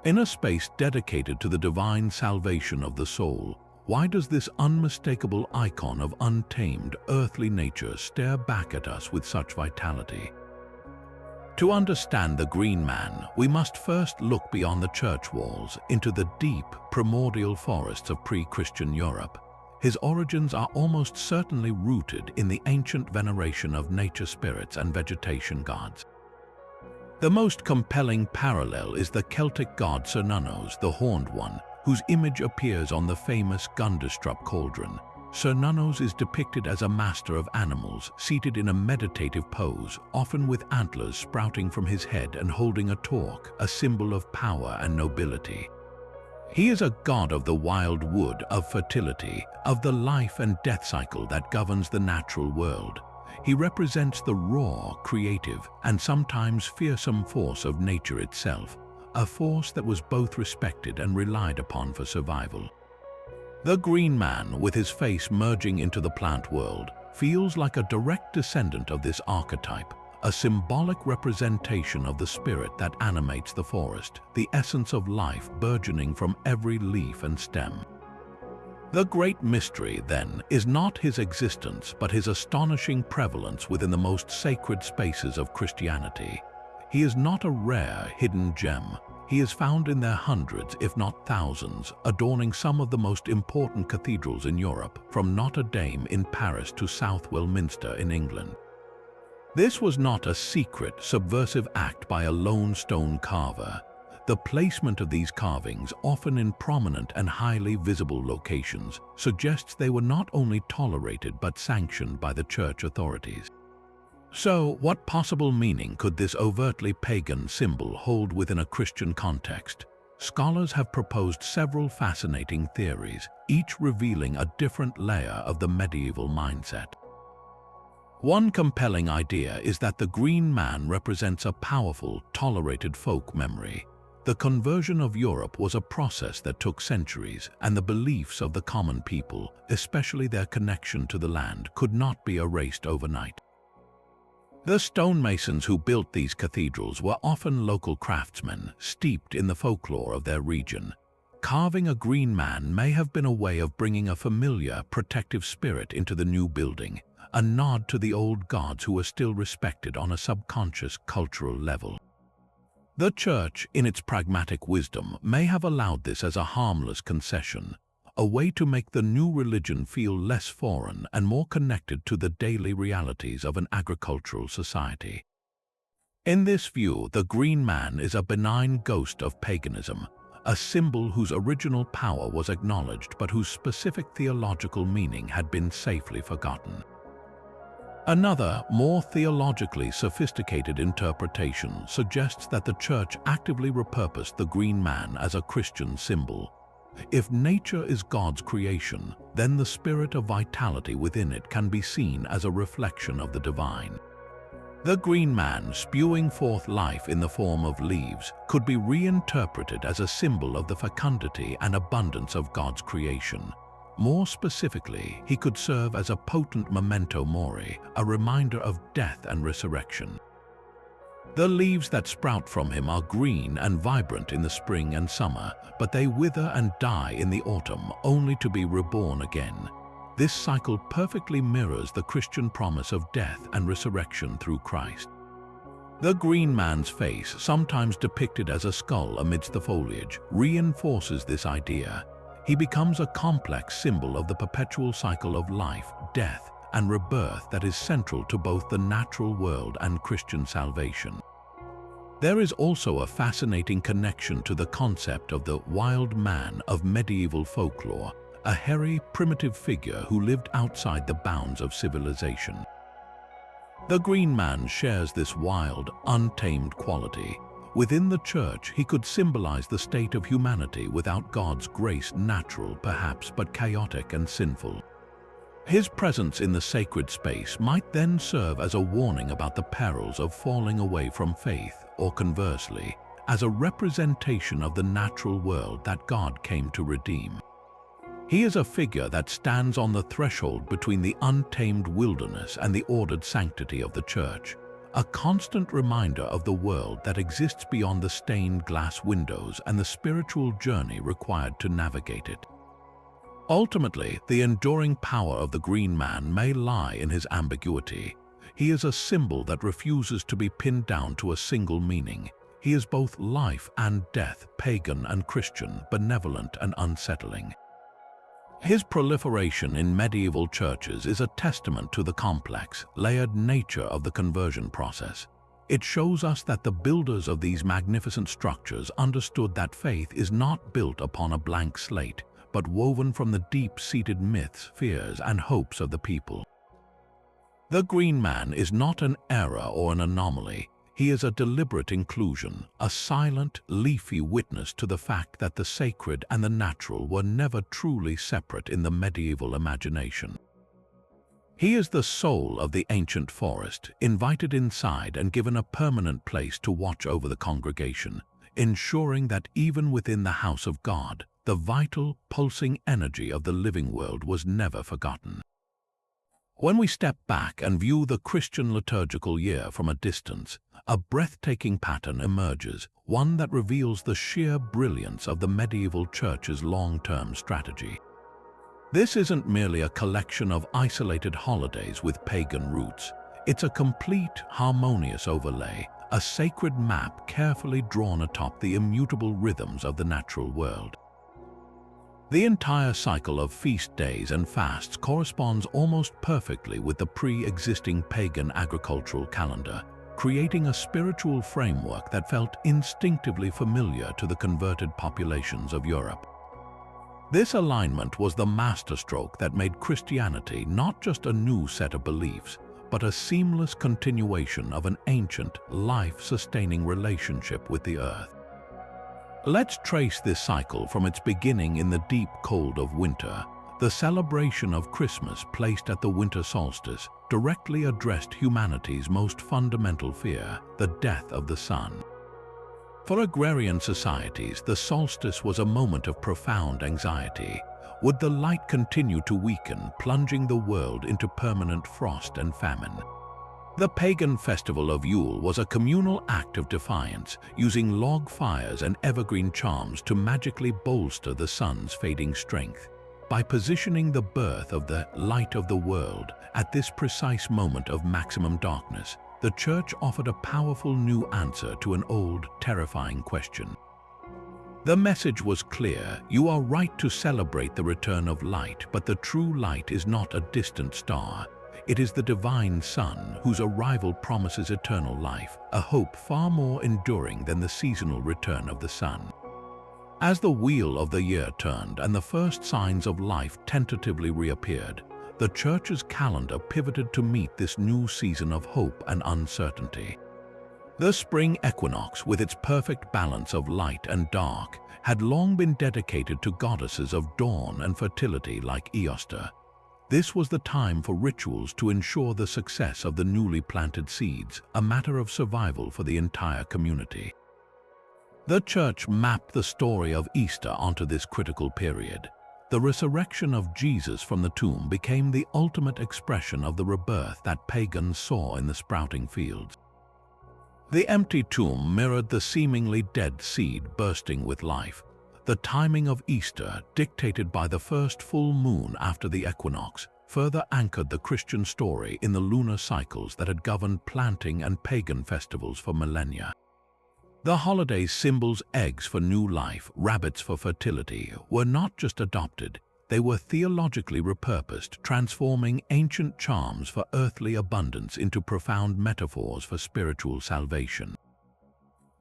In a space dedicated to the divine salvation of the soul, why does this unmistakable icon of untamed, earthly nature stare back at us with such vitality? To understand the Green Man, we must first look beyond the church walls into the deep, primordial forests of pre-Christian Europe. His origins are almost certainly rooted in the ancient veneration of nature spirits and vegetation gods. The most compelling parallel is the Celtic god Cernunnos, the Horned One, whose image appears on the famous Gundestrup cauldron. Cernunnos is depicted as a master of animals, seated in a meditative pose, often with antlers sprouting from his head and holding a torque, a symbol of power and nobility. He is a god of the wild wood, of fertility, of the life and death cycle that governs the natural world. He represents the raw, creative, and sometimes fearsome force of nature itself, a force that was both respected and relied upon for survival. The Green Man, with his face merging into the plant world, feels like a direct descendant of this archetype, a symbolic representation of the spirit that animates the forest, the essence of life burgeoning from every leaf and stem. The great mystery, then, is not his existence, but his astonishing prevalence within the most sacred spaces of Christianity. He is not a rare, hidden gem. He is found in their hundreds, if not thousands, adorning some of the most important cathedrals in Europe, from Notre Dame in Paris to South Westminster in England. This was not a secret, subversive act by a lone stone carver. The placement of these carvings, often in prominent and highly visible locations, suggests they were not only tolerated but sanctioned by the church authorities. So, what possible meaning could this overtly pagan symbol hold within a Christian context? Scholars have proposed several fascinating theories, each revealing a different layer of the medieval mindset. One compelling idea is that the green man represents a powerful, tolerated folk memory. The conversion of Europe was a process that took centuries, and the beliefs of the common people, especially their connection to the land, could not be erased overnight. The stonemasons who built these cathedrals were often local craftsmen, steeped in the folklore of their region. Carving a green man may have been a way of bringing a familiar, protective spirit into the new building, a nod to the old gods who were still respected on a subconscious cultural level. The Church, in its pragmatic wisdom, may have allowed this as a harmless concession, a way to make the new religion feel less foreign and more connected to the daily realities of an agricultural society. In this view, the green man is a benign ghost of paganism, a symbol whose original power was acknowledged but whose specific theological meaning had been safely forgotten. Another, more theologically sophisticated interpretation suggests that the Church actively repurposed the green man as a Christian symbol. If nature is God's creation, then the spirit of vitality within it can be seen as a reflection of the divine. The green man, spewing forth life in the form of leaves, could be reinterpreted as a symbol of the fecundity and abundance of God's creation. More specifically, he could serve as a potent memento mori, a reminder of death and resurrection. The leaves that sprout from him are green and vibrant in the spring and summer, but they wither and die in the autumn, only to be reborn again. This cycle perfectly mirrors the Christian promise of death and resurrection through Christ. The green man's face, sometimes depicted as a skull amidst the foliage, reinforces this idea. He becomes a complex symbol of the perpetual cycle of life, death, and rebirth that is central to both the natural world and Christian salvation. There is also a fascinating connection to the concept of the wild man of medieval folklore, a hairy, primitive figure who lived outside the bounds of civilization. The green man shares this wild, untamed quality. Within the Church, he could symbolize the state of humanity without God's grace, natural perhaps, but chaotic and sinful. His presence in the sacred space might then serve as a warning about the perils of falling away from faith, or conversely, as a representation of the natural world that God came to redeem. He is a figure that stands on the threshold between the untamed wilderness and the ordered sanctity of the Church, a constant reminder of the world that exists beyond the stained glass windows and the spiritual journey required to navigate it. Ultimately, the enduring power of the green man may lie in his ambiguity. He is a symbol that refuses to be pinned down to a single meaning. He is both life and death, pagan and Christian, benevolent and unsettling. His proliferation in medieval churches is a testament to the complex, layered nature of the conversion process. It shows us that the builders of these magnificent structures understood that faith is not built upon a blank slate, but woven from the deep-seated myths, fears, and hopes of the people. The green man is not an error or an anomaly. He is a deliberate inclusion, a silent, leafy witness to the fact that the sacred and the natural were never truly separate in the medieval imagination. He is the soul of the ancient forest, invited inside and given a permanent place to watch over the congregation, ensuring that even within the house of God, the vital, pulsing energy of the living world was never forgotten. When we step back and view the Christian liturgical year from a distance, a breathtaking pattern emerges, one that reveals the sheer brilliance of the medieval church's long-term strategy. This isn't merely a collection of isolated holidays with pagan roots. It's a complete, harmonious overlay, a sacred map carefully drawn atop the immutable rhythms of the natural world. The entire cycle of feast days and fasts corresponds almost perfectly with the pre-existing pagan agricultural calendar, creating a spiritual framework that felt instinctively familiar to the converted populations of Europe. This alignment was the masterstroke that made Christianity not just a new set of beliefs, but a seamless continuation of an ancient, life-sustaining relationship with the earth. Let's trace this cycle from its beginning in the deep cold of winter. The celebration of Christmas placed at the winter solstice directly addressed humanity's most fundamental fear, the death of the sun. For agrarian societies, the solstice was a moment of profound anxiety. Would the light continue to weaken, plunging the world into permanent frost and famine? The pagan festival of Yule was a communal act of defiance, using log fires and evergreen charms to magically bolster the sun's fading strength. By positioning the birth of the light of the world at this precise moment of maximum darkness, the Church offered a powerful new answer to an old, terrifying question. The message was clear: you are right to celebrate the return of light, but the true light is not a distant star. It is the divine sun, whose arrival promises eternal life, a hope far more enduring than the seasonal return of the sun. As the wheel of the year turned and the first signs of life tentatively reappeared, the Church's calendar pivoted to meet this new season of hope and uncertainty. The spring equinox, with its perfect balance of light and dark, had long been dedicated to goddesses of dawn and fertility like Ostara. This was the time for rituals to ensure the success of the newly planted seeds, a matter of survival for the entire community. The Church mapped the story of Easter onto this critical period. The resurrection of Jesus from the tomb became the ultimate expression of the rebirth that pagans saw in the sprouting fields. The empty tomb mirrored the seemingly dead seed bursting with life. The timing of Easter, dictated by the first full moon after the equinox, further anchored the Christian story in the lunar cycles that had governed planting and pagan festivals for millennia. The holiday's symbols, eggs for new life, rabbits for fertility, were not just adopted, they were theologically repurposed, transforming ancient charms for earthly abundance into profound metaphors for spiritual salvation.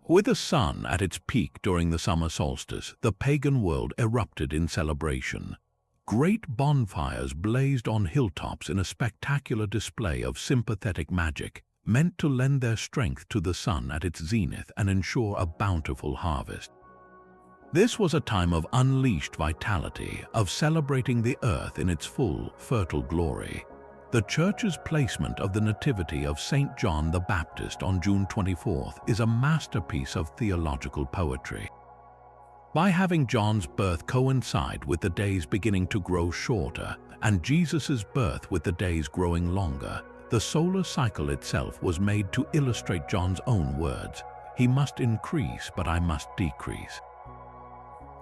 With the sun at its peak during the summer solstice, the pagan world erupted in celebration. Great bonfires blazed on hilltops in a spectacular display of sympathetic magic, meant to lend their strength to the sun at its zenith and ensure a bountiful harvest. This was a time of unleashed vitality, of celebrating the earth in its full, fertile glory. The Church's placement of the Nativity of St. John the Baptist on June 24th is a masterpiece of theological poetry. By having John's birth coincide with the days beginning to grow shorter and Jesus' birth with the days growing longer, the solar cycle itself was made to illustrate John's own words, "He must increase, but I must decrease."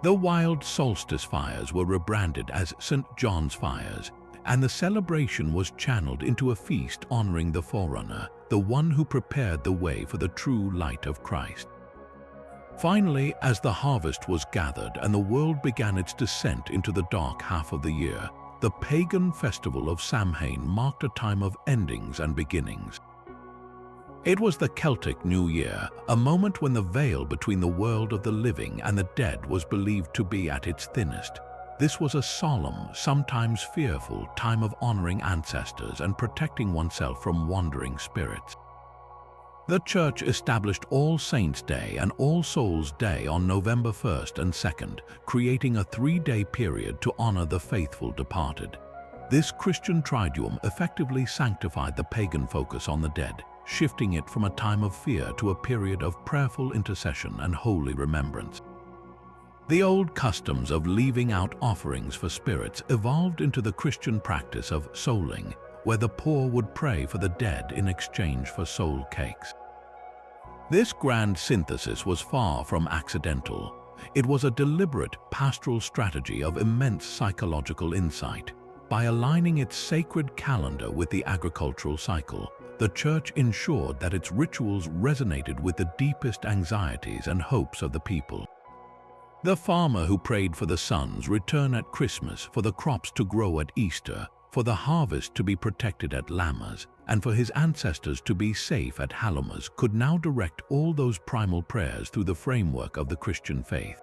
The wild solstice fires were rebranded as St. John's fires, and the celebration was channeled into a feast honoring the forerunner, the one who prepared the way for the true light of Christ. Finally, as the harvest was gathered and the world began its descent into the dark half of the year, the pagan festival of Samhain marked a time of endings and beginnings. It was the Celtic New Year, a moment when the veil between the world of the living and the dead was believed to be at its thinnest. This was a solemn, sometimes fearful, time of honoring ancestors and protecting oneself from wandering spirits. The Church established All Saints' Day and All Souls' Day on November 1st and 2nd, creating a 3-day period to honor the faithful departed. This Christian triduum effectively sanctified the pagan focus on the dead, shifting it from a time of fear to a period of prayerful intercession and holy remembrance. The old customs of leaving out offerings for spirits evolved into the Christian practice of souling, where the poor would pray for the dead in exchange for soul cakes. This grand synthesis was far from accidental. It was a deliberate pastoral strategy of immense psychological insight. By aligning its sacred calendar with the agricultural cycle, the Church ensured that its rituals resonated with the deepest anxieties and hopes of the people. The farmer who prayed for the sun's return at Christmas, for the crops to grow at Easter, for the harvest to be protected at Lammas, and for his ancestors to be safe at Hallowmas, could now direct all those primal prayers through the framework of the Christian faith.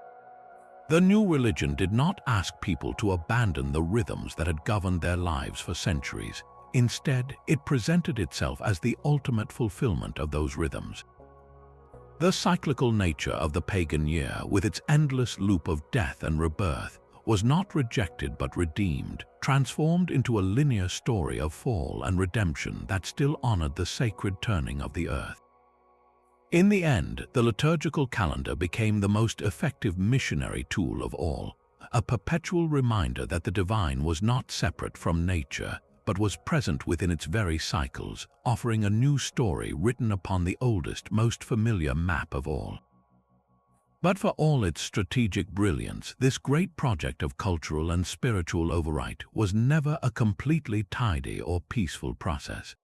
The new religion did not ask people to abandon the rhythms that had governed their lives for centuries. Instead, it presented itself as the ultimate fulfillment of those rhythms. The cyclical nature of the pagan year, with its endless loop of death and rebirth, was not rejected but redeemed, transformed into a linear story of fall and redemption that still honored the sacred turning of the earth. In the end, the liturgical calendar became the most effective missionary tool of all, a perpetual reminder that the divine was not separate from nature, but was present within its very cycles, offering a new story written upon the oldest, most familiar map of all. But for all its strategic brilliance, this great project of cultural and spiritual override was never a completely tidy or peaceful process.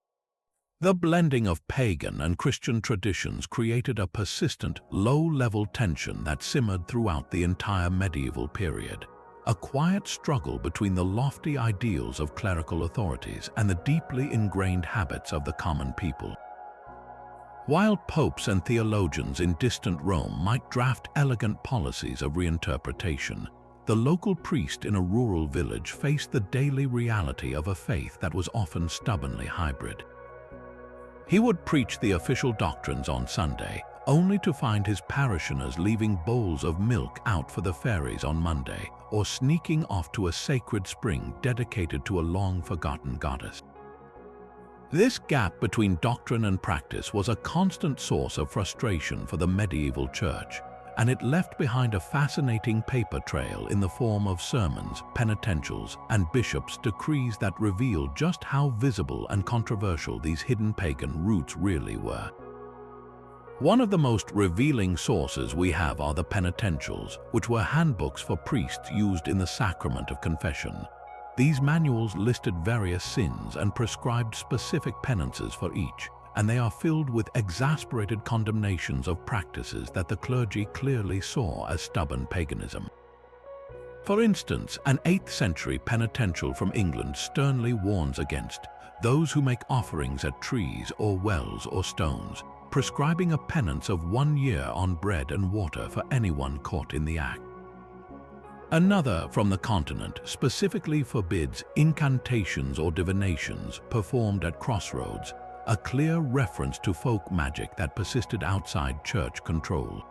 The blending of pagan and Christian traditions created a persistent, low-level tension that simmered throughout the entire medieval period, a quiet struggle between the lofty ideals of clerical authorities and the deeply ingrained habits of the common people. While popes and theologians in distant Rome might draft elegant policies of reinterpretation, the local priest in a rural village faced the daily reality of a faith that was often stubbornly hybrid. He would preach the official doctrines on Sunday, only to find his parishioners leaving bowls of milk out for the fairies on Monday, or sneaking off to a sacred spring dedicated to a long-forgotten goddess. This gap between doctrine and practice was a constant source of frustration for the medieval church, and it left behind a fascinating paper trail in the form of sermons, penitentials, and bishops' decrees that revealed just how visible and controversial these hidden pagan roots really were. One of the most revealing sources we have are the penitentials, which were handbooks for priests used in the sacrament of confession. These manuals listed various sins and prescribed specific penances for each, and they are filled with exasperated condemnations of practices that the clergy clearly saw as stubborn paganism. For instance, an 8th century penitential from England sternly warns against those who make offerings at trees or wells or stones, prescribing a penance of 1 year on bread and water for anyone caught in the act. Another from the continent specifically forbids incantations or divinations performed at crossroads, a clear reference to folk magic that persisted outside church control.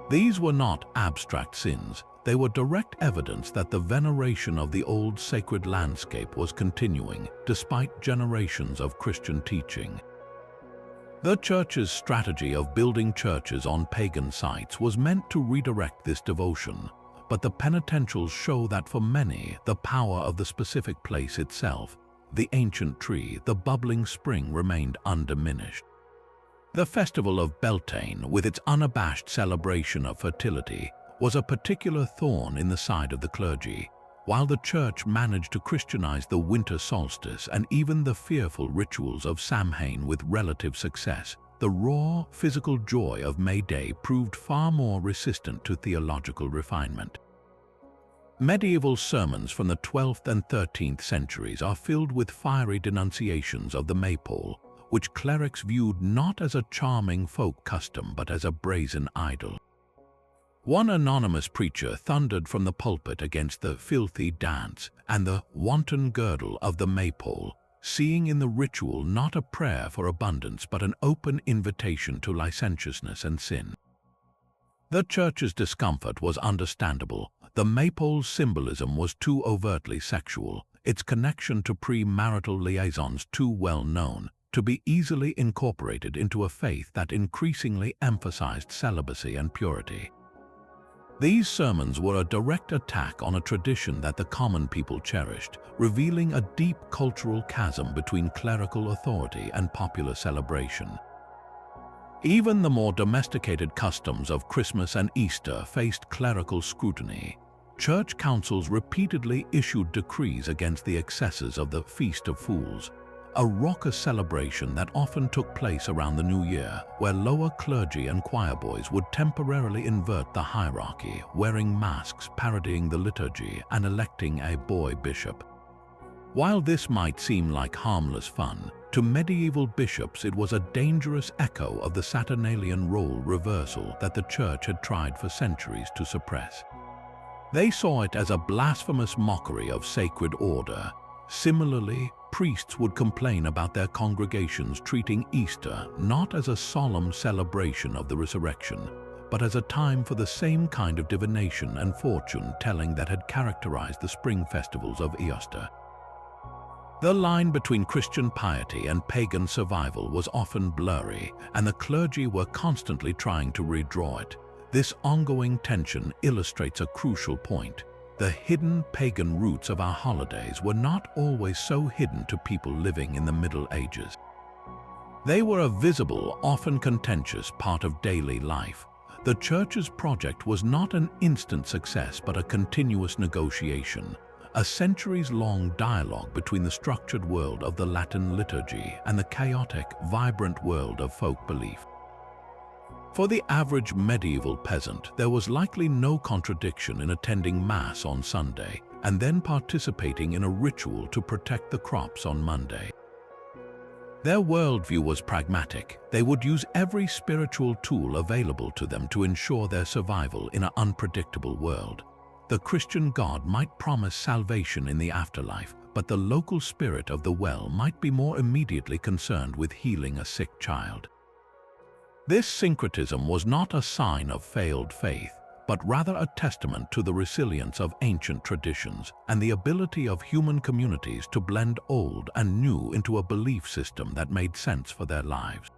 These were not abstract sins, they were direct evidence that the veneration of the old sacred landscape was continuing, despite generations of Christian teaching. The church's strategy of building churches on pagan sites was meant to redirect this devotion, but the penitentials show that for many, the power of the specific place itself, the ancient tree, the bubbling spring, remained undiminished. The festival of Beltane, with its unabashed celebration of fertility, was a particular thorn in the side of the clergy. While the church managed to Christianize the winter solstice and even the fearful rituals of Samhain with relative success, the raw, physical joy of May Day proved far more resistant to theological refinement. Medieval sermons from the 12th and 13th centuries are filled with fiery denunciations of the maypole, which clerics viewed not as a charming folk custom but as a brazen idol. One anonymous preacher thundered from the pulpit against the filthy dance and the wanton girdle of the maypole, seeing in the ritual not a prayer for abundance but an open invitation to licentiousness and sin. The church's discomfort was understandable. The maypole's symbolism was too overtly sexual, its connection to premarital liaisons too well known, to be easily incorporated into a faith that increasingly emphasized celibacy and purity. These sermons were a direct attack on a tradition that the common people cherished, revealing a deep cultural chasm between clerical authority and popular celebration. Even the more domesticated customs of Christmas and Easter faced clerical scrutiny. Church councils repeatedly issued decrees against the excesses of the Feast of Fools, a raucous celebration that often took place around the New Year, where lower clergy and choir boys would temporarily invert the hierarchy, wearing masks, parodying the liturgy, and electing a boy bishop. While this might seem like harmless fun, to medieval bishops it was a dangerous echo of the Saturnalian role reversal that the Church had tried for centuries to suppress. They saw it as a blasphemous mockery of sacred order. Similarly, priests would complain about their congregations treating Easter not as a solemn celebration of the resurrection, but as a time for the same kind of divination and fortune-telling that had characterized the spring festivals of Easter. The line between Christian piety and pagan survival was often blurry, and the clergy were constantly trying to redraw it. This ongoing tension illustrates a crucial point. The hidden pagan roots of our holidays were not always so hidden to people living in the Middle Ages. They were a visible, often contentious part of daily life. The Church's project was not an instant success but a continuous negotiation, a centuries-long dialogue between the structured world of the Latin liturgy and the chaotic, vibrant world of folk belief. For the average medieval peasant, there was likely no contradiction in attending Mass on Sunday and then participating in a ritual to protect the crops on Monday. Their worldview was pragmatic. They would use every spiritual tool available to them to ensure their survival in an unpredictable world. The Christian God might promise salvation in the afterlife, but the local spirit of the well might be more immediately concerned with healing a sick child. This syncretism was not a sign of failed faith, but rather a testament to the resilience of ancient traditions and the ability of human communities to blend old and new into a belief system that made sense for their lives.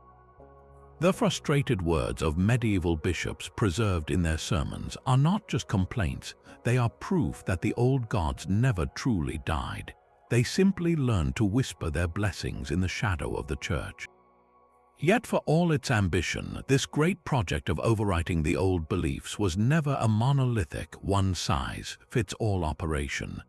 The frustrated words of medieval bishops preserved in their sermons are not just complaints, they are proof that the old gods never truly died. They simply learned to whisper their blessings in the shadow of the Church. Yet for all its ambition, this great project of overwriting the old beliefs was never a monolithic, one-size-fits-all operation.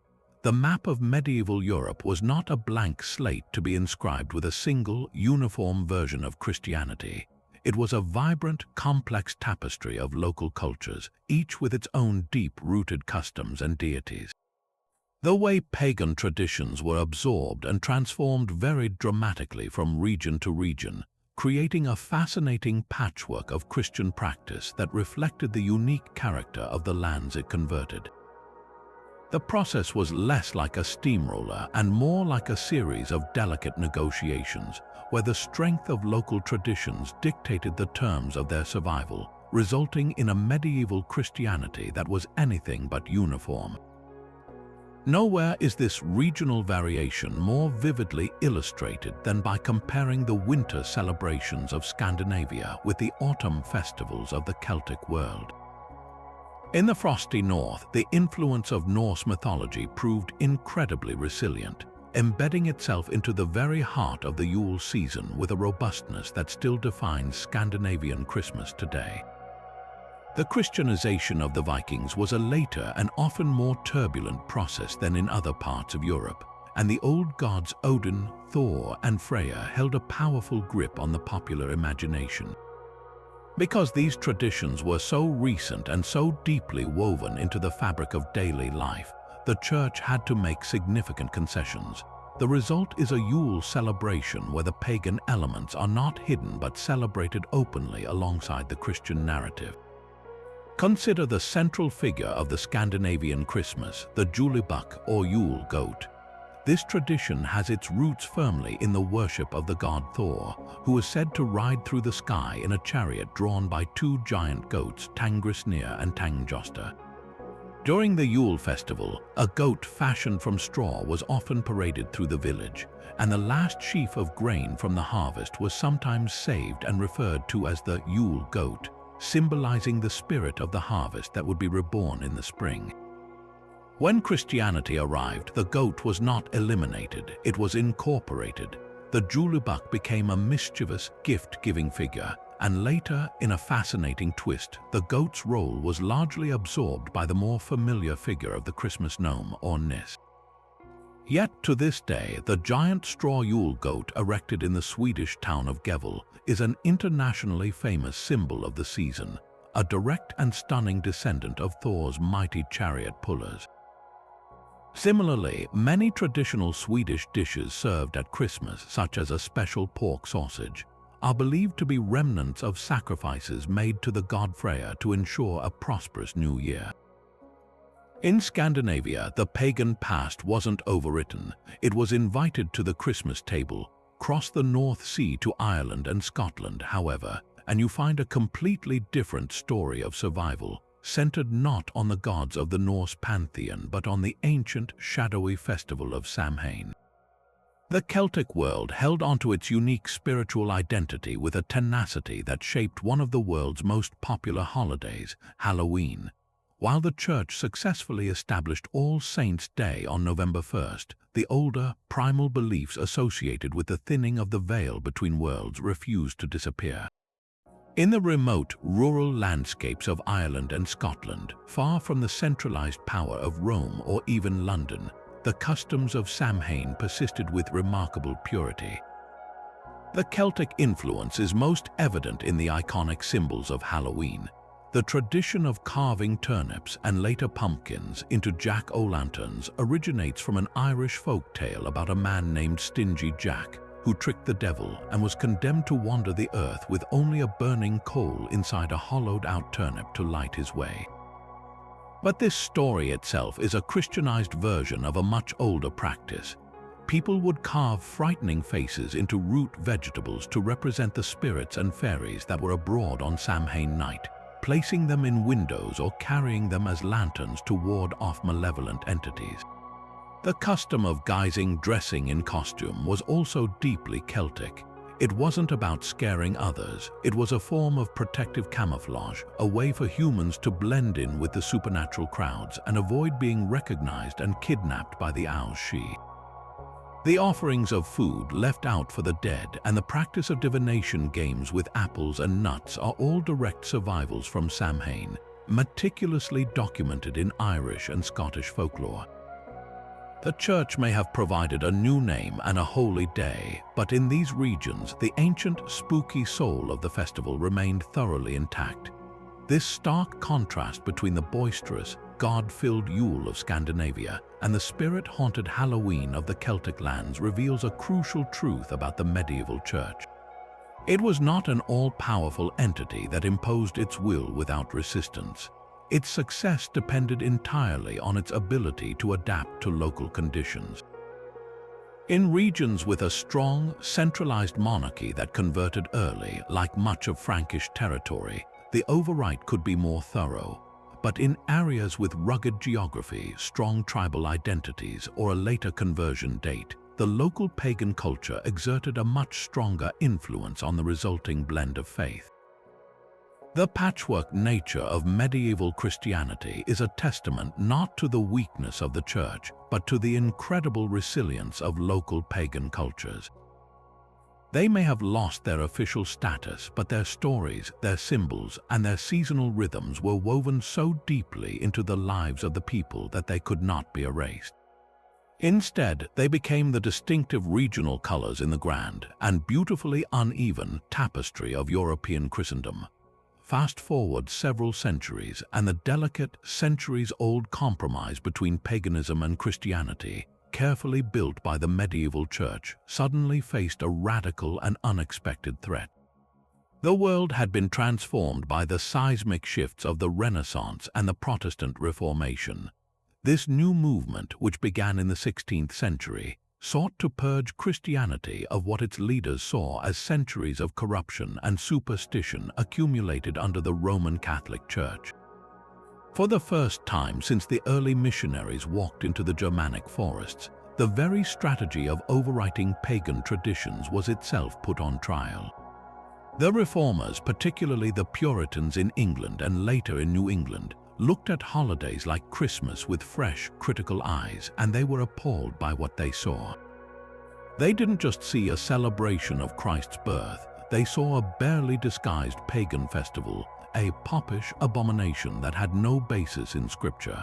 The map of medieval Europe was not a blank slate to be inscribed with a single, uniform version of Christianity. It was a vibrant, complex tapestry of local cultures, each with its own deep-rooted customs and deities. The way pagan traditions were absorbed and transformed varied dramatically from region to region, creating a fascinating patchwork of Christian practice that reflected the unique character of the lands it converted. The process was less like a steamroller and more like a series of delicate negotiations, where the strength of local traditions dictated the terms of their survival, resulting in a medieval Christianity that was anything but uniform. Nowhere is this regional variation more vividly illustrated than by comparing the winter celebrations of Scandinavia with the autumn festivals of the Celtic world. In the frosty north, the influence of Norse mythology proved incredibly resilient, embedding itself into the very heart of the Yule season with a robustness that still defines Scandinavian Christmas today. The Christianization of the Vikings was a later and often more turbulent process than in other parts of Europe, and the old gods Odin, Thor, and Freya held a powerful grip on the popular imagination. Because these traditions were so recent and so deeply woven into the fabric of daily life, the Church had to make significant concessions. The result is a Yule celebration where the pagan elements are not hidden but celebrated openly alongside the Christian narrative. Consider the central figure of the Scandinavian Christmas, the Julebuck or Yule goat. This tradition has its roots firmly in the worship of the god Thor, who is said to ride through the sky in a chariot drawn by two giant goats, Tangrisnir and Tangjosta. During the Yule festival, a goat fashioned from straw was often paraded through the village, and the last sheaf of grain from the harvest was sometimes saved and referred to as the Yule goat, symbolizing the spirit of the harvest that would be reborn in the spring. When Christianity arrived, the goat was not eliminated, it was incorporated. The Julebuck became a mischievous, gift-giving figure, and later, in a fascinating twist, the goat's role was largely absorbed by the more familiar figure of the Christmas gnome or nis. Yet to this day, the giant straw Yule goat erected in the Swedish town of Gävle is an internationally famous symbol of the season, a direct and stunning descendant of Thor's mighty chariot pullers. Similarly, many traditional Swedish dishes served at Christmas, such as a special pork sausage, are believed to be remnants of sacrifices made to the god Freya to ensure a prosperous new year. In Scandinavia, the pagan past wasn't overwritten. It was invited to the Christmas table. Cross the North Sea to Ireland and Scotland, however, and you find a completely different story of survival, centered not on the gods of the Norse pantheon but on the ancient, shadowy festival of Samhain. The Celtic world held onto its unique spiritual identity with a tenacity that shaped one of the world's most popular holidays, Halloween. While the Church successfully established All Saints' Day on November 1st, the older, primal beliefs associated with the thinning of the veil between worlds refused to disappear. In the remote, rural landscapes of Ireland and Scotland, far from the centralized power of Rome or even London, the customs of Samhain persisted with remarkable purity. The Celtic influence is most evident in the iconic symbols of Halloween. The tradition of carving turnips and later pumpkins into jack-o'-lanterns originates from an Irish folk tale about a man named Stingy Jack, who tricked the devil and was condemned to wander the earth with only a burning coal inside a hollowed-out turnip to light his way. But this story itself is a Christianized version of a much older practice. People would carve frightening faces into root vegetables to represent the spirits and fairies that were abroad on Samhain night, placing them in windows or carrying them as lanterns to ward off malevolent entities. The custom of guising dressing in costume was also deeply Celtic. It wasn't about scaring others, it was a form of protective camouflage, a way for humans to blend in with the supernatural crowds and avoid being recognized and kidnapped by the owl's she. The offerings of food left out for the dead and the practice of divination games with apples and nuts are all direct survivals from Samhain, meticulously documented in Irish and Scottish folklore. The Church may have provided a new name and a holy day, but in these regions, the ancient, spooky soul of the festival remained thoroughly intact. This stark contrast between the boisterous, god-filled Yule of Scandinavia and the spirit-haunted Halloween of the Celtic lands reveals a crucial truth about the medieval Church. It was not an all-powerful entity that imposed its will without resistance. Its success depended entirely on its ability to adapt to local conditions. In regions with a strong, centralized monarchy that converted early, like much of Frankish territory, the override could be more thorough. But in areas with rugged geography, strong tribal identities, or a later conversion date, the local pagan culture exerted a much stronger influence on the resulting blend of faith. The patchwork nature of medieval Christianity is a testament not to the weakness of the Church, but to the incredible resilience of local pagan cultures. They may have lost their official status, but their stories, their symbols, and their seasonal rhythms were woven so deeply into the lives of the people that they could not be erased. Instead, they became the distinctive regional colors in the grand and beautifully uneven tapestry of European Christendom. Fast forward several centuries, and the delicate, centuries-old compromise between paganism and Christianity, carefully built by the medieval Church, suddenly faced a radical and unexpected threat. The world had been transformed by the seismic shifts of the Renaissance and the Protestant Reformation. This new movement, which began in the 16th century, sought to purge Christianity of what its leaders saw as centuries of corruption and superstition accumulated under the Roman Catholic Church. For the first time since the early missionaries walked into the Germanic forests, the very strategy of overwriting pagan traditions was itself put on trial. The reformers, particularly the Puritans in England and later in New England, looked at holidays like Christmas with fresh, critical eyes, and they were appalled by what they saw. They didn't just see a celebration of Christ's birth, they saw a barely disguised pagan festival, a popish abomination that had no basis in Scripture.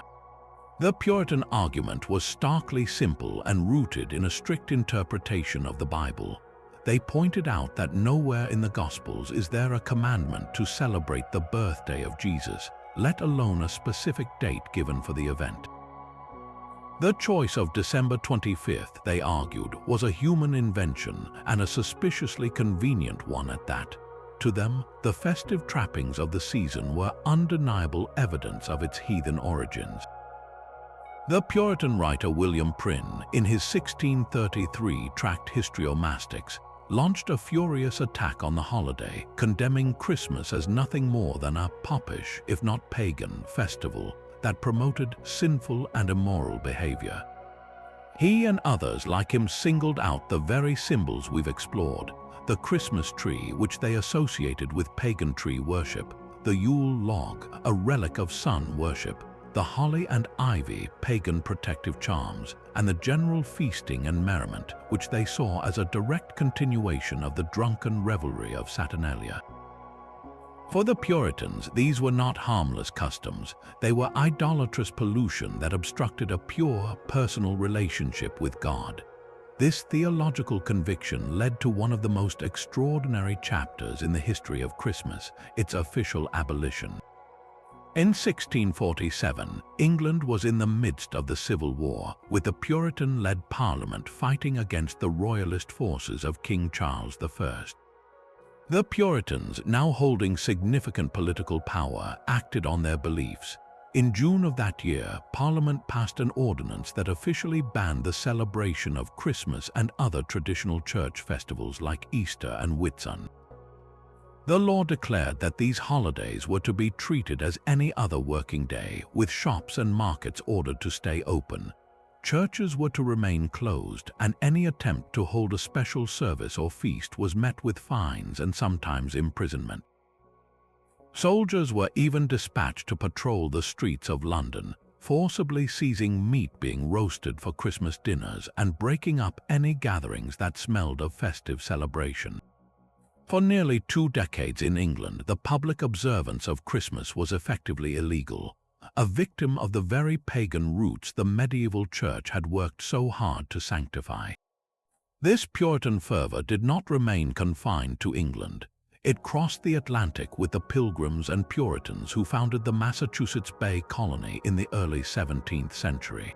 The Puritan argument was starkly simple and rooted in a strict interpretation of the Bible. They pointed out that nowhere in the Gospels is there a commandment to celebrate the birthday of Jesus, let alone a specific date given for the event. The choice of December 25th, they argued, was a human invention and a suspiciously convenient one at that. To them, the festive trappings of the season were undeniable evidence of its heathen origins. The Puritan writer William Prynne, in his 1633 tract Histriomastics, launched a furious attack on the holiday, condemning Christmas as nothing more than a popish, if not pagan, festival that promoted sinful and immoral behavior. He and others like him singled out the very symbols we've explored: the Christmas tree, which they associated with pagan tree worship, the Yule log, a relic of sun worship, the holly and ivy, pagan protective charms, and the general feasting and merriment, which they saw as a direct continuation of the drunken revelry of Saturnalia. For the Puritans, these were not harmless customs. They were idolatrous pollution that obstructed a pure, personal relationship with God. This theological conviction led to one of the most extraordinary chapters in the history of Christmas, its official abolition. In 1647, England was in the midst of the Civil War, with the Puritan-led Parliament fighting against the royalist forces of King Charles I. The Puritans, now holding significant political power, acted on their beliefs. In June of that year, Parliament passed an ordinance that officially banned the celebration of Christmas and other traditional church festivals like Easter and Whitsun. The law declared that these holidays were to be treated as any other working day, with shops and markets ordered to stay open. Churches were to remain closed, and any attempt to hold a special service or feast was met with fines and sometimes imprisonment. Soldiers were even dispatched to patrol the streets of London, forcibly seizing meat being roasted for Christmas dinners and breaking up any gatherings that smelled of festive celebration. For nearly 2 decades in England, the public observance of Christmas was effectively illegal, a victim of the very pagan roots the medieval church had worked so hard to sanctify. This Puritan fervor did not remain confined to England. It crossed the Atlantic with the Pilgrims and Puritans who founded the Massachusetts Bay Colony in the early 17th century.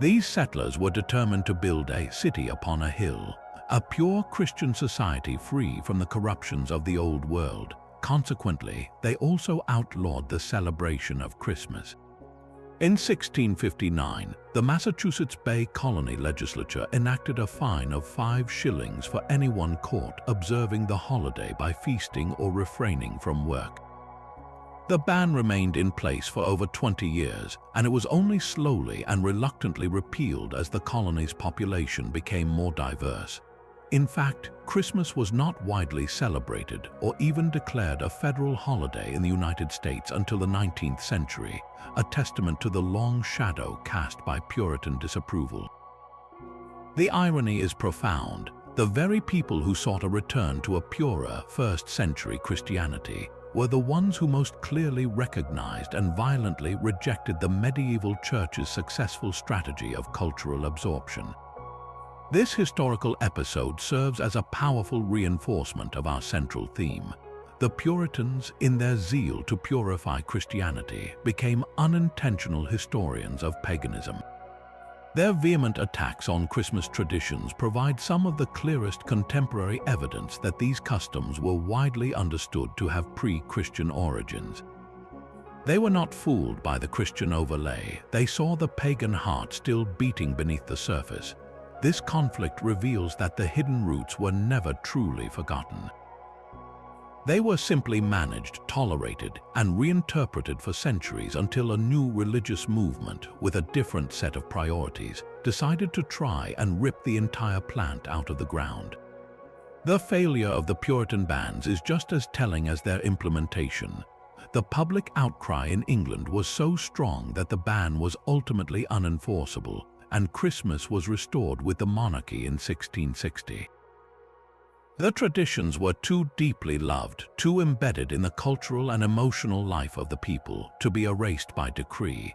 These settlers were determined to build a city upon a hill, a pure Christian society free from the corruptions of the Old World. Consequently, they also outlawed the celebration of Christmas. In 1659, the Massachusetts Bay Colony legislature enacted a fine of 5 shillings for anyone caught observing the holiday by feasting or refraining from work. The ban remained in place for over 20 years, and it was only slowly and reluctantly repealed as the colony's population became more diverse. In fact, Christmas was not widely celebrated or even declared a federal holiday in the United States until the 19th century, a testament to the long shadow cast by Puritan disapproval. The irony is profound. The very people who sought a return to a purer first-century Christianity were the ones who most clearly recognized and violently rejected the medieval church's successful strategy of cultural absorption. This historical episode serves as a powerful reinforcement of our central theme. The Puritans, in their zeal to purify Christianity, became unintentional historians of paganism. Their vehement attacks on Christmas traditions provide some of the clearest contemporary evidence that these customs were widely understood to have pre-Christian origins. They were not fooled by the Christian overlay. They saw the pagan heart still beating beneath the surface. This conflict reveals that the hidden roots were never truly forgotten. They were simply managed, tolerated, and reinterpreted for centuries until a new religious movement with a different set of priorities decided to try and rip the entire plant out of the ground. The failure of the Puritan bans is just as telling as their implementation. The public outcry in England was so strong that the ban was ultimately unenforceable, and Christmas was restored with the monarchy in 1660. The traditions were too deeply loved, too embedded in the cultural and emotional life of the people, to be erased by decree.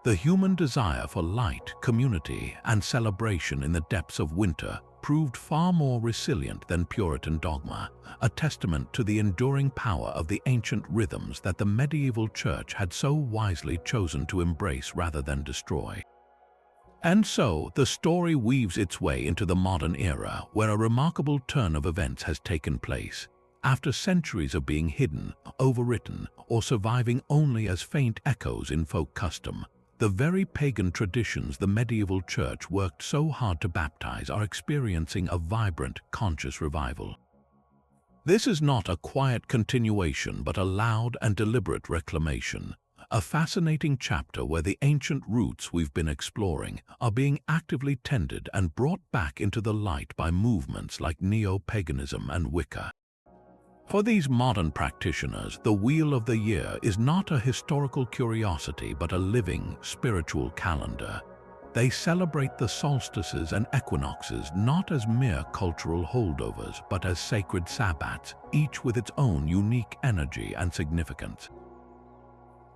The human desire for light, community, and celebration in the depths of winter proved far more resilient than Puritan dogma, a testament to the enduring power of the ancient rhythms that the medieval church had so wisely chosen to embrace rather than destroy. And so, the story weaves its way into the modern era, where a remarkable turn of events has taken place. After centuries of being hidden, overwritten, or surviving only as faint echoes in folk custom, the very pagan traditions the medieval church worked so hard to baptize are experiencing a vibrant, conscious revival. This is not a quiet continuation but a loud and deliberate reclamation, a fascinating chapter where the ancient roots we've been exploring are being actively tended and brought back into the light by movements like neo-paganism and Wicca. For these modern practitioners, the Wheel of the Year is not a historical curiosity but a living, spiritual calendar. They celebrate the solstices and equinoxes not as mere cultural holdovers but as sacred sabbats, each with its own unique energy and significance.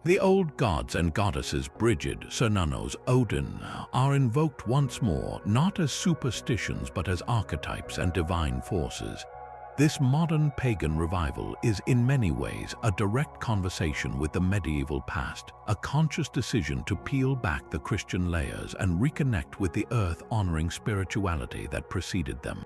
The old gods and goddesses Brigid, Cernunnos, Odin are invoked once more not as superstitions but as archetypes and divine forces. This modern pagan revival is in many ways a direct conversation with the medieval past, a conscious decision to peel back the Christian layers and reconnect with the earth-honoring spirituality that preceded them.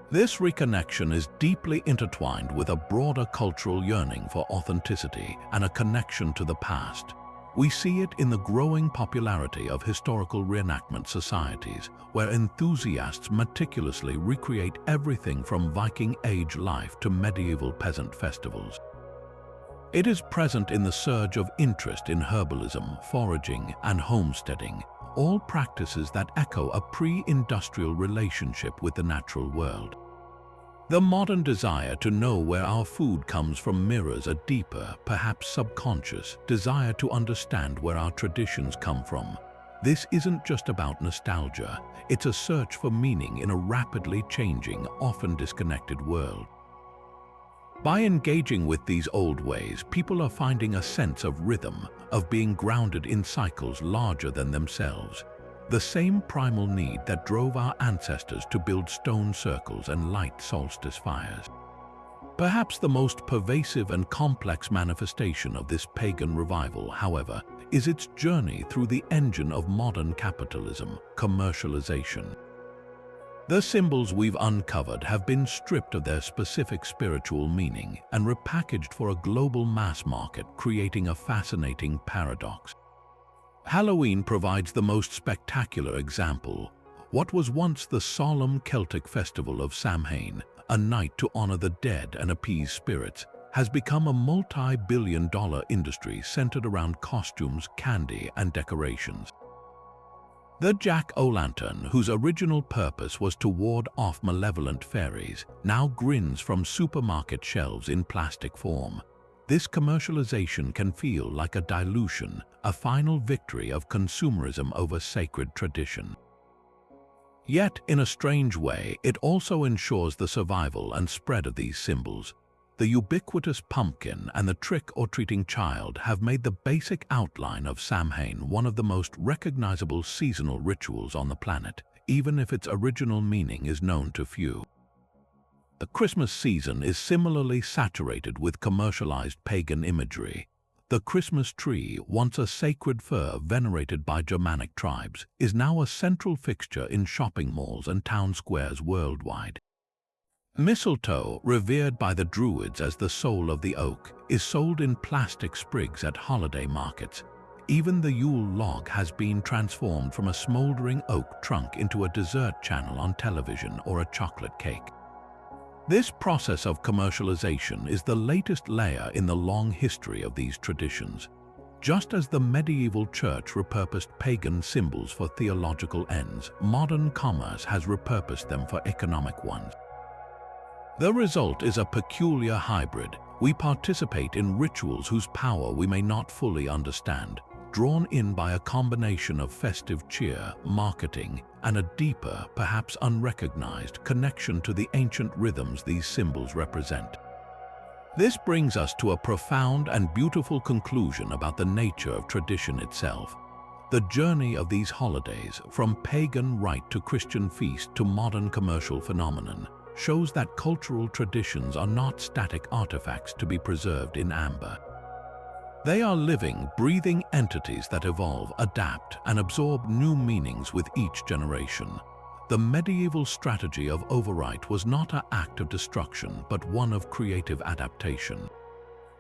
This reconnection is deeply intertwined with a broader cultural yearning for authenticity and a connection to the past. We see it in the growing popularity of historical reenactment societies, where enthusiasts meticulously recreate everything from Viking-age life to medieval peasant festivals. It is present in the surge of interest in herbalism, foraging, and homesteading, all practices that echo a pre-industrial relationship with the natural world. The modern desire to know where our food comes from mirrors a deeper, perhaps subconscious, desire to understand where our traditions come from. This isn't just about nostalgia, it's a search for meaning in a rapidly changing, often disconnected world. By engaging with these old ways, people are finding a sense of rhythm, of being grounded in cycles larger than themselves. The same primal need that drove our ancestors to build stone circles and light solstice fires. Perhaps the most pervasive and complex manifestation of this pagan revival, however, is its journey through the engine of modern capitalism, commercialization. The symbols we've uncovered have been stripped of their specific spiritual meaning and repackaged for a global mass market, creating a fascinating paradox. Halloween provides the most spectacular example. What was once the solemn Celtic festival of Samhain, a night to honor the dead and appease spirits, has become a multi-billion-dollar industry centered around costumes, candy, and decorations. The jack-o'-lantern, whose original purpose was to ward off malevolent fairies, now grins from supermarket shelves in plastic form. This commercialization can feel like a dilution, a final victory of consumerism over sacred tradition. Yet, in a strange way, it also ensures the survival and spread of these symbols. The ubiquitous pumpkin and the trick-or-treating child have made the basic outline of Samhain one of the most recognizable seasonal rituals on the planet, even if its original meaning is known to few. The Christmas season is similarly saturated with commercialized pagan imagery. The Christmas tree, once a sacred fir venerated by Germanic tribes, is now a central fixture in shopping malls and town squares worldwide. Mistletoe, revered by the Druids as the soul of the oak, is sold in plastic sprigs at holiday markets. Even the Yule log has been transformed from a smoldering oak trunk into a dessert channel on television or a chocolate cake. This process of commercialization is the latest layer in the long history of these traditions. Just as the medieval church repurposed pagan symbols for theological ends, modern commerce has repurposed them for economic ones. The result is a peculiar hybrid. We participate in rituals whose power we may not fully understand, drawn in by a combination of festive cheer, marketing, and a deeper, perhaps unrecognized, connection to the ancient rhythms these symbols represent. This brings us to a profound and beautiful conclusion about the nature of tradition itself. The journey of these holidays, from pagan rite to Christian feast to modern commercial phenomenon, shows that cultural traditions are not static artifacts to be preserved in amber. They are living, breathing entities that evolve, adapt, and absorb new meanings with each generation. The medieval strategy of overrite was not an act of destruction, but one of creative adaptation.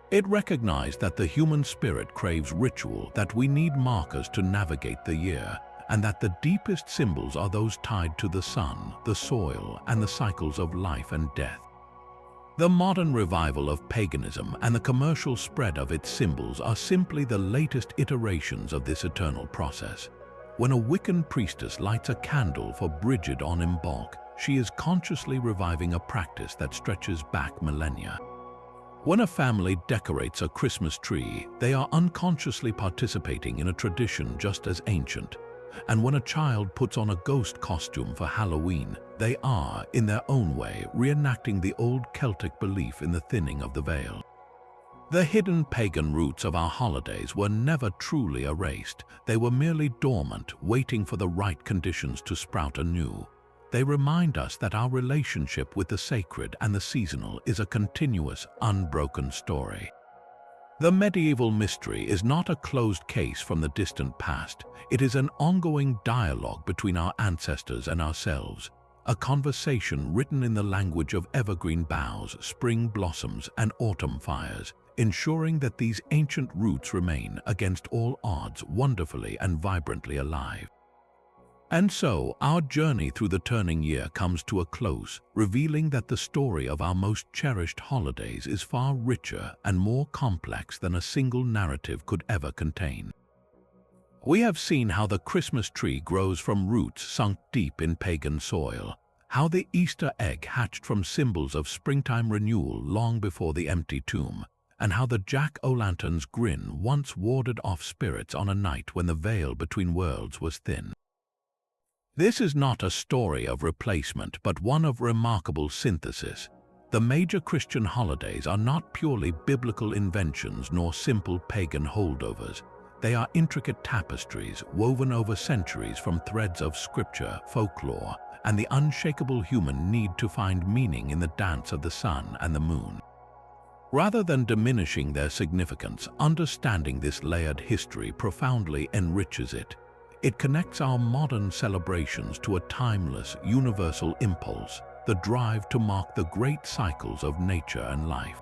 It recognized that the human spirit craves ritual, that we need markers to navigate the year, and that the deepest symbols are those tied to the sun, the soil, and the cycles of life and death. The modern revival of paganism and the commercial spread of its symbols are simply the latest iterations of this eternal process. When a Wiccan priestess lights a candle for Bridget on Embark, she is consciously reviving a practice that stretches back millennia. When a family decorates a Christmas tree, they are unconsciously participating in a tradition just as ancient. And when a child puts on a ghost costume for Halloween, they are, in their own way, reenacting the old Celtic belief in the thinning of the veil. The hidden pagan roots of our holidays were never truly erased. They were merely dormant, waiting for the right conditions to sprout anew. They remind us that our relationship with the sacred and the seasonal is a continuous, unbroken story. The medieval mystery is not a closed case from the distant past. It is an ongoing dialogue between our ancestors and ourselves, a conversation written in the language of evergreen boughs, spring blossoms, and autumn fires, ensuring that these ancient roots remain, against all odds, wonderfully and vibrantly alive. And so, our journey through the turning year comes to a close, revealing that the story of our most cherished holidays is far richer and more complex than a single narrative could ever contain. We have seen how the Christmas tree grows from roots sunk deep in pagan soil, how the Easter egg hatched from symbols of springtime renewal long before the empty tomb, and how the jack-o'-lantern's grin once warded off spirits on a night when the veil between worlds was thin. This is not a story of replacement, but one of remarkable synthesis. The major Christian holidays are not purely biblical inventions nor simple pagan holdovers. They are intricate tapestries woven over centuries from threads of scripture, folklore, and the unshakable human need to find meaning in the dance of the sun and the moon. Rather than diminishing their significance, understanding this layered history profoundly enriches it. It connects our modern celebrations to a timeless, universal impulse, the drive to mark the great cycles of nature and life.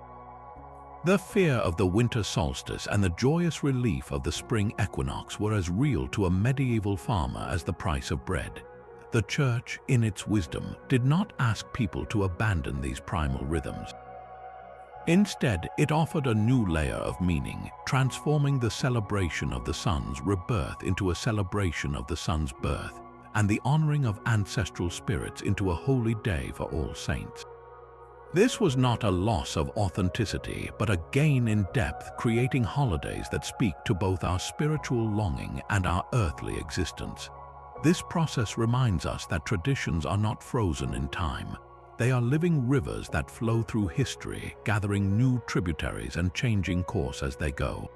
The fear of the winter solstice and the joyous relief of the spring equinox were as real to a medieval farmer as the price of bread. The Church, in its wisdom, did not ask people to abandon these primal rhythms. Instead, it offered a new layer of meaning, transforming the celebration of the sun's rebirth into a celebration of the sun's birth, and the honoring of ancestral spirits into a holy day for all saints. This was not a loss of authenticity, but a gain in depth, creating holidays that speak to both our spiritual longing and our earthly existence. This process reminds us that traditions are not frozen in time. They are living rivers that flow through history, gathering new tributaries and changing course as they go.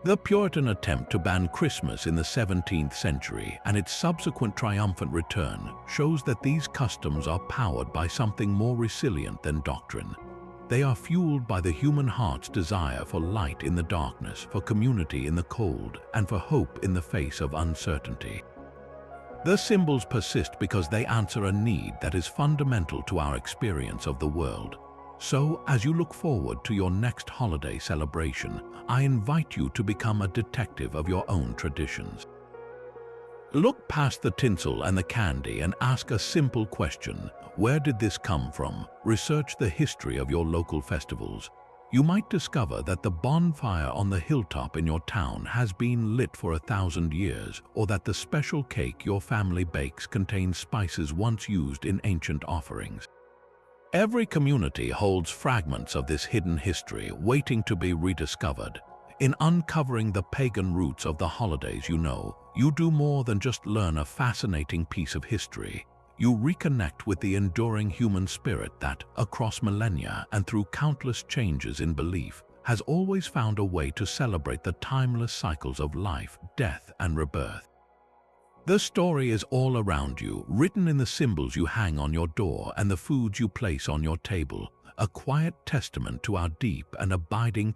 The Puritan attempt to ban Christmas in the 17th century and its subsequent triumphant return shows that these customs are powered by something more resilient than doctrine. They are fueled by the human heart's desire for light in the darkness, for community in the cold, and for hope in the face of uncertainty. The symbols persist because they answer a need that is fundamental to our experience of the world. So, as you look forward to your next holiday celebration, I invite you to become a detective of your own traditions. Look past the tinsel and the candy and ask a simple question: where did this come from? Research the history of your local festivals. You might discover that the bonfire on the hilltop in your town has been lit for 1,000 years, or that the special cake your family bakes contains spices once used in ancient offerings. Every community holds fragments of this hidden history waiting to be rediscovered. In uncovering the pagan roots of the holidays, you do more than just learn a fascinating piece of history. You reconnect with the enduring human spirit that, across millennia and through countless changes in belief, has always found a way to celebrate the timeless cycles of life, death, and rebirth. The story is all around you, written in the symbols you hang on your door and the foods you place on your table, a quiet testament to our deep and abiding